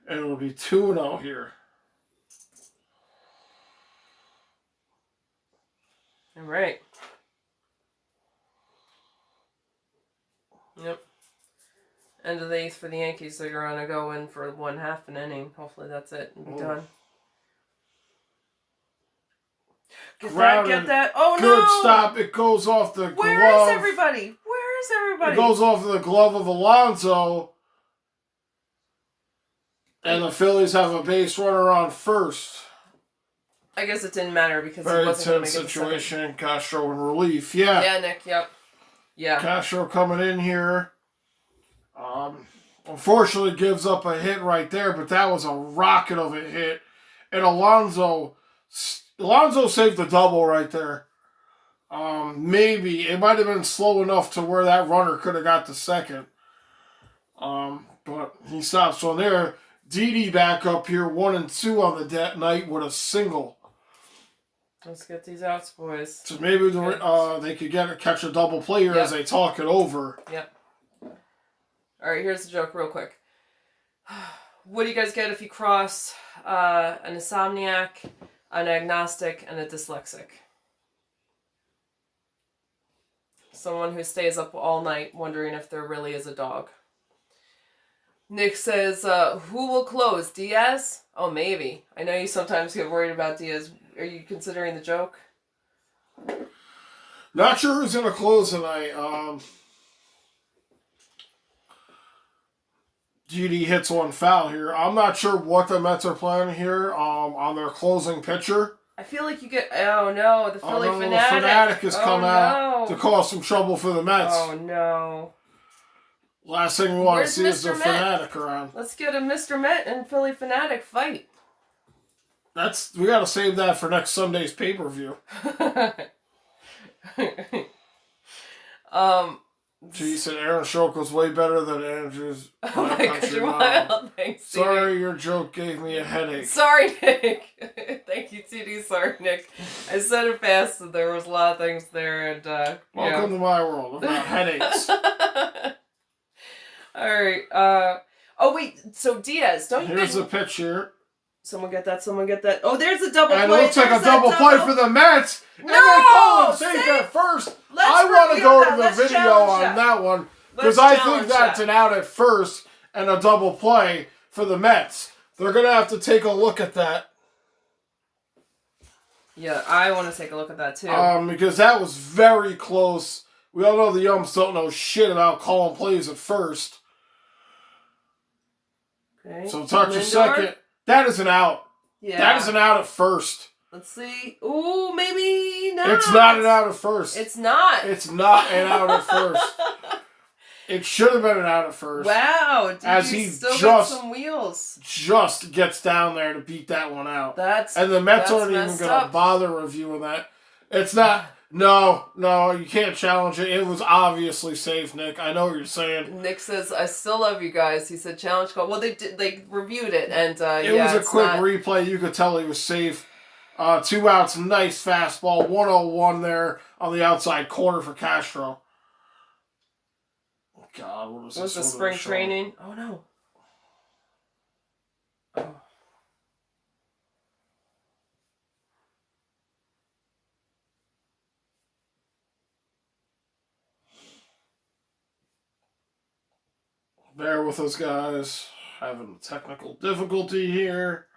And it'll be 2-0 here. All right. Yep. End of the 8th for the Yankees. They're going to go in for 1/2 an inning. Hopefully that's it and be done. Get that. Oh, no. Good stop. It goes off the glove. Where is everybody? It goes off the glove of Alonso. And the Phillies have a base runner on first. I guess it didn't matter because very it wasn't going to tense make it situation. Castro in relief. Yeah. Yeah, Nick. Yep. Yeah. Castro coming in here. Unfortunately gives up a hit right there, but that was a rocket of a hit. And Alonso saved the double right there. Maybe. It might have been slow enough to where that runner could have got the second. But he stops. So there, Didi back up here, 1-2 on the night with a single. Let's get these outs, boys. So maybe they could catch a double play here as they talk it over. Yep. All right, here's the joke real quick. What do you guys get if you cross an insomniac, an agnostic, and a dyslexic? Someone who stays up all night wondering if there really is a dog. Nick says, who will close? Diaz? Oh, maybe. I know you sometimes get worried about Diaz. Are you considering the joke? Not sure who's going to close tonight. GD hits one foul here. I'm not sure what the Mets are planning here on their closing pitcher. I feel like you get... Oh, no. The Philly Fanatic. The Fanatic has come out to cause some trouble for the Mets. Oh, no. Last thing we want to see is the Fanatic around. Let's get a Mr. Met and Philly Fanatic fight. We got to save that for next Sunday's pay-per-view. She said Aaron Schrock was way better than Andrew's Oh My my Country Country Mile. Mile. Thanks, Sorry, your joke gave me a headache. Sorry, Nick. Thank you, TD. Sorry, Nick. I said it fast, and there was a lot of things there, and Welcome to my world about headaches. All right. Oh wait. So Diaz, don't you? Here's a picture. Someone get that. Someone get that. Oh, there's a double And play. it looks like There's a double play for the Mets. No! And they call him safe Safe! at first. Let's I want to review go that. to the Let's video challenge on that one. Because Let's I think challenge that's that. an out at first and a double play for the Mets. They're going to have to take a look at that. Yeah, I want to take a look at that too. Because that was very close. We all know the umps don't know shit about calling plays at first. Okay. So touch a Lindor? second. That is an out. Yeah. That is an out at first. Let's see. Ooh, maybe not. It's not an out at first. It's not. It's not an out at first. It should have been an out at first. Wow. As he still got just- some wheels. Just gets down there to beat that one out. That's And the Mets that's aren't even messed going to up. bother reviewing that. It's not. No, you can't challenge it. It was obviously safe, Nick. I know what you're saying. Nick says, "I still love you guys." He said, "Challenge call." Well, they reviewed it, and It was a quick replay. You could tell he was safe. 2 outs, nice fastball. 101 there on the outside corner for Castro. God, what was this? Was the What spring was it training? Oh no. Oh. Bear with us, guys. Having technical difficulty here.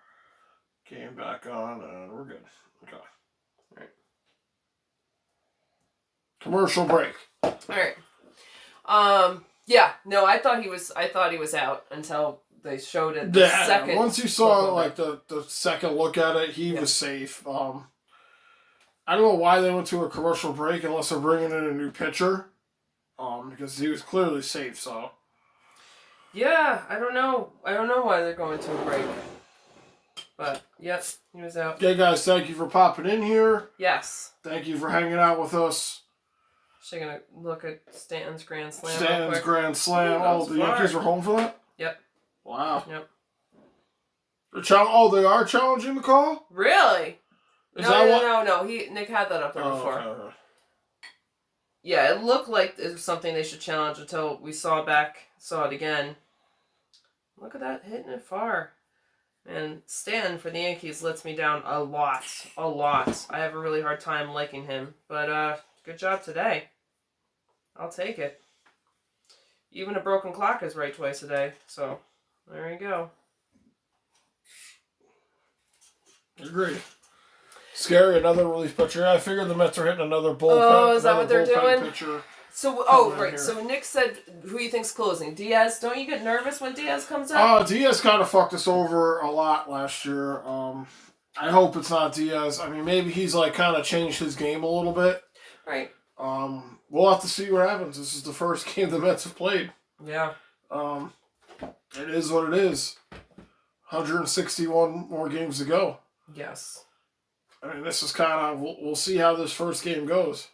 Came back on, and we're good. Okay. All right. Commercial break. All right. Yeah. No, I thought he was out until they showed it. The second. Once you saw like the second look at it, he was safe. I don't know why they went to a commercial break unless they're bringing in a new pitcher. Because he was clearly safe. So. Yeah, I don't know why they're going to a break. But, yep, he was out. Okay, guys, thank you for popping in here. Yes. Thank you for hanging out with us. She's going to look at Stanton's Grand Slam. Stanton's Grand Slam. Ooh, Oh, the Yankees are home for that? Yep. Wow. Yep. They are challenging the call? Really? No. Nick had that up there before. Okay. Yeah, it looked like it was something they should challenge until we saw it again. Look at that, hitting it far. And Stan for the Yankees lets me down a lot. I have a really hard time liking him. But good job today. I'll take it. Even a broken clock is right twice a day. So, there you go. Agreed. Scary, another relief pitcher. I figured the Mets are hitting another bullpen. Oh, is that what they're doing? Pitcher. So, right. Here. So Nick said, who you think's closing? Diaz? Don't you get nervous when Diaz comes up? Diaz kind of fucked us over a lot last year. I hope it's not Diaz. I mean, maybe he's like kind of changed his game a little bit. Right. We'll have to see what happens. This is the first game the Mets have played. Yeah. It is what it is. 161 more games to go. Yes. I mean, this is kind of... We'll see how this first game goes.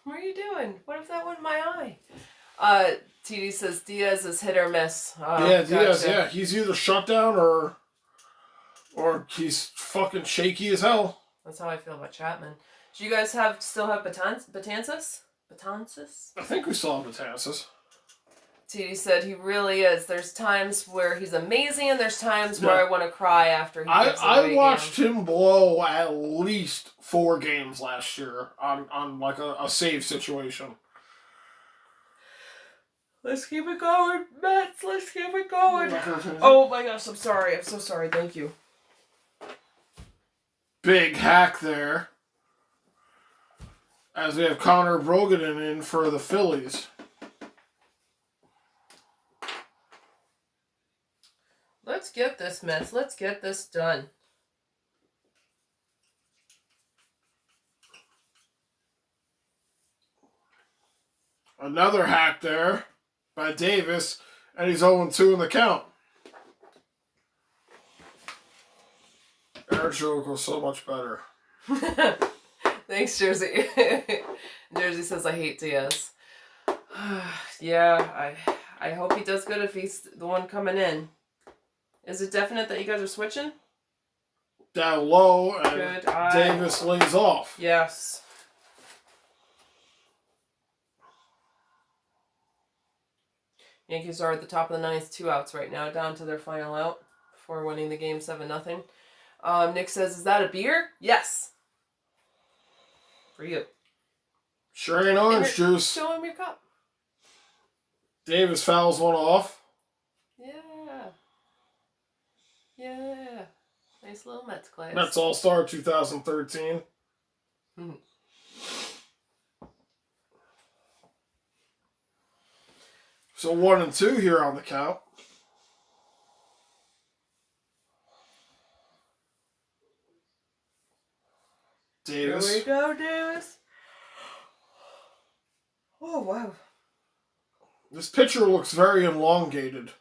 What are you doing? What if that went in my eye? TD says Diaz is hit or miss. Diaz, gotcha. yeah. He's either shut down or he's fucking shaky as hell. That's how I feel about Chapman. Do you guys still have Betances? I think we saw Betances. TD said he really is. There's times where he's amazing, and there's times where I want to cry after he gets I watched him blow at least 4 games last year on like a save situation. Let's keep it going, Mets. Let's keep it going. Oh my gosh, I'm sorry. I'm so sorry. Thank you. Big hack there. As we have Connor Brogan in for the Phillies. Let's get this, Mets. Let's get this done. Another hack there by Davis, and he's 0-2 in the count. Our joke was so much better. Thanks, Jersey. Jersey says I hate Diaz. Yeah, I hope he does good if he's the one coming in. Is it definite that you guys are switching? Down low, and Good eye. Davis lays off. Yes. Yankees are at the top of the ninth, 2 outs right now, down to their final out before winning the game 7-0. Nick says, "Is that a beer?" Yes. For you. Sure ain't orange juice. Show him your cup. Davis fouls one off. Yeah. Yeah. Nice little Mets class. Mets All-Star 2013. So 1-2 here on the count. Davis. Here we go, Davis. Oh, wow. This pitcher looks very elongated.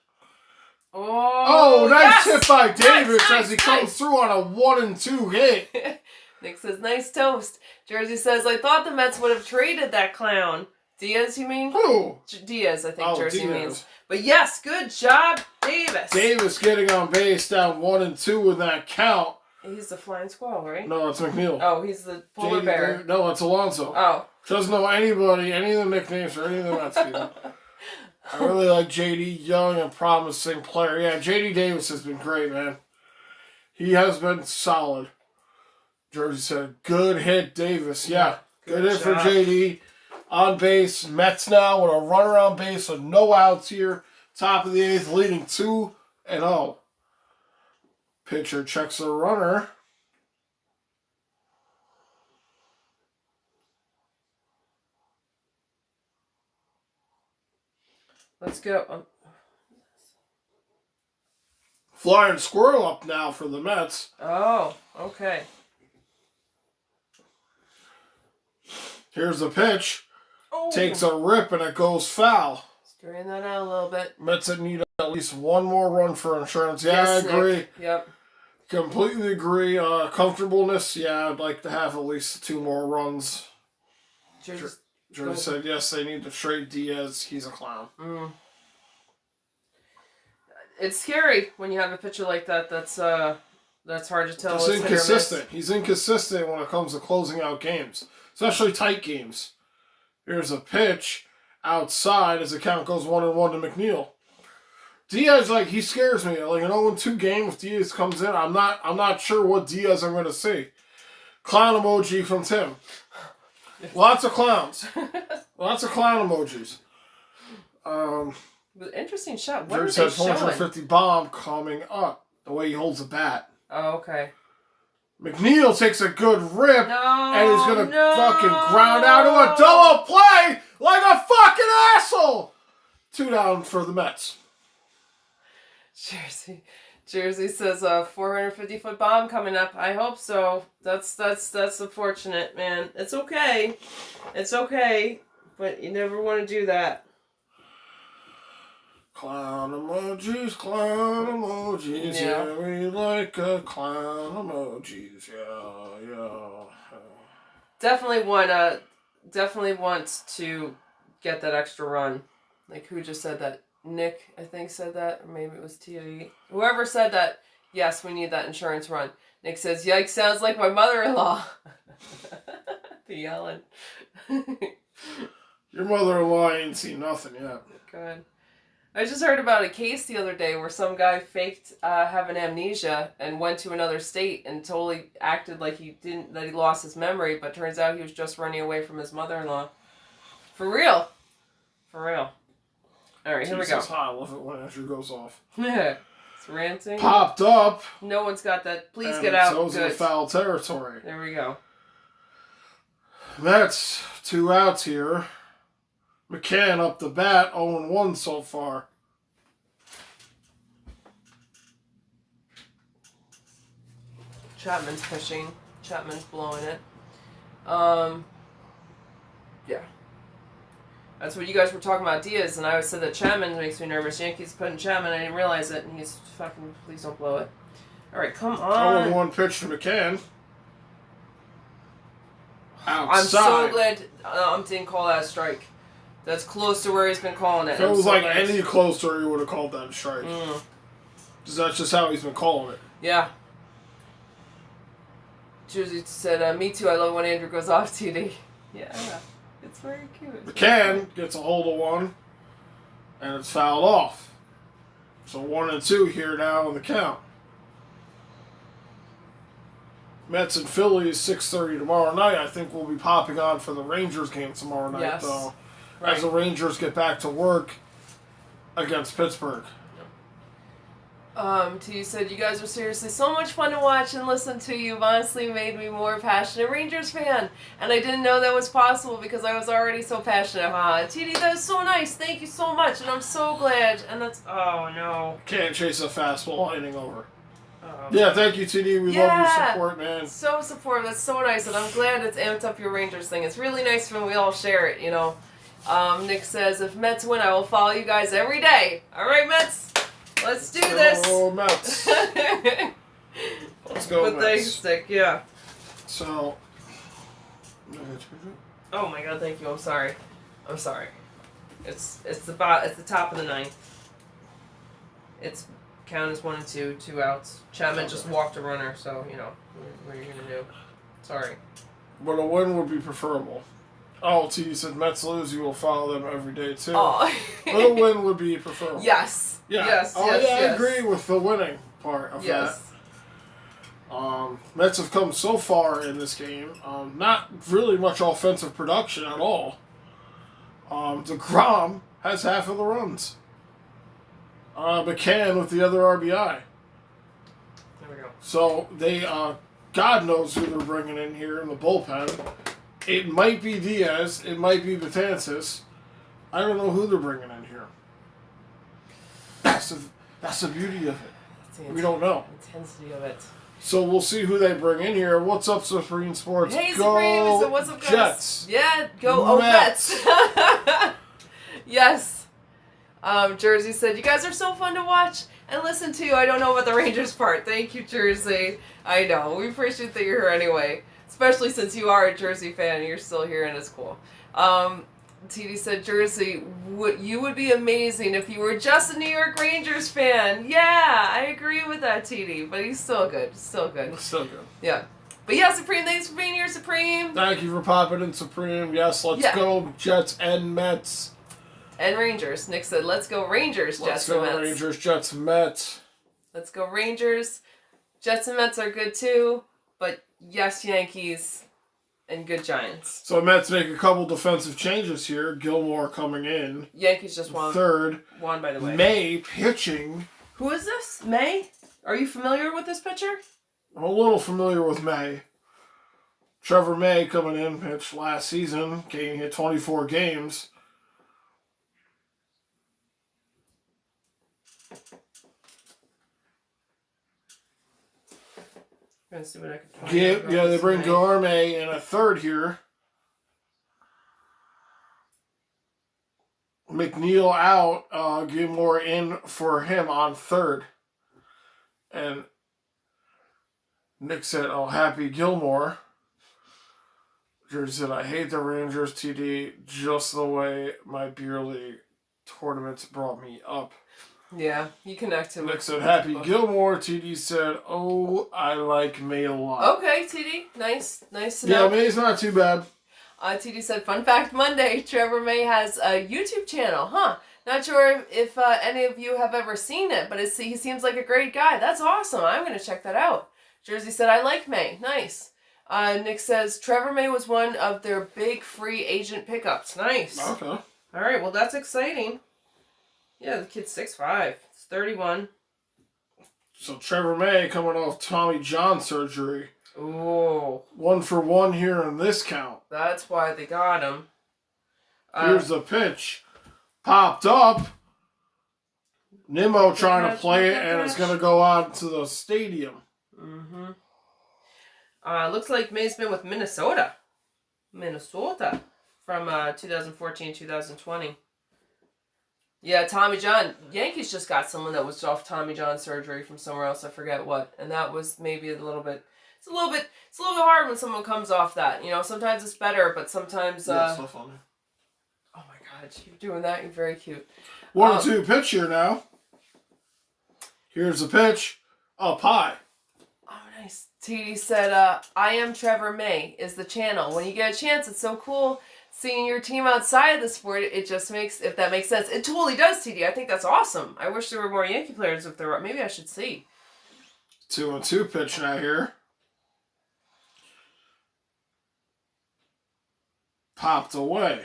Oh, nice yes! hit by Davis Nice, as he comes through on a 1-2 hit. Nick says, "Nice toast." Jersey says, "I thought the Mets would have traded that clown." Diaz, you mean? Who? Diaz, I think Jersey Diaz. means. But yes, good job, Davis. Davis getting on base down 1-2 with that count. He's the flying squirrel, right? No, it's McNeil. Oh, he's the polar JD bear. No, it's Alonso. Oh. Doesn't know anybody, any of the nicknames or any of the Mets people. I really like JD, young and promising player. Yeah, JD Davis has been great, man. He has been solid. Jersey said, "Good hit, Davis." Yeah, good hit for JD. On base, Mets now with a runner on base with no outs here. Top of the 8th, leading 2-0. Pitcher checks the runner. Let's go. Flying squirrel up now for the Mets. Oh, okay. Here's the pitch. Oh. Takes a rip and it goes foul. Straighten that out a little bit. Mets need at least one more run for insurance. Yeah, Yes, I agree. Nick. Yep. Completely agree. Comfortableness, yeah, I'd like to have at least 2 more runs. Jersey said, yes, they need to trade Diaz. He's a clown. It's scary when you have a pitcher like that. That's hard to tell. He's inconsistent. He's inconsistent when it comes to closing out games, especially tight games. Here's a pitch outside as the count goes 1-1 to McNeil. Diaz, he scares me. Like, 0-2 game, if Diaz comes in, I'm not sure what Diaz I'm going to see. Clown emoji from Tim. Lots of clowns. Lots of clown emojis. Interesting shot. What George are they said 450 showing? bomb coming up. The way he holds the bat. Oh, okay. McNeil takes a good rip. No, and he's going to fucking ground out to a double play like a fucking asshole. 2 down for the Mets. Jersey says 450-foot bomb coming up. I hope so. That's unfortunate, man. It's okay. It's okay. But you never want to do that. Clown emojis, yeah, we like clown emojis, yeah. Definitely want to get that extra run. Like, who just said that? Nick, I think, said that, or maybe it was TD. Whoever said that, yes, we need that insurance run. Nick says, "Yikes, sounds like my mother-in-law." Be yelling. Your mother-in-law ain't seen nothing yet. Good. I just heard about a case the other day where some guy faked having amnesia and went to another state and totally acted like that he lost his memory, but turns out he was just running away from his mother-in-law. For real. For real. All right, here we go. I love it when Andrew goes off. It's ranting. Popped up. No one's got that. Please get out. It's in foul territory. There we go. Mets, 2 outs here. McCann up the bat, 0-1 so far. Chapman's pitching. Chapman's blowing it. Yeah. That's what you guys were talking about, Diaz, and I said that Chapman makes me nervous. Yankees putting Chapman, I didn't realize it, and he's fucking, please don't blow it. All right, come 0-1 on. pitch to McCann. Outside. I'm so glad didn't call that a strike. That's close to where he's been calling it. If it was like any closer, he would have called that a strike. Because that's just how he's been calling it. Yeah. Jersey said, me too, I love when Andrew goes off TD. Yeah, it's very cute. McCann gets a hold of one, and it's fouled off. So 1-2 here now in the count. Mets and Phillies, 6:30 tomorrow night. I think we'll be popping on for the Rangers game tomorrow night, yes. though. Right. As the Rangers get back to work against Pittsburgh. T said, you guys are seriously so much fun to watch and listen to. You've honestly made me more passionate Rangers fan. And I didn't know that was possible because I was already so passionate. TD, that was so nice. Thank you so much. And I'm so glad. And that's, oh no. Can't chase a fastball inning over. Yeah, thank you, TD. We love your support, man. So supportive. That's so nice. And I'm glad it's amped up your Rangers thing. It's really nice when we all share it, you know. Nick says, if Mets win, I will follow you guys every day. All right, Mets. Let's do this. Go Mets. Let's go With Mets. the stick, yeah. So. Oh my God! Thank you. I'm sorry. I'm sorry. It's the top of the ninth. It's count as 1 and 2, 2 outs. Chapman just walked a runner, so you know what are you gonna do? Sorry. But a win would be preferable. Oh, T said Mets lose, you will follow them every day too. Oh. But a win would be preferable. Yes. Yeah. Yes. Oh yes, yeah, yes. I agree with the winning part of yes. that. Mets have come so far in this game. Not really much offensive production at all. DeGrom has half of the runs. McCann with the other RBI. There we go. So they, God knows who they're bringing in here in the bullpen. It might be Diaz. It might be Betances. I don't know who they're bringing in here. That's the beauty of it. We don't know. Intensity of it. So we'll see who they bring in here. What's up, Supreme Sports? Hey, go Supreme. So what's up, guys? Jets. Yeah, go Mets. Mets. Yes. Jersey said, you guys are so fun to watch and listen to. I don't know about the Rangers part. Thank you, Jersey. I know. We appreciate that you're here anyway. Especially since you are a Jersey fan and you're still here and it's cool. TD said, Jersey, you would be amazing if you were just a New York Rangers fan. Yeah, I agree with that, TD. But he's still good. Still good. Still good. Yeah. But yeah, Supreme, thanks for being here, Supreme. Thank you for popping in, Supreme. Yes, let's go Jets and Mets. And Rangers. Nick said, let's go Rangers, Jets and Mets. Let's go Rangers, Jets, and Mets. Let's go Rangers. Jets and Mets are good too. But yes, Yankees and good Giants. So Mets make a couple defensive changes here. Gilmore coming in. Yankees just won. Third. Won, by the way. May pitching. Who is this? May? Are you familiar with this pitcher? I'm a little familiar with May. Trevor May coming in, pitched last season. Hit 24 games. See what I can find Yeah, they bring Gourmet in a third here. McNeil out, Gilmore in for him on third. And Nick said, oh, happy Gilmore. Jersey said, I hate the Rangers, TD, just the way my beer league tournaments brought me up. Yeah, you connect to Nick said, happy Gilmore. TD said, oh, I like May a lot. Okay, TD. Nice to know. Yeah, May's not too bad. TD said, fun fact Monday, Trevor May has a YouTube channel. Not sure if any of you have ever seen it, but he seems like a great guy. That's awesome. I'm going to check that out. Jersey said, I like May. Nice. Nick says, Trevor May was one of their big free agent pickups. Nice. Okay. All right, well, that's exciting. Yeah, the kid's 6'5". It's 31. So Trevor May coming off Tommy John surgery. Ooh. 1 for 1 here in this count. That's why they got him. Here's the pitch. Popped up. Nimmo trying to play it, and it's going to go on to the stadium. Mm-hmm. Looks like May's been with Minnesota. From 2014-2020. Yeah, Tommy John. Yankees just got someone that was off Tommy John surgery from somewhere else. I forget what, and that was maybe a little bit. It's a little bit hard when someone comes off that. You know, sometimes it's better, but sometimes. Stuff on me. Oh my God, you're doing that. You're very cute. 1-2 pitch here now. Here's the pitch. Up high. Oh, nice. TD said, I am Trevor May is the channel. When you get a chance, it's so cool seeing your team outside of the sport. It just makes, if that makes sense. It totally does, TD. I think that's awesome. I wish there were more Yankee players if there were. Maybe I should see. 2-2 pitch now here. Popped away.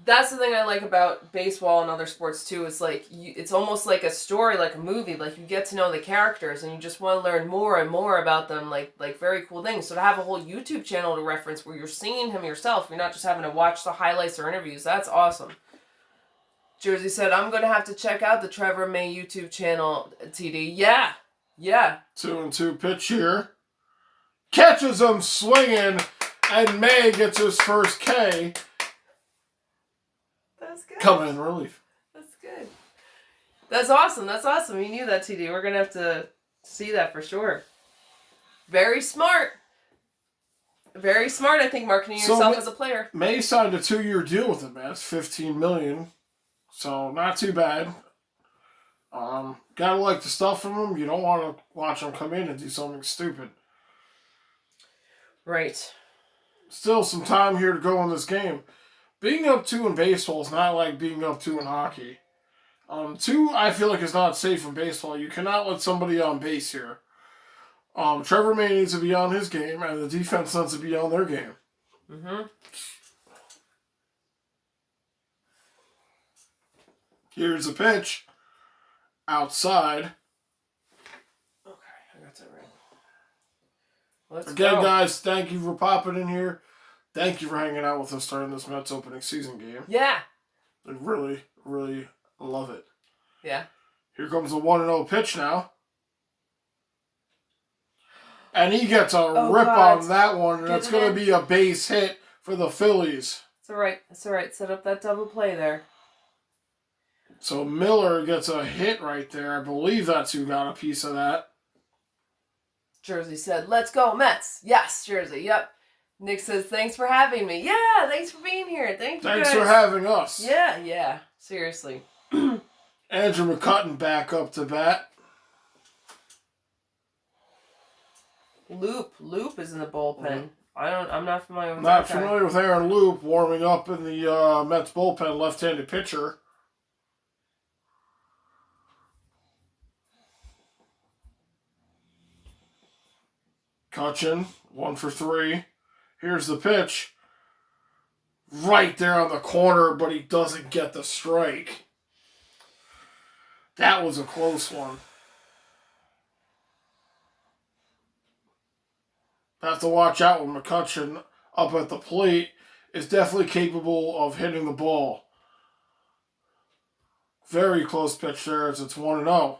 That's the thing I like about baseball and other sports too. Is like it's almost like a story, like a movie. Like you get to know the characters, and you just want to learn more and more about them. Like very cool things. So to have a whole YouTube channel to reference where you're seeing him yourself, you're not just having to watch the highlights or interviews. That's awesome. Jersey said, "I'm gonna have to check out the Trevor May YouTube channel." TD, yeah. 2-2 pitch here. Catches him swinging, and May gets his first K. That's good. Coming in relief. That's good. That's awesome. You knew that, TD. We're going to have to see that for sure. Very smart. Very smart, I think, marketing yourself as a player. May signed a 2-year deal with the Mets, $15 million. So, not too bad. Gotta like the stuff from him. You don't want to watch him come in and do something stupid. Right. Still some time here to go in this game. Being up 2 in baseball is not like being up 2 in hockey. 2, I feel like, is not safe in baseball. You cannot let somebody on base here. Trevor May needs to be on his game, and the defense needs to be on their game. Mm-hmm. Here's the pitch. Outside. Okay, I got that right. Let's Again, go. guys, thank you for popping in here. Thank you for hanging out with us during this Mets opening season game. Yeah. I really, really love it. Yeah. Here comes a 1-0 pitch now. And he gets a rip on that one, and it's going to be a base hit for the Phillies. It's all right. It's all right. Set up that double play there. So Miller gets a hit right there. I believe that's who got a piece of that. Jersey said, "Let's go, Mets." Yes, Jersey. Yep. Nick says, "Thanks for having me." Yeah, thanks for being here. Thank you, Thanks guys. for having us. Yeah. Seriously. Andrew McCutchen back up to bat. Loop is in the bullpen. I'm not familiar with Not that guy. familiar with Aaron Loop warming up in the Mets bullpen, left-handed pitcher. Cutchin, 1 for 3. Here's the pitch. Right there on the corner, but he doesn't get the strike. That was a close one. Have to watch out when McCutchen up at the plate is definitely capable of hitting the ball. Very close pitch there as it's 1-0.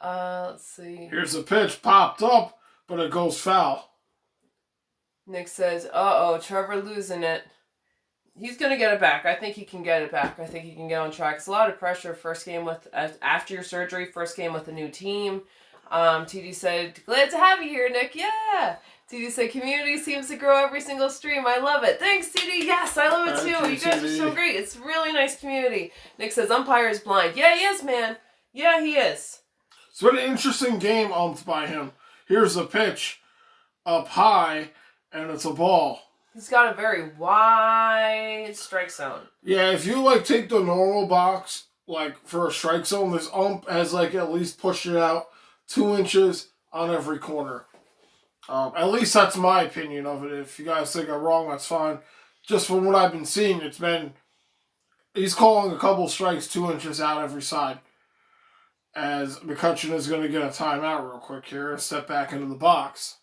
Let's see. Here's the pitch, popped up, but it goes foul. Nick says, Trevor losing it. He's going to get it back. I think he can get it back. I think he can get on track. It's a lot of pressure first game after your surgery, first game with a new team. TD said, "Glad to have you here, Nick." Yeah. TD said, "Community seems to grow every single stream. I love it." Thanks, TD. Yes, I love it too. You guys are so great. It's a really nice community. Nick says, "Umpire is blind." Yeah, he is, man. Yeah, he is. It's been an interesting game umped by him. Here's the pitch. Up high, and it's a ball. He's got a very wide strike zone. Yeah, if you take the normal box, for a strike zone, this ump has at least pushed it out 2 inches on every corner. At least that's my opinion of it. If you guys think I'm wrong, that's fine. Just from what I've been seeing, he's calling a couple strikes 2 inches out every side. As McCutchen is going to get a timeout real quick here and step back into the box.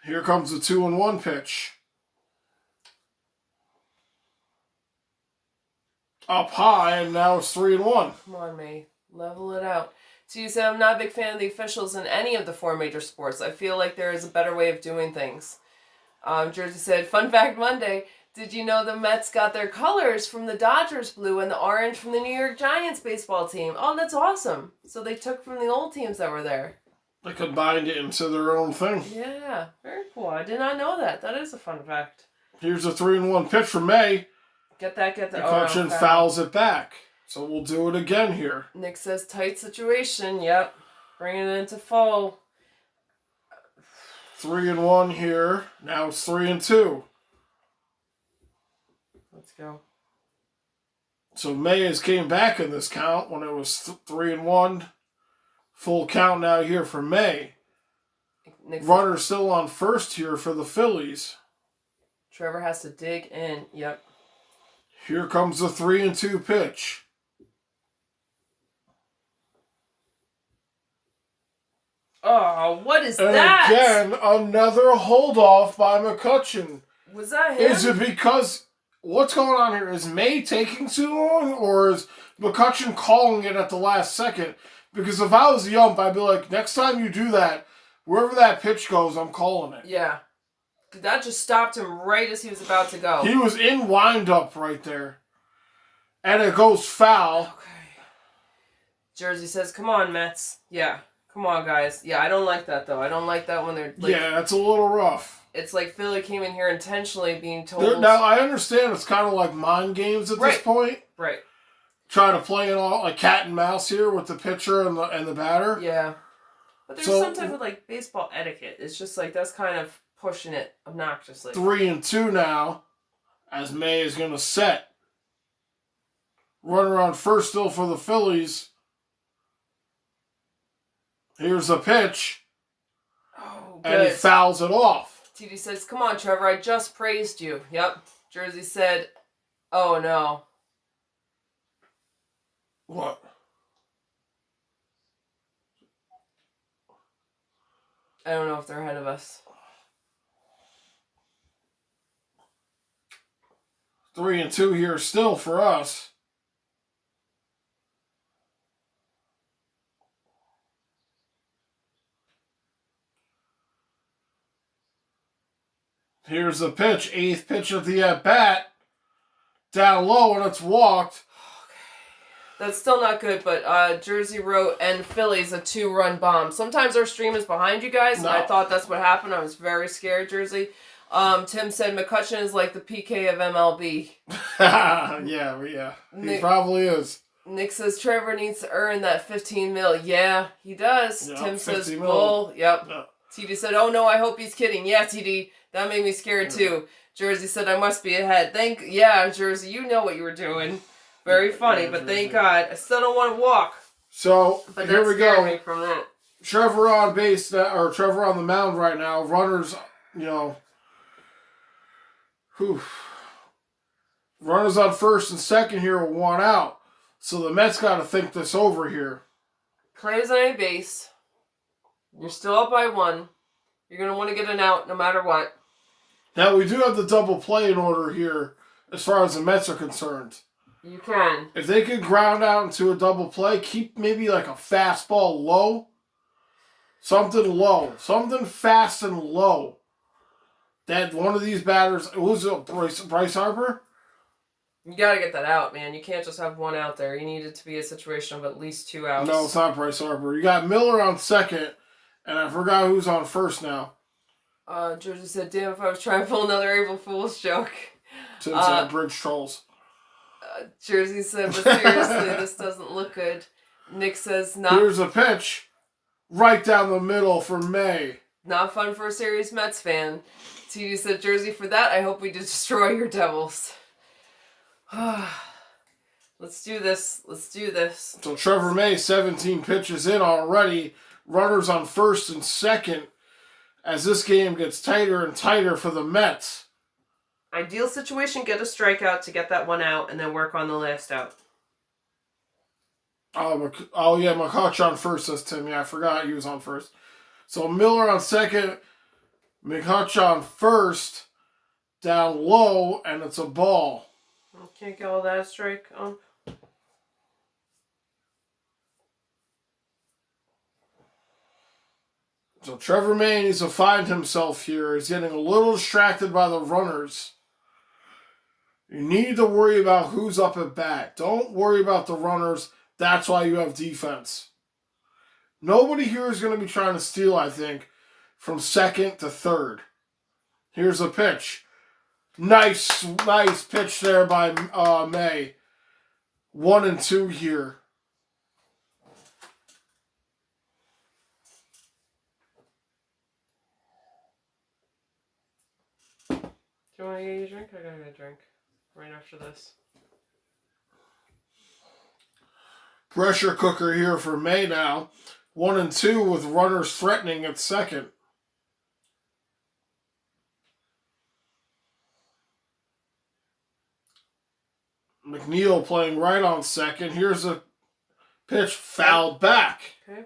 Here comes the 2-1 pitch. Up high, and now it's 3-1. Come on, May. Level it out. So you said, "I'm not a big fan of the officials in any of the 4 major sports. I feel like there is a better way of doing things." Jersey said, fun fact Monday, did you know the Mets got their colors from the Dodgers blue and the orange from the New York Giants baseball team? Oh, that's awesome. So they took from the old teams that were there. They combined it into their own thing. Yeah, very cool. I did not know that. That is a fun fact. Here's a 3-1 pitch from May. Get that. McCutchen fouls it back. So we'll do it again here. Nick says tight situation. Yep. Bringing it into full. 3-1 here. Now it's 3-2. Let's go. So May has came back in this count when it was 3-1. Full count now here for May. Runner still on first here for the Phillies. Trevor has to dig in. Yep. Here comes the 3-2 pitch. Oh, what is and that? Again, another hold off by McCutchen. Was that him? Is it because what's going on here? Is May taking too long, or is McCutchen calling it at the last second? Because if I was the ump, I'd be like, next time you do that, wherever that pitch goes, I'm calling it. Yeah. That just stopped him right as he was about to go. He was in wind-up right there. And it goes foul. Okay. Jersey says, come on, Mets. Yeah. Come on, guys. Yeah, I don't like that, though. I don't like that when they're... Yeah, that's a little rough. It's like Philly came in here intentionally being told... Now, I understand it's kind of like mind games at this point. Right. Trying to play it all like cat and mouse here with the pitcher and the batter. Yeah. But there's some type of like baseball etiquette. It's just like that's kind of pushing it obnoxiously. 3-2 now, as May is going to set. Runner on first still for the Phillies. Here's the pitch. Oh, good. And he fouls it off. TD says, come on, Trevor, I just praised you. Yep. Jersey said, oh, no. What? I don't know if they're ahead of us. 3-2 here still for us. Here's the pitch. 8th pitch of the at-bat. Down low and it's walked. That's still not good, but Jersey wrote, and Phillies a 2-run bomb. Sometimes our stream is behind you guys, and I thought that's what happened. I was very scared, Jersey. Tim said McCutchen is like the PK of MLB. yeah. He probably is. Nick says Trevor needs to earn that $15 million. Yeah, he does. Yep, Tim says $50 bull. Yep. Yep. TD said, oh no, I hope he's kidding. Yeah, TD. That made me scared too. Jersey said, I must be ahead. Yeah, Jersey, you know what you were doing. Very funny, but thank God. I still don't want to walk. So, but here we go. Me from that. Trevor on base, or Trevor on the mound right now. Runners, runners on first and second here with 1 out. So the Mets got to think this over here. Players on a base. You're still up by 1. You're going to want to get an out no matter what. Now, we do have the double play in order here as far as the Mets are concerned. You can. If they could ground out into a double play, keep maybe like a fastball low. Something low. Something fast and low. That one of these batters, who's it, Bryce Harper? You got to get that out, man. You can't just have 1 out there. You need it to be a situation of at least 2 outs. No, it's not Bryce Harper. You got Miller on second, and I forgot who's on first now. Jersey said, damn, if I was trying to pull another April Fool's joke. Tim said bridge trolls. Jersey said, but seriously, this doesn't look good. Nick says, not... Here's a pitch. Right down the middle for May. Not fun for a serious Mets fan. TD said, Jersey, for that, I hope we destroy your Devils. Let's do this. So Trevor May, 17 pitches in already. Runners on first and second as this game gets tighter and tighter for the Mets. Ideal situation, get a strikeout to get that 1 out and then work on the last out. Oh yeah, McCutchen on first, says Tim. Yeah, I forgot he was on first. So Miller on second, McCutchen on first, down low, and it's a ball. Can't get all that strike on. So Trevor May needs to find himself here. He's getting a little distracted by the runners. You need to worry about who's up at bat. Don't worry about the runners. That's why you have defense. Nobody here is going to be trying to steal, I think, from second to third. Here's a pitch. Nice pitch there by May. 1-2 here. Do you want to get a drink? I gotta get a drink right after this. Pressure cooker here for May now. 1-2 with runners threatening at second. McNeil playing right on second. Here's a pitch fouled back. Okay.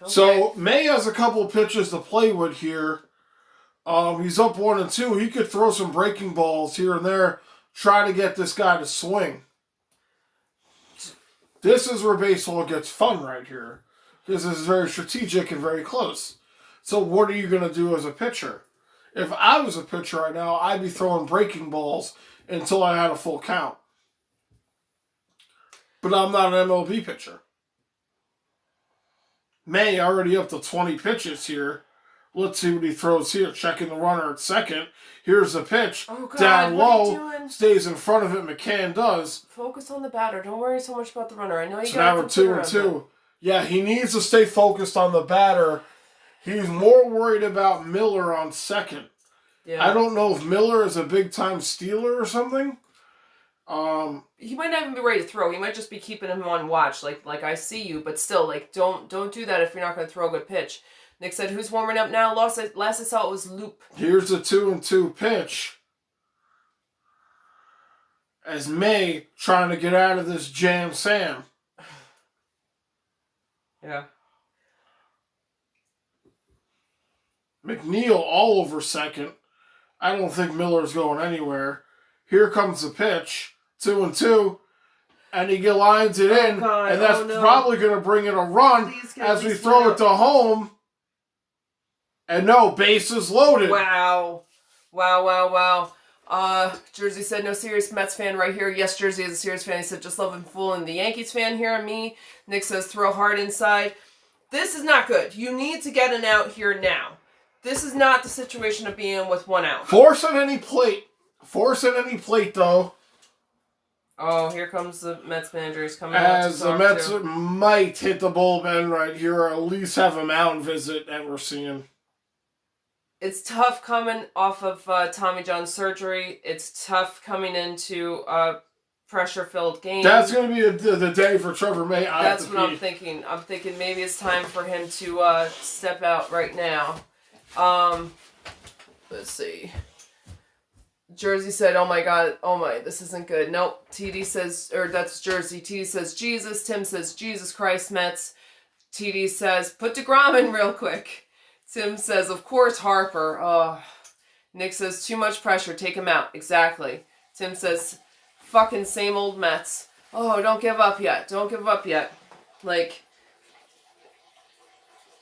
So May has a couple pitches to play with here. He's up 1-2. He could throw some breaking balls here and there, try to get this guy to swing. This is where baseball gets fun right here. This is very strategic and very close. So what are you going to do as a pitcher? If I was a pitcher right now, I'd be throwing breaking balls until I had a full count. But I'm not an MLB pitcher. May already up to 20 pitches here. Let's see what he throws here. Checking the runner at second. Here's the pitch. Oh God, down what are you low. doing? Stays in front of it. McCann does. Focus on the batter. Don't worry so much about the runner. I know you So got now we're 2-2. Yeah, he needs to stay focused on the batter. He's more worried about Miller on second. Yeah. I don't know if Miller is a big-time stealer or something. He might not even be ready to throw. He might just be keeping him on watch, like I see you, but still, like don't do that if you're not going to throw a good pitch. Nick said, "Who's warming up now?" Last I saw it was Loop. Here's a 2-2 pitch. As May trying to get out of this jam Sam. Yeah. McNeil all over second. I don't think Miller's going anywhere. Here comes the pitch. 2-2. And he lines it in. God. And that's probably going to bring in a run as we throw it to home. And no, bases loaded. Wow. Jersey said, no serious Mets fan right here. Yes, Jersey is a serious fan. He said, just love him fooling the Yankees fan here and me. Nick says, throw hard inside. This is not good. You need to get an out here now. This is not the situation of being with one out. Force at any plate, though. Oh, here comes the Mets manager. He's coming As the Mets to. might hit the bullpen right here, or at least have a mound visit that we're seeing. It's tough coming off of Tommy John surgery. It's tough coming into a pressure-filled game. That's going to be the day for Trevor May. That's what I'm thinking. I'm thinking maybe it's time for him to step out right now. Let's see. Jersey said, oh my God, this isn't good. Nope. TD says, or that's Jersey. TD says, Jesus. Tim says, Jesus Christ, Mets. TD says, put DeGrom in real quick. Tim says, of course, Harper. Oh. Nick says, too much pressure. Take him out. Exactly. Tim says, fucking same old Mets. Oh, don't give up yet. Don't give up yet. Like,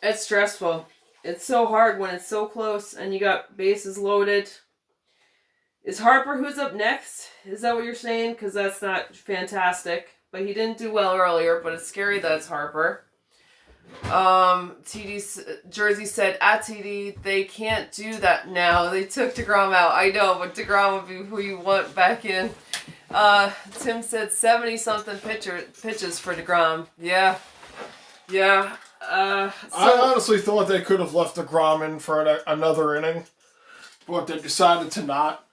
it's stressful. It's so hard when it's so close and you got bases loaded. Is Harper who's up next? Is that what you're saying? Because that's not fantastic. But he didn't do well earlier, but it's scary that it's Harper. Jersey said, at TD, they can't do that now. They took DeGrom out. I know, but DeGrom would be who you want back in. Tim said 70-something pitches for DeGrom. Yeah. I honestly thought they could have left DeGrom in for another inning, but they decided to not.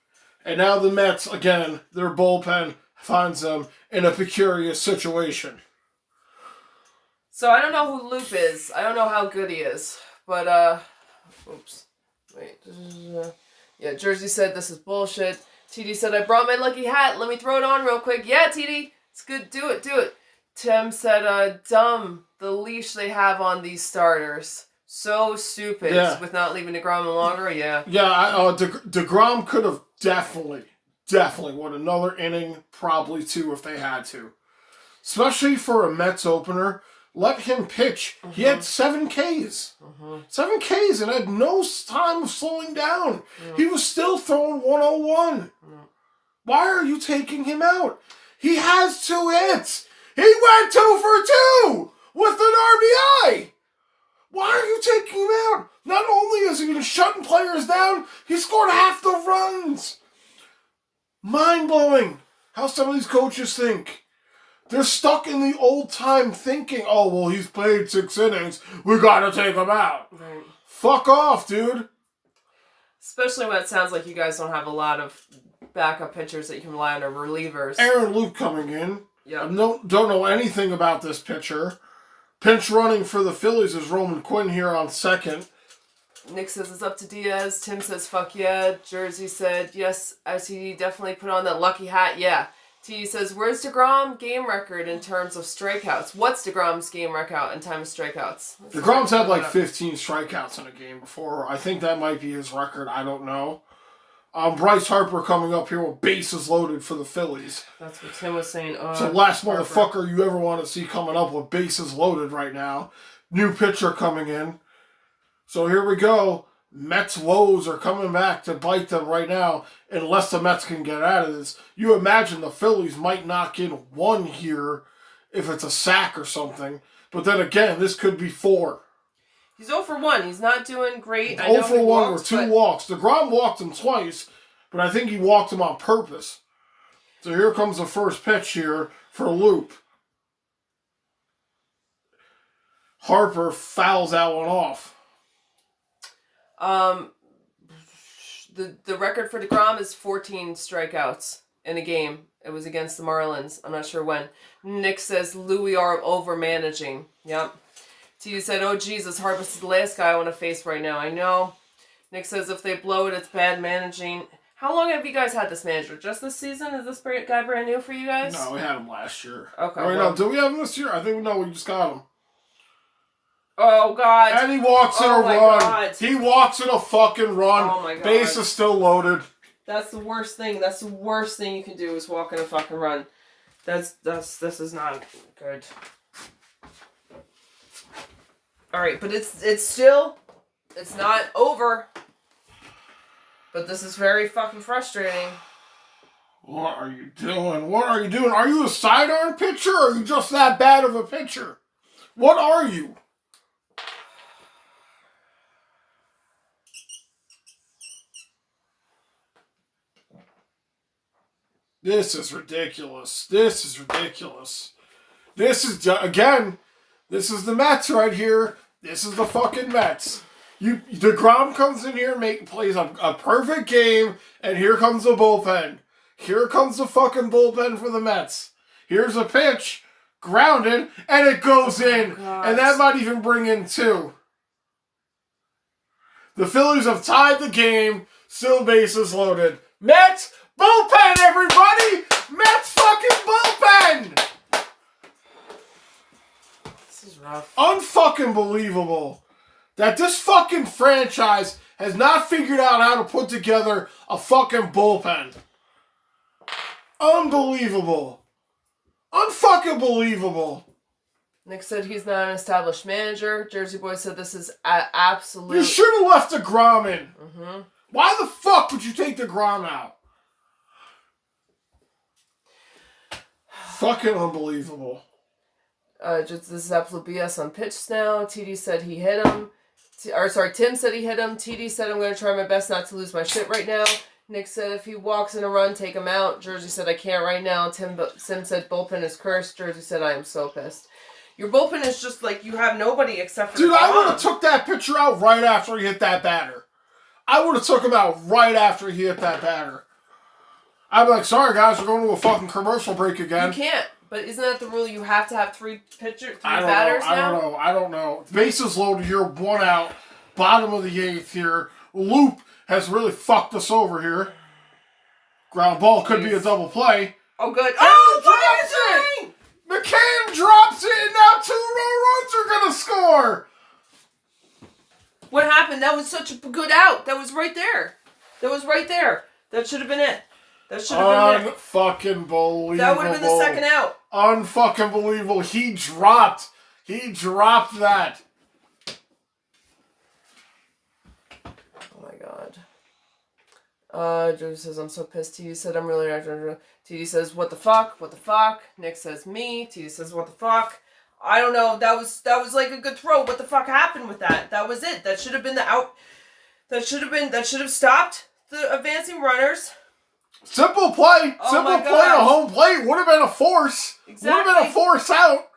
And now the Mets, again, their bullpen finds them in a precarious situation. So I don't know who Loop is. I don't know how good he is. But, oops. Wait. Yeah, Jersey said this is bullshit. TD said, I brought my lucky hat. Let me throw it on real quick. Yeah, TD. It's good. Do it. Tim said, dumb. The leash they have on these starters. So stupid. Yeah. With not leaving DeGrom longer. Yeah. Yeah, DeGrom could have definitely won another inning, probably two if they had to. Especially for a Mets opener. let him pitch. He had 7 Ks. 7 Ks and had no time of slowing down. He was still throwing 101. Why are you taking him out? He has 2 hits. He went 2 for 2 with an RBI. Why are you taking him out? Not only is he shutting players down, he scored half the runs. Mind-blowing how some of these coaches think. They're stuck in the old-time thinking, oh, well, he's played 6 innings. We got to take him out. Right. Fuck off, dude. Especially when it sounds like you guys don't have a lot of backup pitchers that you can rely on or relievers. Aaron Luke coming in. Yeah. Don't know anything about this pitcher. Pinch running for the Phillies is Roman Quinn here on second. Nick says it's up to Diaz. Tim says fuck yeah. Jersey said yes. ITD definitely put on that lucky hat. Yeah. T says where's DeGrom game record in terms of strikeouts? What's DeGrom's game record in terms of strikeouts? DeGrom's had like 15 strikeouts in a game before. I think that might be his record. I don't know. Bryce Harper coming up here with bases loaded for the Phillies. That's what Tim was saying. It's the last motherfucker you ever want to see coming up with bases loaded right now. New pitcher coming in. So here we go. Mets woes are coming back to bite them right now unless the Mets can get out of this. You imagine the Phillies might knock in 1 here if it's a sack or something. But then again, this could be 4. He's 0 for 1. He's not doing great. 0 for 1 with 2 walks. DeGrom walked him twice, but I think he walked him on purpose. So here comes the first pitch here for Loop. Harper fouls that one off. The record for DeGrom is 14 strikeouts in a game. It was against the Marlins. I'm not sure when. Nick says Louis are over managing. Yep. T said, oh Jesus, Harper's is the last guy I want to face right now. I know. Nick says if they blow it, it's bad managing. How long have you guys had this manager? Just this season? Is this guy brand new for you guys? No, we had him last year. Okay. No, do we have him this year? I think we just got him. Oh, God. And he walks in a run. God. He walks in a fucking run. Oh, my God. Base is still loaded. That's the worst thing. That's the worst thing you can do is walk in a fucking run. This is not good. All right, but it's not over. But this is very fucking frustrating. What are you doing? What are you doing? Are you a sidearm pitcher or are you just that bad of a pitcher? What are you? This is ridiculous. This is ridiculous. This is, again, this is the Mets right here. This is the fucking Mets. DeGrom comes in here and plays a perfect game, and here comes the bullpen. Here comes the fucking bullpen for the Mets. Here's a pitch, grounded, and it goes in. And that might even bring in 2. The Phillies have tied the game, still bases loaded. Mets bullpen, everybody! Mets fucking bullpen! This is rough. Unfucking believable that this fucking franchise has not figured out how to put together a fucking bullpen. Unbelievable. Unfucking believable. Nick said he's not an established manager. Jersey Boy said this is absolute. You should have left DeGrom in. Mm-hmm. Why the fuck would you take DeGrom out? Fucking unbelievable. This is absolute BS on pitch now. TD said he hit him. Tim said he hit him. TD said I'm going to try my best not to lose my shit right now. Nick said if he walks in a run, take him out. Jersey said I can't right now. Tim said bullpen is cursed. Jersey said I am so pissed. Your bullpen is just like you have nobody except for Dude, I would have took that pitcher out right after he hit that batter. I would have took him out right after he hit that batter. I'd be like, sorry guys, we're going to a fucking commercial break again. You can't. But isn't that the rule? You have to have 3 batters now? I don't know. Bases loaded here, 1 out. Bottom of the 8th here. Loop has really fucked us over here. Ground ball could be a double play. Oh, good. Oh, what is it? McCann drops it, and now 2 runs are going to score. What happened? That was such a good out. That was right there. That should have been it. That should have been it. Unfucking believable. That would have been the second out. Unfucking believable. He dropped He dropped that. Oh my god. Joe says, I'm so pissed. TD said, I'm really not. TD says, what the fuck? What the fuck? Nick says, me. TD says, what the fuck? I don't know. That was like a good throw. What the fuck happened with that? That was it. That should have been the out. That should have stopped the advancing runners. Simple play. Oh Simple play to home plate. Would have been a force. Exactly. Would have been a force out.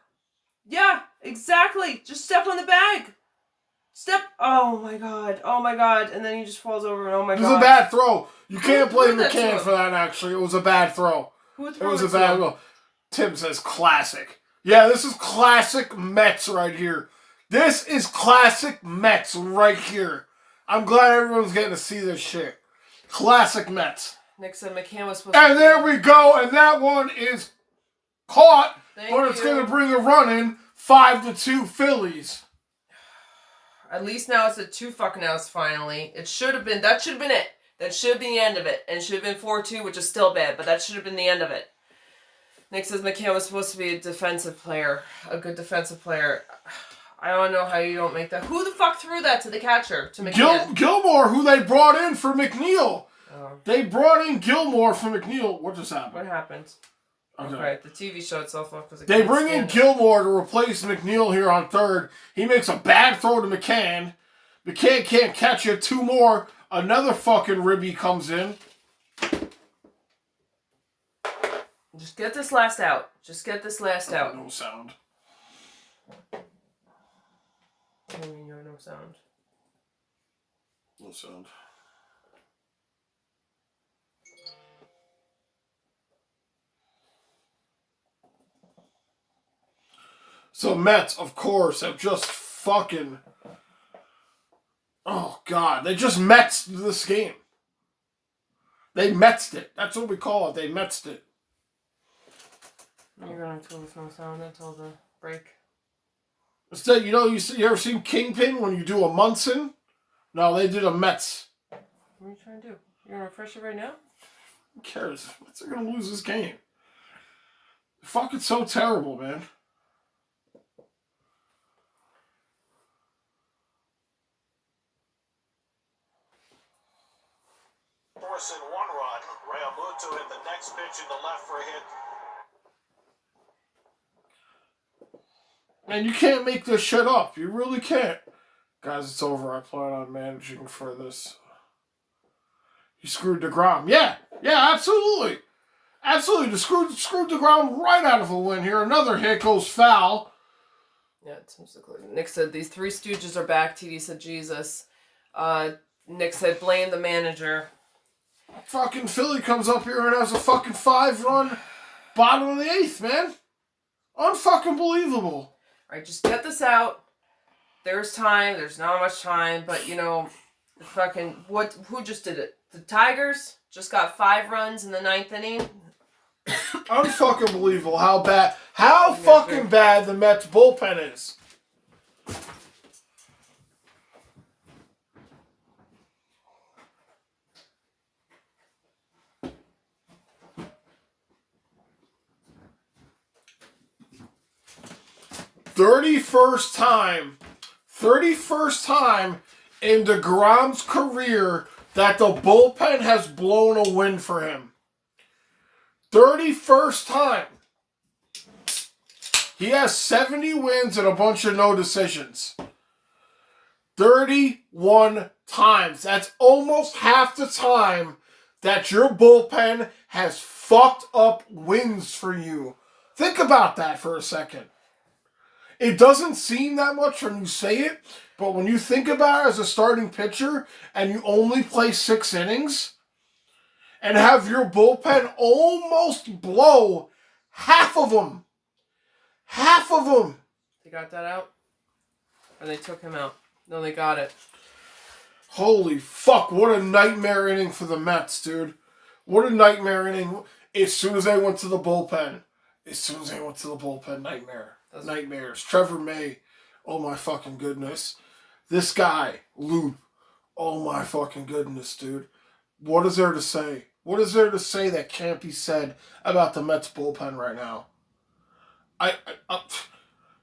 Yeah, exactly. Just step on the bag. Step. Oh my god. Oh my god. And then he just falls over and oh my god. It was a bad throw. You can't blame McCann for that, actually. It was a bad throw. It was a bad throw. Tim says classic. Yeah, this is classic Mets right here. This is classic Mets right here. I'm glad everyone's getting to see this shit. Classic Mets. Nick said McCann was supposed to. And there we go. And that one is caught. But it's going to bring a run in. 5-2 Phillies. At least now it's a 2 fucking outs finally. That should have been it. That should have been the end of it. And it should have been 4-2, which is still bad, but that should have been the end of it. Nick says McCann was supposed to be a defensive player. A good defensive player. I don't know how you don't make that. Who the fuck threw that to the catcher? To McCann? Gilmore, who they brought in for McNeil. Oh. They brought in Gilmore for McNeil. What just happened? What happened? Okay. The TV showed itself off because they bring in Gilmore to replace McNeil here on third. He makes a bad throw to McCann. McCann can't catch it. 2 more. Another fucking ribby comes in. Just get this last out. Just get this last out. No sound. What do you mean you have no sound? No sound. So Mets, of course, have just fucking... Oh, God. They just Metsed this game. They Metsed it. That's what we call it. They Metsed it. You're going to tell us no sound until the break. Instead, you ever seen Kingpin when you do a Munson? No, they did a Mets. What are you trying to do? You're going to refresh it right now? Who cares? Mets are going to lose this game. They're fucking so terrible, man. Forcing 1 run. Realmuto hit the next pitch in the left for a hit. Man, you can't make this shit up. You really can't. Guys, it's over. I plan on managing for this. You screwed DeGrom. Yeah, absolutely. Absolutely. Just screwed DeGrom right out of a win here. Another hit goes foul. Yeah, it seems like Nick said these 3 stooges are back. TD said Jesus. Nick said blame the manager. Fucking Philly comes up here and has a fucking 5-run bottom of the 8th, man. Unfucking believable. All right, just get this out. There's time. There's not much time, but who just did it? The Tigers just got 5 runs in the 9th inning. Unfucking believable how fucking bad the Mets bullpen is. Thirty-first time in DeGrom's career that the bullpen has blown a win for him. 31st time. He has 70 wins and a bunch of no decisions. 31 times. That's almost half the time that your bullpen has fucked up wins for you. Think about that for a second. It doesn't seem that much when you say it, but when you think about it as a starting pitcher and you only play 6 innings and have your bullpen almost blow half of them. Half of them. They got that out? Or they took him out? No, they got it. Holy fuck, what a nightmare inning for the Mets, dude. What a nightmare inning. As soon as they went to the bullpen. Nightmare. Nightmares. Trevor May. Oh my fucking goodness. This guy, Loop. Oh my fucking goodness, dude. What is there to say? What is there to say that can't be said about the Mets bullpen right now?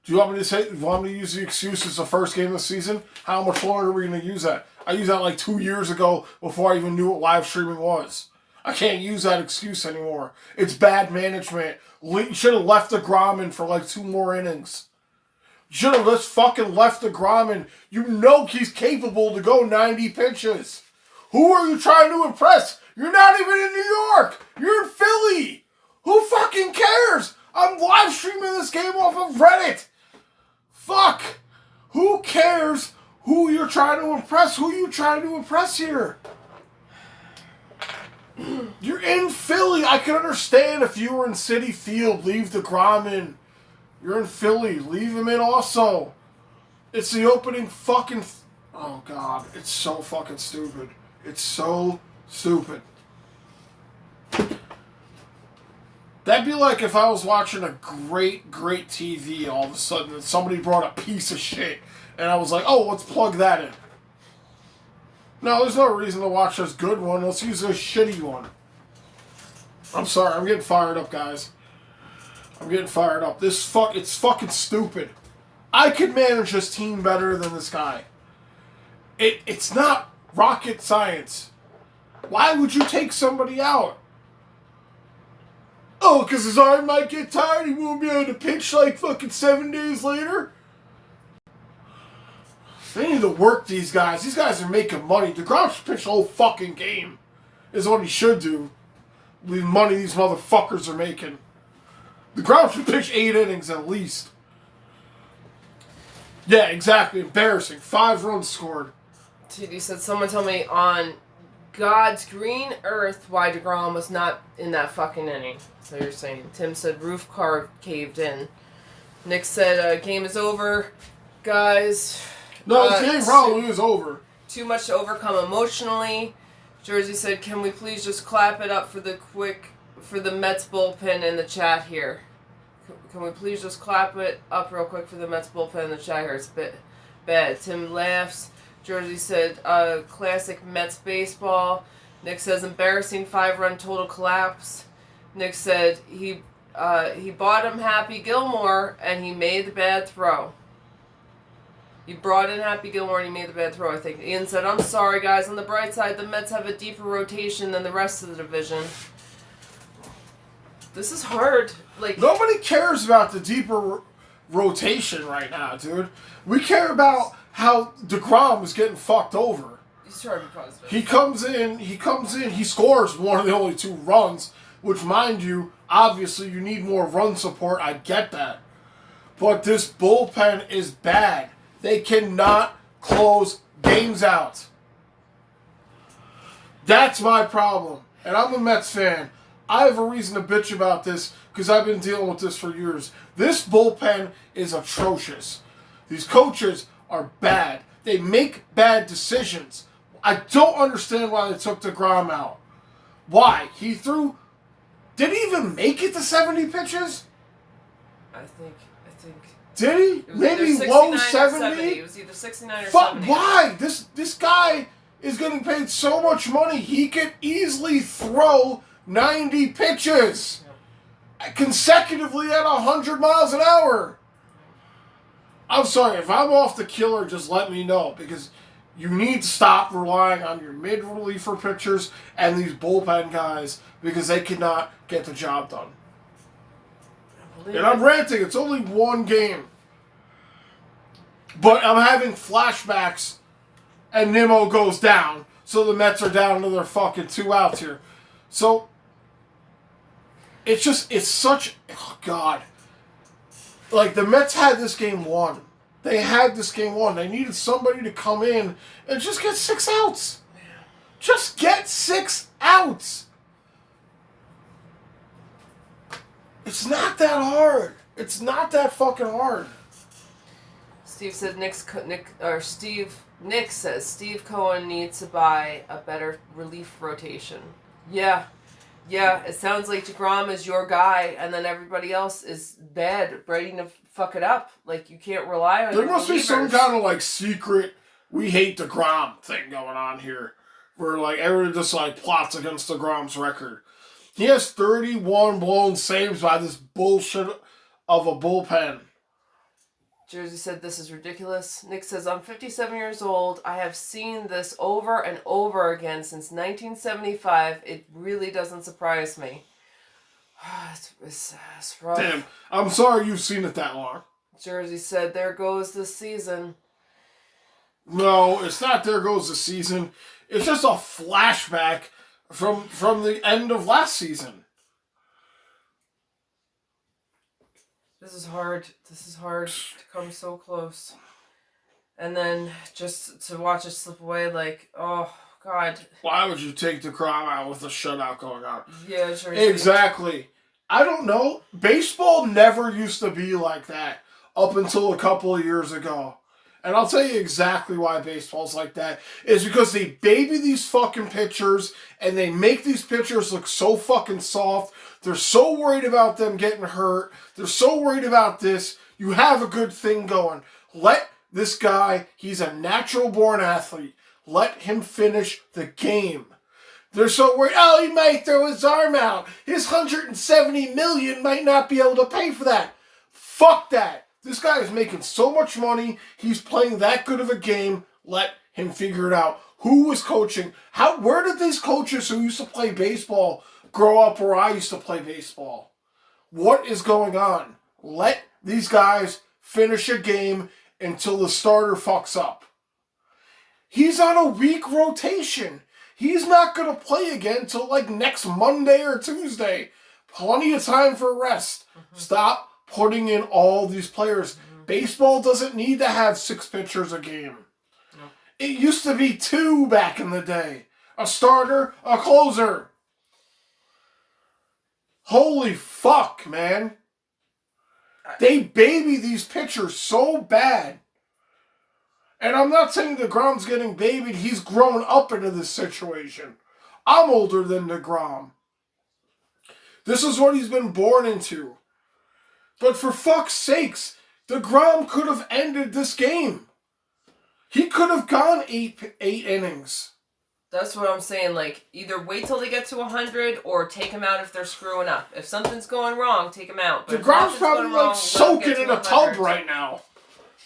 Do you want me to say? You want me to use the excuse it's the first game of the season? How much longer are we going to use that? I used that like 2 years ago before I even knew what live streaming was. I can't use that excuse anymore. It's bad management. You should have left DeGrom in for like 2 more innings. You should have just fucking left DeGrom in. You know he's capable to go 90 pitches. Who are you trying to impress? You're not even in New York. You're in Philly. Who fucking cares? I'm live streaming this game off of Reddit. Fuck. Who cares who you're trying to impress? Who you trying to impress here? You're in Philly. I can understand if you were in Citi Field, leave DeGrom in. You're in Philly. Leave him in also. It's the opening fucking... Oh, God. It's so fucking stupid. It's so stupid. That'd be like if I was watching a great TV, all of a sudden, and somebody brought a piece of shit, and I was like, oh, let's plug that in. No, there's no reason to watch this good one. Let's use this shitty one. I'm sorry. I'm getting fired up, guys. I'm getting fired up. It's fucking stupid. I could manage this team better than this guy. It's not rocket science. Why would you take somebody out? Oh, because his arm might get tired. He won't be able to pitch like fucking 7 days later. They need to work these guys. These guys are making money. DeGrom should pitch the whole fucking game. Is what he should do. The money these motherfuckers are making. DeGrom should pitch 8 innings at least. Yeah, exactly. Embarrassing. 5 runs scored. TD said, someone told me on God's green earth why DeGrom was not in that fucking inning. So you're saying. Tim said, roof car caved in. Nick said, game is over. Guys... No, the game probably is over. Too much to overcome emotionally. Jersey said, can we please just clap it up for the Mets bullpen in the chat here? Can we please just clap it up real quick for the Mets bullpen in the chat here? It's bad. Tim laughs. Jersey said, classic Mets baseball. Nick says, embarrassing 5-run total collapse. Nick said, he bought him Happy Gilmore and he made the bad throw. He brought in Happy Gilmore and he made the bad throw, I think. Ian said, I'm sorry, guys. On the bright side, the Mets have a deeper rotation than the rest of the division. This is hard. Like, nobody cares about the deeper rotation right now, dude. We care about how DeGrom is getting fucked over. He's trying to be positive. He comes in, he scores one of the only 2 runs, which, mind you, obviously you need more run support. I get that. But this bullpen is bad. They cannot close games out. That's my problem. And I'm a Mets fan. I have a reason to bitch about this because I've been dealing with this for years. This bullpen is atrocious. These coaches are bad. They make bad decisions. I don't understand why they took DeGrom out. Why? Did he even make it to 70 pitches? I think. Did he? Maybe low 70? It was either 69 or 70. Why? This guy is getting paid so much money. He could easily throw 90 pitches consecutively at 100 miles an hour. I'm sorry. If I'm off the killer, just let me know. Because you need to stop relying on your mid-reliever pitchers and these bullpen guys because they cannot get the job done. And I'm ranting. It's only 1 game. But I'm having flashbacks and Nimmo goes down. So the Mets are down to their fucking 2 outs here. So it's such... Oh, God. Like, the Mets had this game won. They had this game won. They needed somebody to come in and just get 6 outs. Just get 6 outs. It's not that hard. It's not that fucking hard. Steve said Nick says Steve Cohen needs to buy a better relief rotation. Yeah. It sounds like DeGrom is your guy, and then everybody else is bad, ready to fuck it up. Like, you can't rely on. There must be some kind of like secret "we hate DeGrom" thing going on here, where like everyone just like plots against DeGrom's record. He has 31 blown saves by this bullshit of a bullpen. Jersey said, this is ridiculous. Nick says, I'm 57 years old. I have seen this over and over again since 1975. It really doesn't surprise me. It's rough. Damn, I'm sorry you've seen it that long. Jersey said, there goes the season. No, it's not there goes the season. It's just a flashback from the end of last season. This is hard. This is hard to come so close. And then just to watch it slip away, like, oh, God. Why would you take DeGrom out with a shutout going on? Yeah, sure. Exactly. I don't know. Baseball never used to be like that up until a couple of years ago. And I'll tell you exactly why baseball's like that. It's because they baby these fucking pitchers and they make these pitchers look so fucking soft. They're so worried about them getting hurt. They're so worried about this. You have a good thing going. Let this guy, he's a natural born athlete. Let him finish the game. They're so worried, oh, he might throw his arm out. His $170 million might not be able to pay for that. Fuck that. This guy is making so much money. He's playing that good of a game. Let him figure it out. Who was coaching? Where did these coaches who used to play baseball grow up where I used to play baseball? What is going on? Let these guys finish a game until the starter fucks up. He's on a week rotation. He's not going to play again until like next Monday or Tuesday. Plenty of time for rest. Mm-hmm. Stop putting in all these players. Mm-hmm. Baseball doesn't need to have 6 pitchers a game. No. It used to be 2 back in the day. A starter, a closer. Holy fuck, man. They baby these pitchers so bad. And I'm not saying DeGrom's getting babied. He's grown up into this situation. I'm older than DeGrom. This is what he's been born into. But for fuck's sakes, DeGrom could have ended this game. He could have gone 8 innings. That's what I'm saying. Like, either wait till they get to 100 or take him out if they're screwing up. If something's going wrong, take him out. But DeGrom's probably like soaking in a tub right now.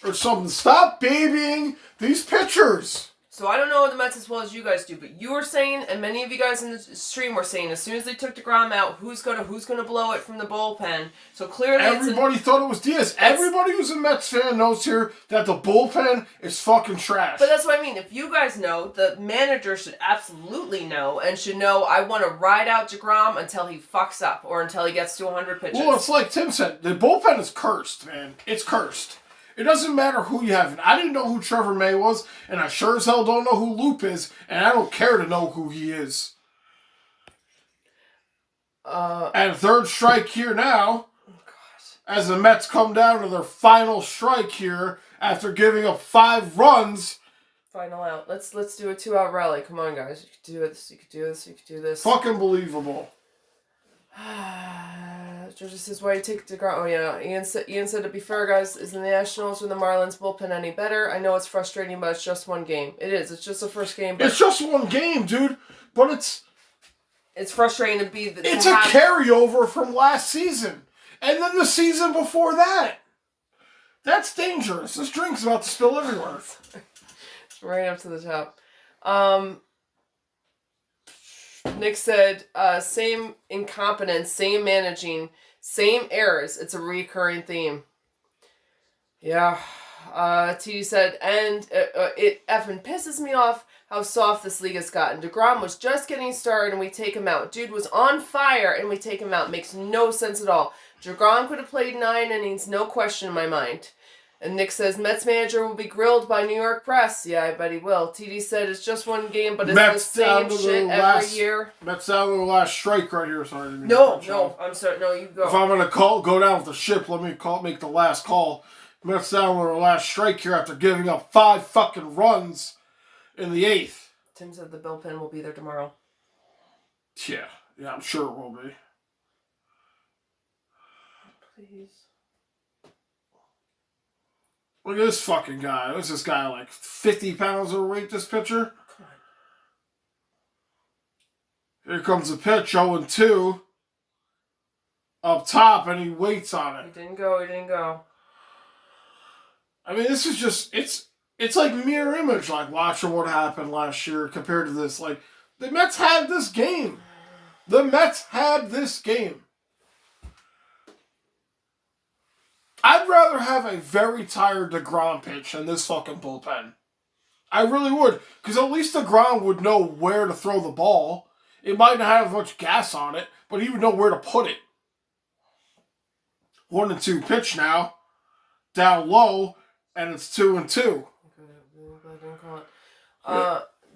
Or something. Stop babying these pitchers. So I don't know the Mets as well as you guys do, but you were saying, and many of you guys in the stream were saying, as soon as they took DeGrom out, who's gonna blow it from the bullpen? So clearly, everybody thought it was Diaz. Everybody who's a Mets fan knows here that the bullpen is fucking trash. But that's what I mean. If you guys know, the manager should absolutely know and should know. I want to ride out DeGrom until he fucks up or until he gets to 100 pitches. Well, it's like Tim said, the bullpen is cursed, man. It's cursed. It doesn't matter who you have. I didn't know who Trevor May was, and I sure as hell don't know who Loop is, and I don't care to know who he is. And third strike here now, as the Mets come down to their final strike here after giving up 5 runs. Final out. Let's do a 2-out rally. Come on, guys. You can do this. You can do this. You can do this. Fucking believable. Georgia says, why you take DeGrom? Oh, yeah. Ian said, to be fair, guys, is the Nationals or the Marlins bullpen any better? I know it's frustrating, but it's just one game. It is. It's just the first game. But it's just one game, dude. But it's frustrating to be... It's a carryover from last season. And then the season before that. That's dangerous. This drink's about to spill everywhere. It's right up to the top. Nick said, same incompetence, same managing, same errors. It's a recurring theme. Yeah. TD said, and it effing pisses me off how soft this league has gotten. DeGrom was just getting started and we take him out. Dude was on fire and we take him out. Makes no sense at all. DeGrom could have played 9 innings, no question in my mind. And Nick says, Mets manager will be grilled by New York press. Yeah, I bet he will. TD said it's just one game, but it's Mets the same shit every year. Mets down to the last strike right here. Sorry. No, I'm sorry. No, you go. If I'm going to go down with the ship, let me make the last call. Mets down to the last strike here after giving up 5 fucking runs in the 8th. Tim said the bullpen will be there tomorrow. Yeah, I'm sure it will be. Please. Look at this fucking guy. What's this guy, like 50 pounds overweight, this pitcher? Here comes the pitch, 0-2. Up top, and he waits on it. He didn't go. I mean, this is just it's like mirror image, like watching what happened last year compared to this. Like the Mets had this game. The Mets had this game. I'd rather have a very tired DeGrom pitch than this fucking bullpen. I really would, because at least DeGrom would know where to throw the ball. It might not have much gas on it, but he would know where to put it. 1-2 pitch now, down low, and it's 2-2.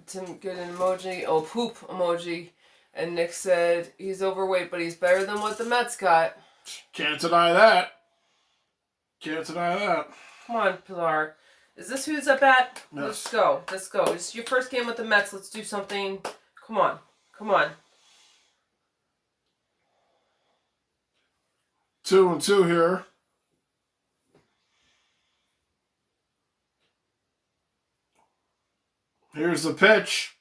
Tim get an emoji, poop emoji, and Nick said he's overweight, but he's better than what the Mets got. Can't deny that. Can't deny that. Come on, Pilar. Is this who's up at? Yes. Let's go. Let's go. It's your first game with the Mets. Let's do something. Come on. Come on. 2-2 here. Here's the pitch.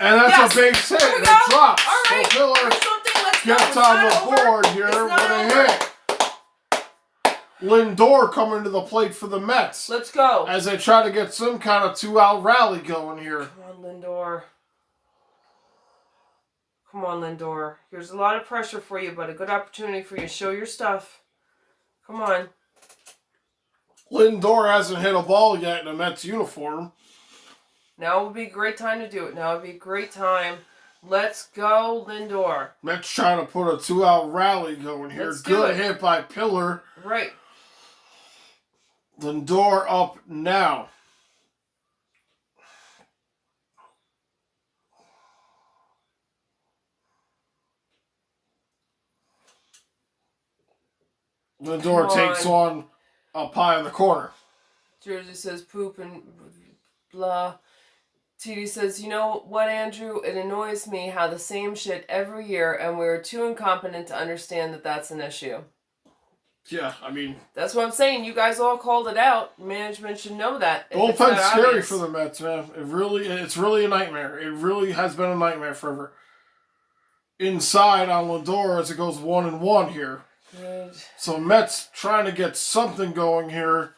And that's a big hit. Here we It go. drops. All right. So Miller Do something. Let's gets go. on It's the not over. board here It's with not a over. hit. Lindor coming to the plate for the Mets Let's go. as they try to get some kind of 2-out rally going here. Come on, Lindor. Come on, Lindor. Here's a lot of pressure for you, but a good opportunity for you to show your stuff. Come on. Lindor hasn't hit a ball yet in a Mets uniform. Now would be a great time to do it. Now would be a great time. Let's go, Lindor. Mets trying to put a 2-out rally going here. Let's do Good it. hit by Pillar. Right. Lindor up now. Lindor takes on up high in the corner. Jersey says poop and blah. TD says, you know what, Andrew? It annoys me how the same shit every year, and we're too incompetent to understand that that's an issue. Yeah, I mean, That's what I'm saying. You guys all called it out. Management should know that. bullpen's scary for the Mets, man. It's really a nightmare. It really has been a nightmare forever. Inside on Lindor as it goes 1-1 here. Good. So Mets trying to get something going here.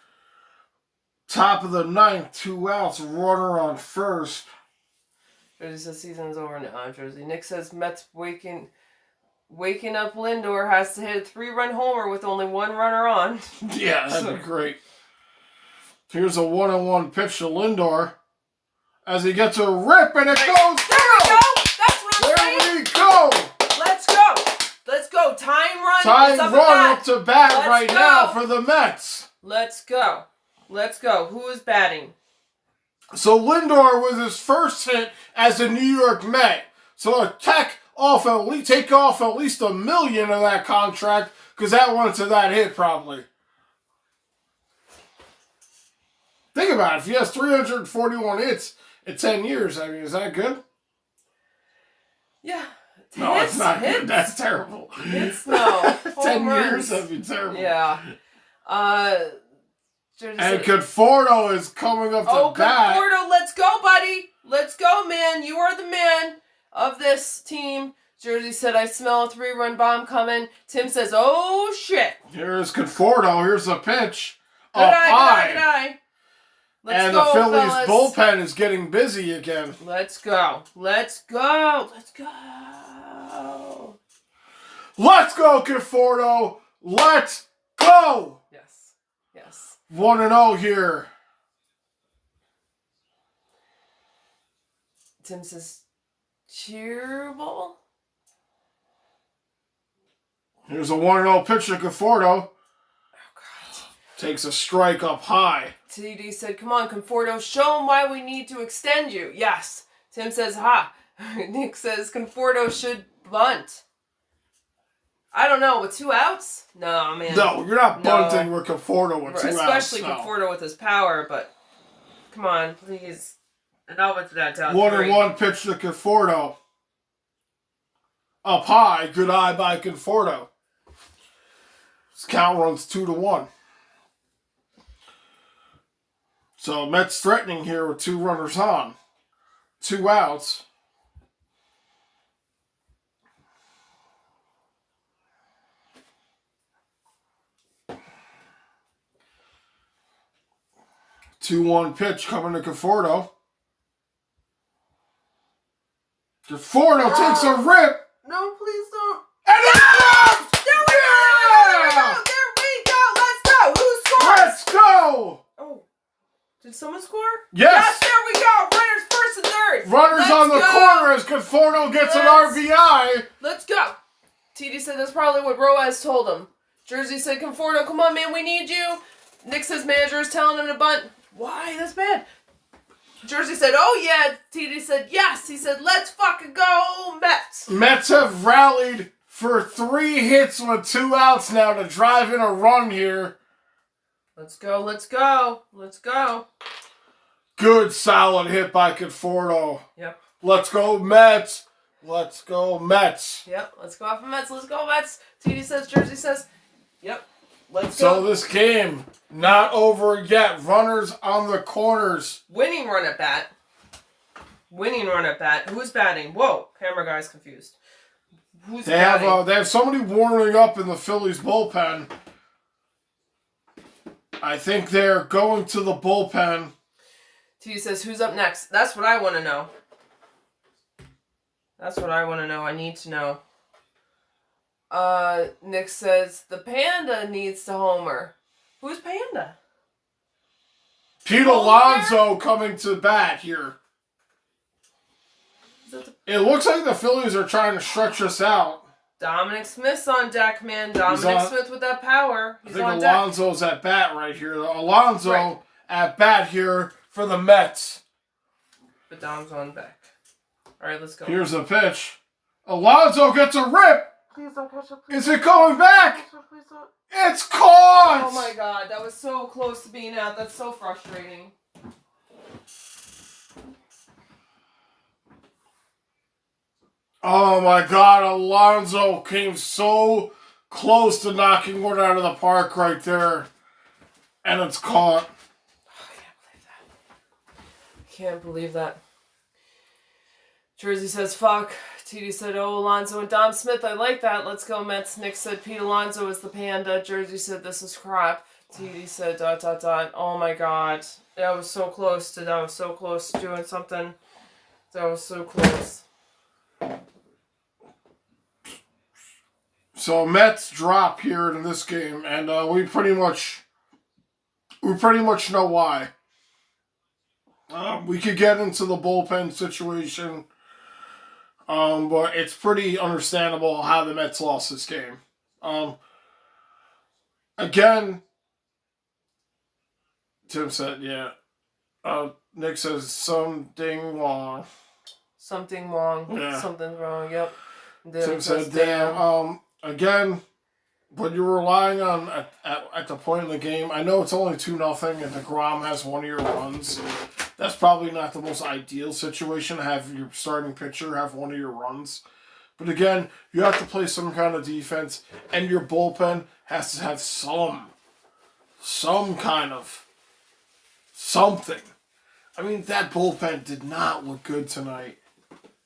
Top of the ninth, 2 outs, runner on first. Jersey says season's over now, Jersey. Nick says Mets waking up Lindor has to hit a 3-run homer with only 1 runner on. Yeah, that'd be great. Here's a 1-1 pitch to Lindor. As he gets a rip and it goes There we down! go! That's what I'm saying! There we go! Let's go! Let's go! Time run! Time It's up run at up to bat Let's right go. now for the Mets. Let's go. Let's go. Who is batting? So Lindor was his first hit as a New York Met. So take off at least $1 million of that contract because that went to that hit probably. Think about it. If he has 341 hits in 10 years, I mean, is that good? Yeah. No, it's not hits. good. That's terrible. Hits, no. 10 Home years, runs. that'd be terrible. Yeah. Jersey And said- Conforto is coming up to bat. Conforto, let's go, buddy. Let's go, man. You are the man of this team. Jersey said, I smell a 3-run bomb coming. Tim says, oh, shit. Here's Conforto. Here's the pitch. Good Up eye, high. good eye. Let's And go, the Phillies fellas. bullpen is getting busy again. Let's go. Let's go. Let's go. Let's go, Conforto. Let's go. Yes. Yes. 1-0 here. Tim says, cheerable. Here's a 1-0 pitch to Conforto. Oh, God. Takes a strike up high. TD said, come on, Conforto, show him why we need to extend you. Yes. Tim says, ha. Nick says, Conforto should bunt. I don't know, with 2 outs? No, man. No, you're not No. bunting with Conforto with 2 outs. Especially No. Conforto with his power, but come on, please. Enough with that down 1-1 pitch to Conforto. Up high, good eye by Conforto. His count runs 2-1. So Mets threatening here with 2 runners on. 2 outs. 2-1 pitch coming to Conforto. Conforto takes a rip. No, please don't. And it's dropped! There we go! There we go! Let's go! Who scored? Let's go! Oh. Did someone score? Yes! There we go! Runners first and third! Runners Let's on the go. corner as Conforto gets an RBI. Let's go! TD said that's probably what Roaz told him. Jersey said, Conforto, come on, man, we need you. Nick says manager is telling him to bunt. Why? That's bad. Jersey said, oh yeah. TD said, yes. He said, let's fucking go, Mets. Mets have rallied for 3 hits with 2 outs now to drive in a run here. Let's go, let's go, let's go. Good solid hit by Conforto. Yep. Let's go Mets. Let's go Mets. Yep, let's go off of Mets. Let's go Mets. TD says, Jersey says, yep, let's go. So this game, not over yet. Runners on the corners. Winning run at bat. Winning run at bat. Who's batting? Whoa, camera guy's confused. Who's batting? They have somebody warming up in the Phillies bullpen. I think they're going to the bullpen. T says, who's up next? That's what I want to know. That's what I want to know. I need to know. Nick says, the Panda needs to homer. Who's Panda? Pete Alonso coming to bat here. It looks like the Phillies are trying to stretch this out. Dominic Smith's on deck, man. Dominic Smith with that power. He's I think on Alonso's at bat right here. Alonso at bat here for the Mets. But Dom's on back. All right, let's go. Here's the pitch. Alonso gets a rip. Please don't catch it. Is it going back? Please don't. It's caught! Oh my god, that was so close to being out. That's so frustrating. Oh my god, Alonso came so close to knocking one out of the park right there. And it's caught. I can't believe that. Jersey says, fuck. TD said, oh, Alonso and Dom Smith. I like that. Let's go, Mets. Nick said, Pete Alonso is the Panda. Jersey said, this is crap. TD said, ... Oh, my God. That was so close to doing something. That was so close. So Mets drop here in this game, and we pretty much know why. We could get into the bullpen situation, but it's pretty understandable how the Mets lost this game. Again, Tim said, yeah. Nick says something wrong. Something wrong. Yeah. Something's wrong. Yep. Tim said, damn. Again, when you're relying on at the point in the game, I know it's only 2-0 and DeGrom has one of your runs. That's probably not the most ideal situation to have your starting pitcher have one of your runs. But again, you have to play some kind of defense, and your bullpen has to have some kind of something. I mean, that bullpen did not look good tonight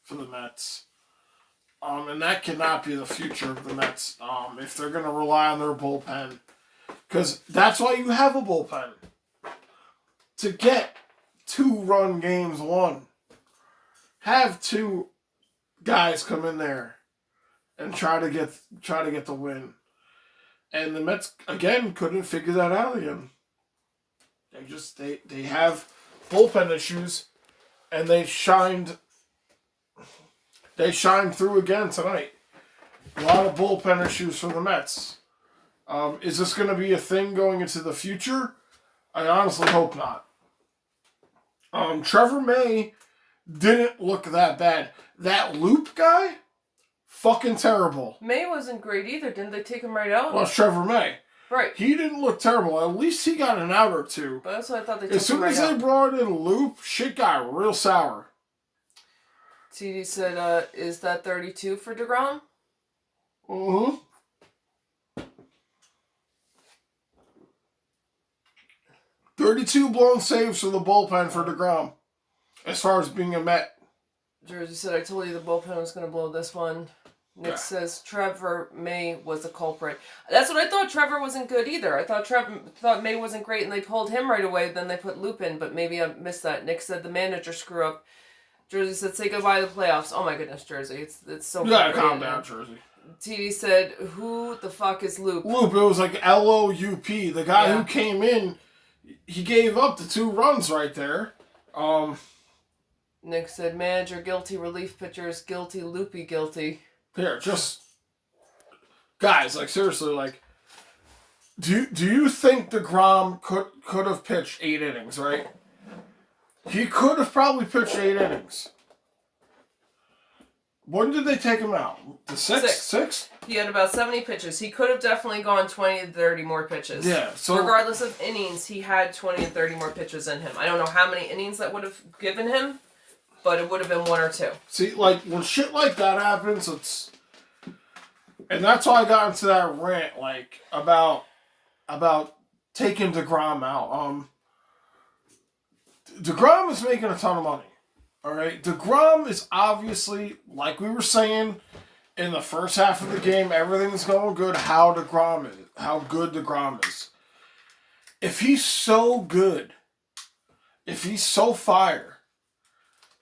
for the Mets. And that cannot be the future of the Mets if they're going to rely on their bullpen. Because that's why you have a bullpen. To get 2-run games won. Have 2 guys come in there and try to get the win. And the Mets, again, couldn't figure that out again. They have bullpen issues, and they shined through again tonight. A lot of bullpen issues for the Mets. Is this going to be a thing going into the future? I honestly hope not. Trevor May didn't look that bad. That Loop guy, fucking terrible. May wasn't great either. Didn't they take him right out? Well, it's Trevor May. Right. He didn't look terrible. At least he got an out or 2. But that's what I thought they took As soon him right as they out. brought in Loop, shit got real sour. TD said, is that 32 for DeGrom? Mm-hmm. $32 blown saves for the bullpen for DeGrom. As far as being a Met. Jersey said, I told you the bullpen was going to blow this one. Nick Yeah. says Trevor May was a culprit. That's what I thought. Trevor wasn't good either. I thought May wasn't great, and they pulled him right away. Then they put Loop in, but maybe I missed that. Nick said the manager screw up. Jersey said say goodbye to the playoffs. Oh my goodness, Jersey, it's so. You gotta complicated calm now. down, Jersey. TD said, "Who the fuck is Loop?" Loop. It was like L-O-U-P. The guy Yeah. who came in, he gave up the 2 runs right there. Nick said, "Manager guilty, relief pitchers guilty, Loopy guilty." Here, just guys, like seriously, like, do you think DeGrom could have pitched 8 innings, right? He could have probably pitched 8 innings. When did they take him out? The 6th? 6th? He had about 70 pitches. He could have definitely gone 20 to 30 more pitches. Yeah, so regardless of innings, he had 20 and 30 more pitches in him. I don't know how many innings that would have given him, but it would have been 1 or 2. see, like when shit like that happens, and that's why I got into that rant, like about taking DeGrom out. DeGrom is making a ton of money. All right, DeGrom is obviously, like we were saying in the first half of the game, everything's going good. How good DeGrom is. If he's so good, if he's so fire,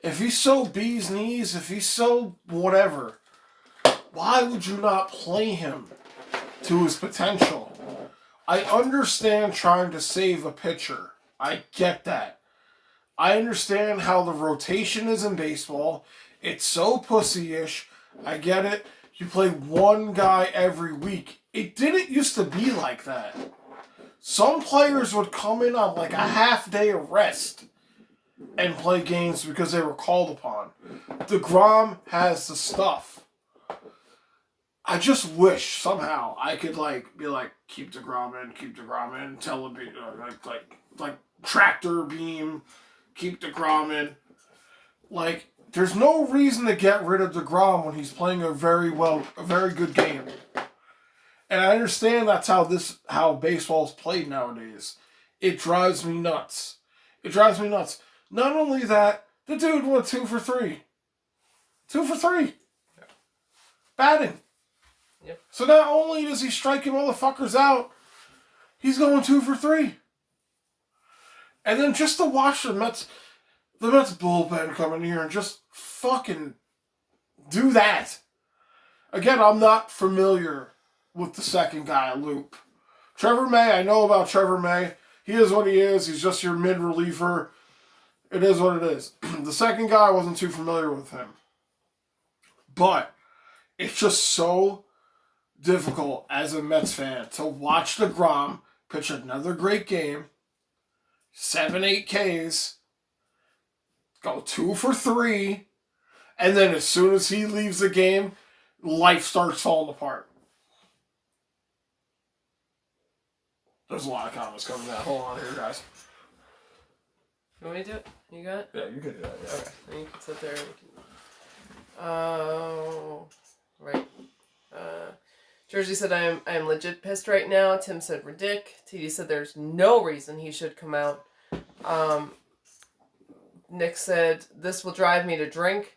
if he's so bee's knees, if he's so whatever, why would you not play him to his potential? I understand trying to save a pitcher. I get that. I understand how the rotation is in baseball. It's so pussy-ish. I get it. You play one guy every week. It didn't used to be like that. Some players would come in on like a half day of rest and play games because they were called upon. DeGrom has the stuff. I just wish somehow I could be like, keep DeGrom in, tell him, like tractor beam, keep DeGrom in. Like, there's no reason to get rid of DeGrom when he's playing a very good game. And I understand that's how baseball's played nowadays. It drives me nuts. Not only that, the dude went 2 for 3. 2 for 3. Yeah. Batting. Yep. So not only does he striking motherfuckers out, he's going 2 for 3. And then just to watch the Mets bullpen come in here and just fucking do that. Again, I'm not familiar with the second guy, Loop. Trevor May, I know about Trevor May. He is what he is. He's just your mid-reliever. It is what it is. The second guy, I wasn't too familiar with him. But it's just so difficult as a Mets fan to watch DeGrom pitch another great game, 7-8 Ks, go 2 for 3, and then as soon as he leaves the game, life starts falling apart. There's a lot of comments coming down. Hold on here, guys. You want me to do it? You got it? Yeah, you can do that. Yeah. Okay. Then you can sit there. Oh, right. Jersey said I am legit pissed right now. Tim said ridic. TD said there's no reason he should come out. Nick said this will drive me to drink.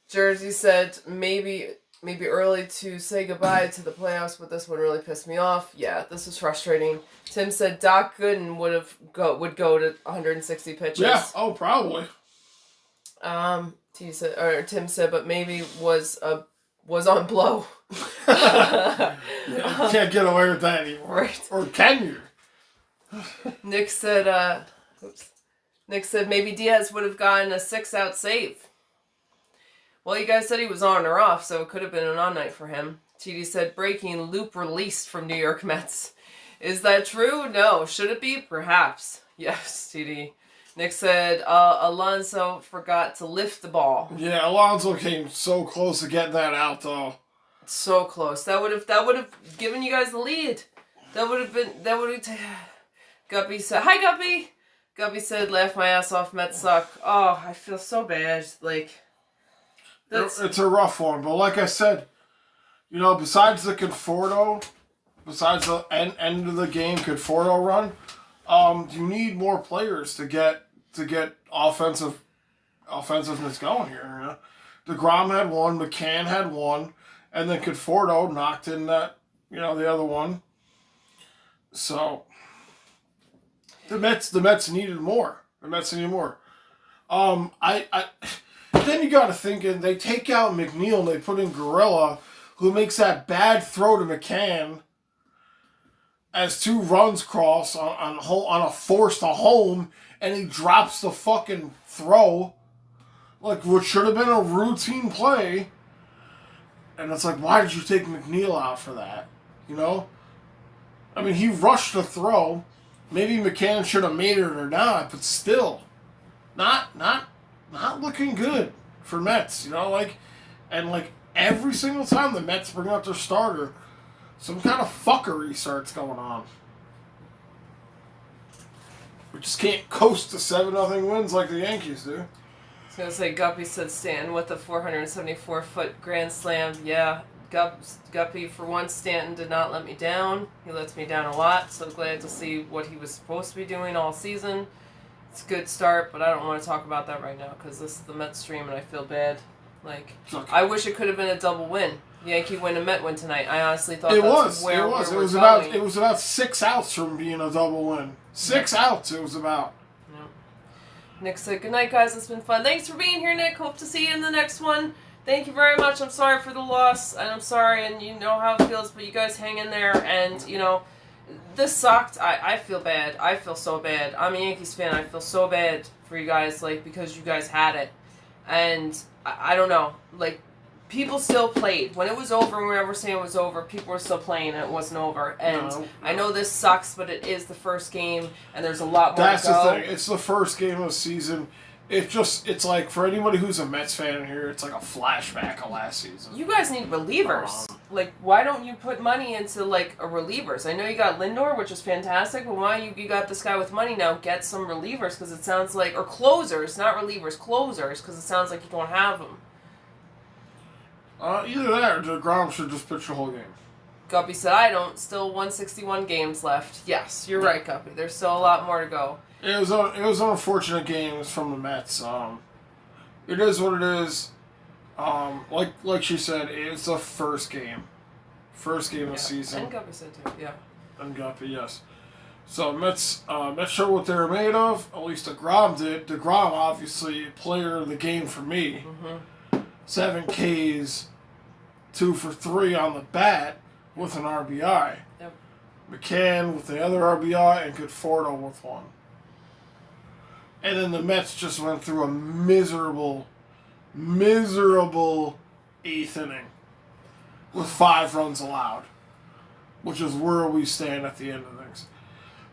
Jersey said maybe early to say goodbye to the playoffs, but this one really pissed me off. Yeah, this was frustrating. Tim said Doc Gooden would go to 160 pitches. Yeah. Oh, probably. Tim said, but maybe was on blow. Yeah, you can't get away with that anymore. Right. Or can you? Nick said, maybe Diaz would have gotten a 6-out save. Well, you guys said he was on or off, so it could have been an on night for him. TD said, breaking, Loop released from New York Mets. Is that true? No. Should it be? Perhaps. Yes, TD. Nick said, Alonso forgot to lift the ball. Yeah, Alonso came so close to getting that out, though. So close. That would have given you guys the lead. Guppy said, hi, Guppy. Guppy said, laugh my ass off, Mets suck. Oh, I feel so bad. Like, it's a rough one, but like I said, besides the Conforto, besides the end of the game Conforto run, you need more players to get offensiveness going here. DeGrom had one, McCann had one, And then Conforto knocked in that, the other one. So the Mets needed more. Then you got to think, and they take out McNeil and they put in Gorilla, who makes that bad throw to McCann as 2 runs cross on a force to home, and he drops the fucking throw, like what should have been a routine play. And it's like, why did you take McNeil out for that? I mean, he rushed the throw. Maybe McCann should have made it or not, but still, not looking good for Mets. And every single time the Mets bring out their starter, some kind of fuckery starts going on. We just can't coast to 7-0 wins like the Yankees do. I was going to say, Guppy said Stanton with the 474-foot grand slam. Yeah, Guppy, for once, Stanton did not let me down. He lets me down a lot, so glad to see what he was supposed to be doing all season. It's a good start, but I don't want to talk about that right now because this is the Mets stream and I feel bad. I wish it could have been a double win. Yankee win and Met win tonight. I honestly thought it that's was. where It was. we It were was going. about. It was about 6 outs from being a double win. 6 outs. It was about. Yeah. Nick said, "Good night, guys. It's been fun. Thanks for being here, Nick. Hope to see you in the next one. Thank you very much. I'm sorry for the loss, and I'm sorry, and you know how it feels, but you guys hang in there. And this sucked. I feel bad. I feel so bad. I'm a Yankees fan. I feel so bad for you guys, because you guys had it, and I don't know, people still played. When it was over, and we were saying it was over, people were still playing and it wasn't over. And No. I know this sucks, but it is the first game and there's a lot more That's to go. the thing. It's the first game of the season. It's like, for anybody who's a Mets fan in here, it's like a flashback of last season. You guys need relievers. Why don't you put money into, a relievers? I know you got Lindor, which is fantastic, but why you got this guy with money now? Get some relievers, because it sounds like... Or closers, not relievers, closers, because it sounds like you don't have them. Either that or DeGrom should just pitch the whole game. Guppy said, I don't. Still 161 games left. Yes, you're right, Guppy. There's still a lot more to go. It was unfortunate games from the Mets. It is what it is. Like she said, it's the first game. First game of the season. And Guppy said too, yeah. And Guppy, yes. So Mets showed what they were made of. At least DeGrom did. DeGrom, obviously, player of the game for me. Mm-hmm. 7 Ks, 2 for 3 on the bat with an RBI. Yep. McCann with the other RBI and Conforto with 1. And then the Mets just went through a miserable 8th inning with 5 runs allowed, which is where we stand at the end of things.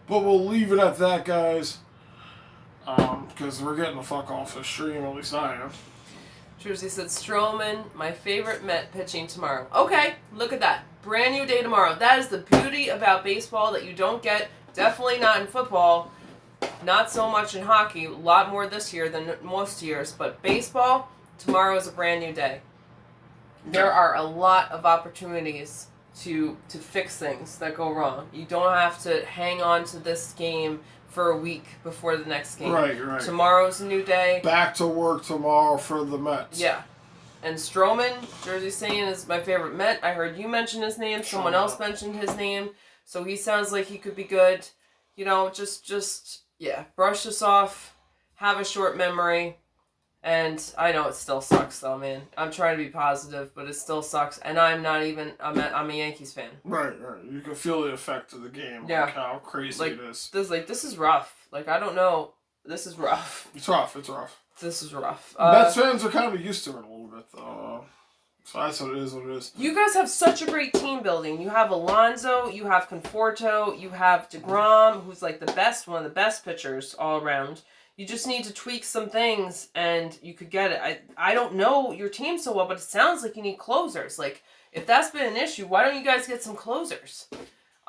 But we'll leave it at that, guys, because we're getting the fuck off the stream, at least I am. Jersey said, Stroman, my favorite Met pitching tomorrow. Okay, look at that. Brand new day tomorrow. That is the beauty about baseball that you don't get. Definitely not in football. Not so much in hockey. A lot more this year than most years. But baseball, tomorrow is a brand new day. There are a lot of opportunities to fix things that go wrong. You don't have to hang on to this game for a week before the next game. Right. Tomorrow's a new day. Back to work tomorrow for the Mets. Yeah. And Stroman, Jersey saying, is my favorite Met. I heard you mention his name. Someone else mentioned his name. So he sounds like he could be good. Just brush this off. Have a short memory. And I know it still sucks, though, man. I'm trying to be positive, but it still sucks. And I'm not even... I'm a Yankees fan. Right. You can feel the effect of the game. Yeah. How crazy it is. This is rough. I don't know. This is rough. It's rough. This is rough. Mets fans are kind of used to it a little bit, though. So that's what it is. You guys have such a great team building. You have Alonso, you have Conforto, you have DeGrom, who's one of the best pitchers all around. You just need to tweak some things, and you could get it. I don't know your team so well, but it sounds like you need closers. If that's been an issue, why don't you guys get some closers?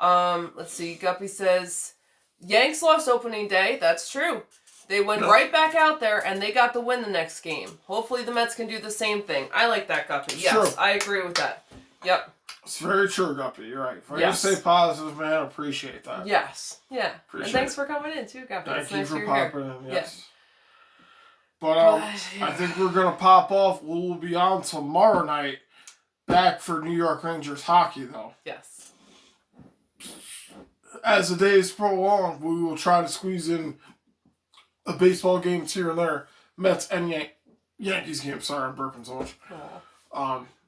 Let's see. Guppy says, Yanks lost opening day. That's true. They went right back out there, and they got the win the next game. Hopefully the Mets can do the same thing. I like that, Guppy. Yes, sure. I agree with that. Yep. It's very true, Guppy. You're right. For you to stay positive, man, I appreciate that. Yes. Yeah. Appreciate and thanks for coming in, too, Guppy. Thank it's you nice for you're popping here. in, yes. Yeah. But I think we're going to pop off. We'll be on tomorrow night back for New York Rangers hockey, though. Yes. As the days prolong, we will try to squeeze in a baseball games here and there. Mets and Yankees games. Sorry, I'm burping so much.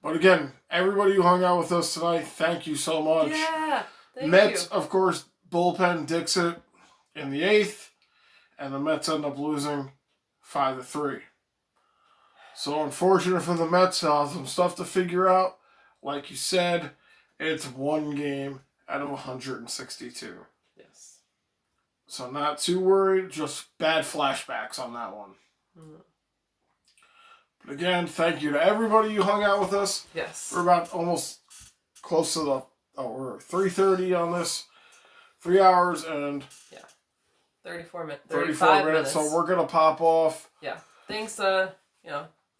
But again, everybody who hung out with us tonight, thank you so much. Yeah. Thank Mets, you. of course, bullpen Dixit in the 8th, and the Mets end up losing 5-3. So unfortunate for the Mets, they'll have some stuff to figure out. Like you said, it's one game out of 162. Yes. So not too worried, just bad flashbacks on that one. Mm. But again, thank you to everybody who hung out with us. Yes. We're about almost close to we're 3:30 on this. 3 hours and 34 minutes. 34 minutes. So we're gonna pop off. Yeah. Thanks,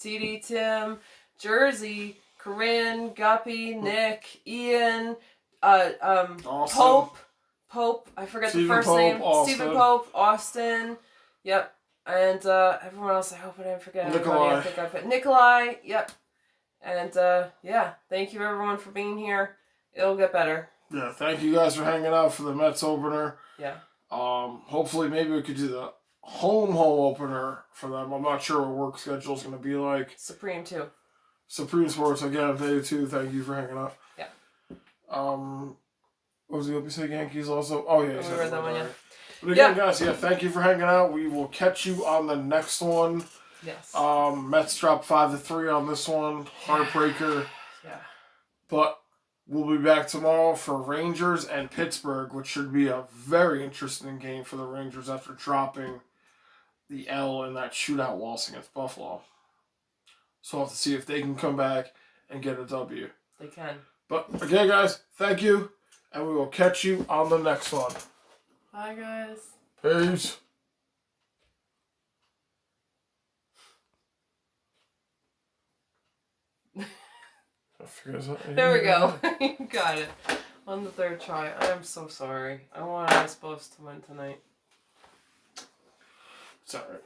TD, Tim, Jersey, Corinne, Guppy, Nick, Ian, Austin. Pope. I forget Stephen the first Pope, name. Austin. Stephen Pope, Austin. Yep. And everyone else. I hope I didn't forget Nikolai. everybody. I think I put Nikolai. Yep. And thank you everyone for being here. It'll get better. Yeah, thank you guys for hanging out for the Mets opener. Yeah. Hopefully maybe we could do the home opener for them. I'm not sure what work schedule's going to be like. Supreme too. Supreme Sports, again, they too, thank you for hanging out. Yeah. What was the other say? Yankees also? Oh, yeah. We read that one, yeah. But again, guys, thank you for hanging out. We will catch you on the next one. Yes. Mets dropped 5-3 on this one. Heartbreaker. Yeah. But we'll be back tomorrow for Rangers and Pittsburgh, which should be a very interesting game for the Rangers after dropping the L in that shootout loss against Buffalo. So we'll have to see if they can come back and get a W. They can. But again, guys, thank you, and we will catch you on the next one. Bye, guys. Peace. There we go. You got it. On the third try. I am so sorry. I was supposed to win tonight. It's alright.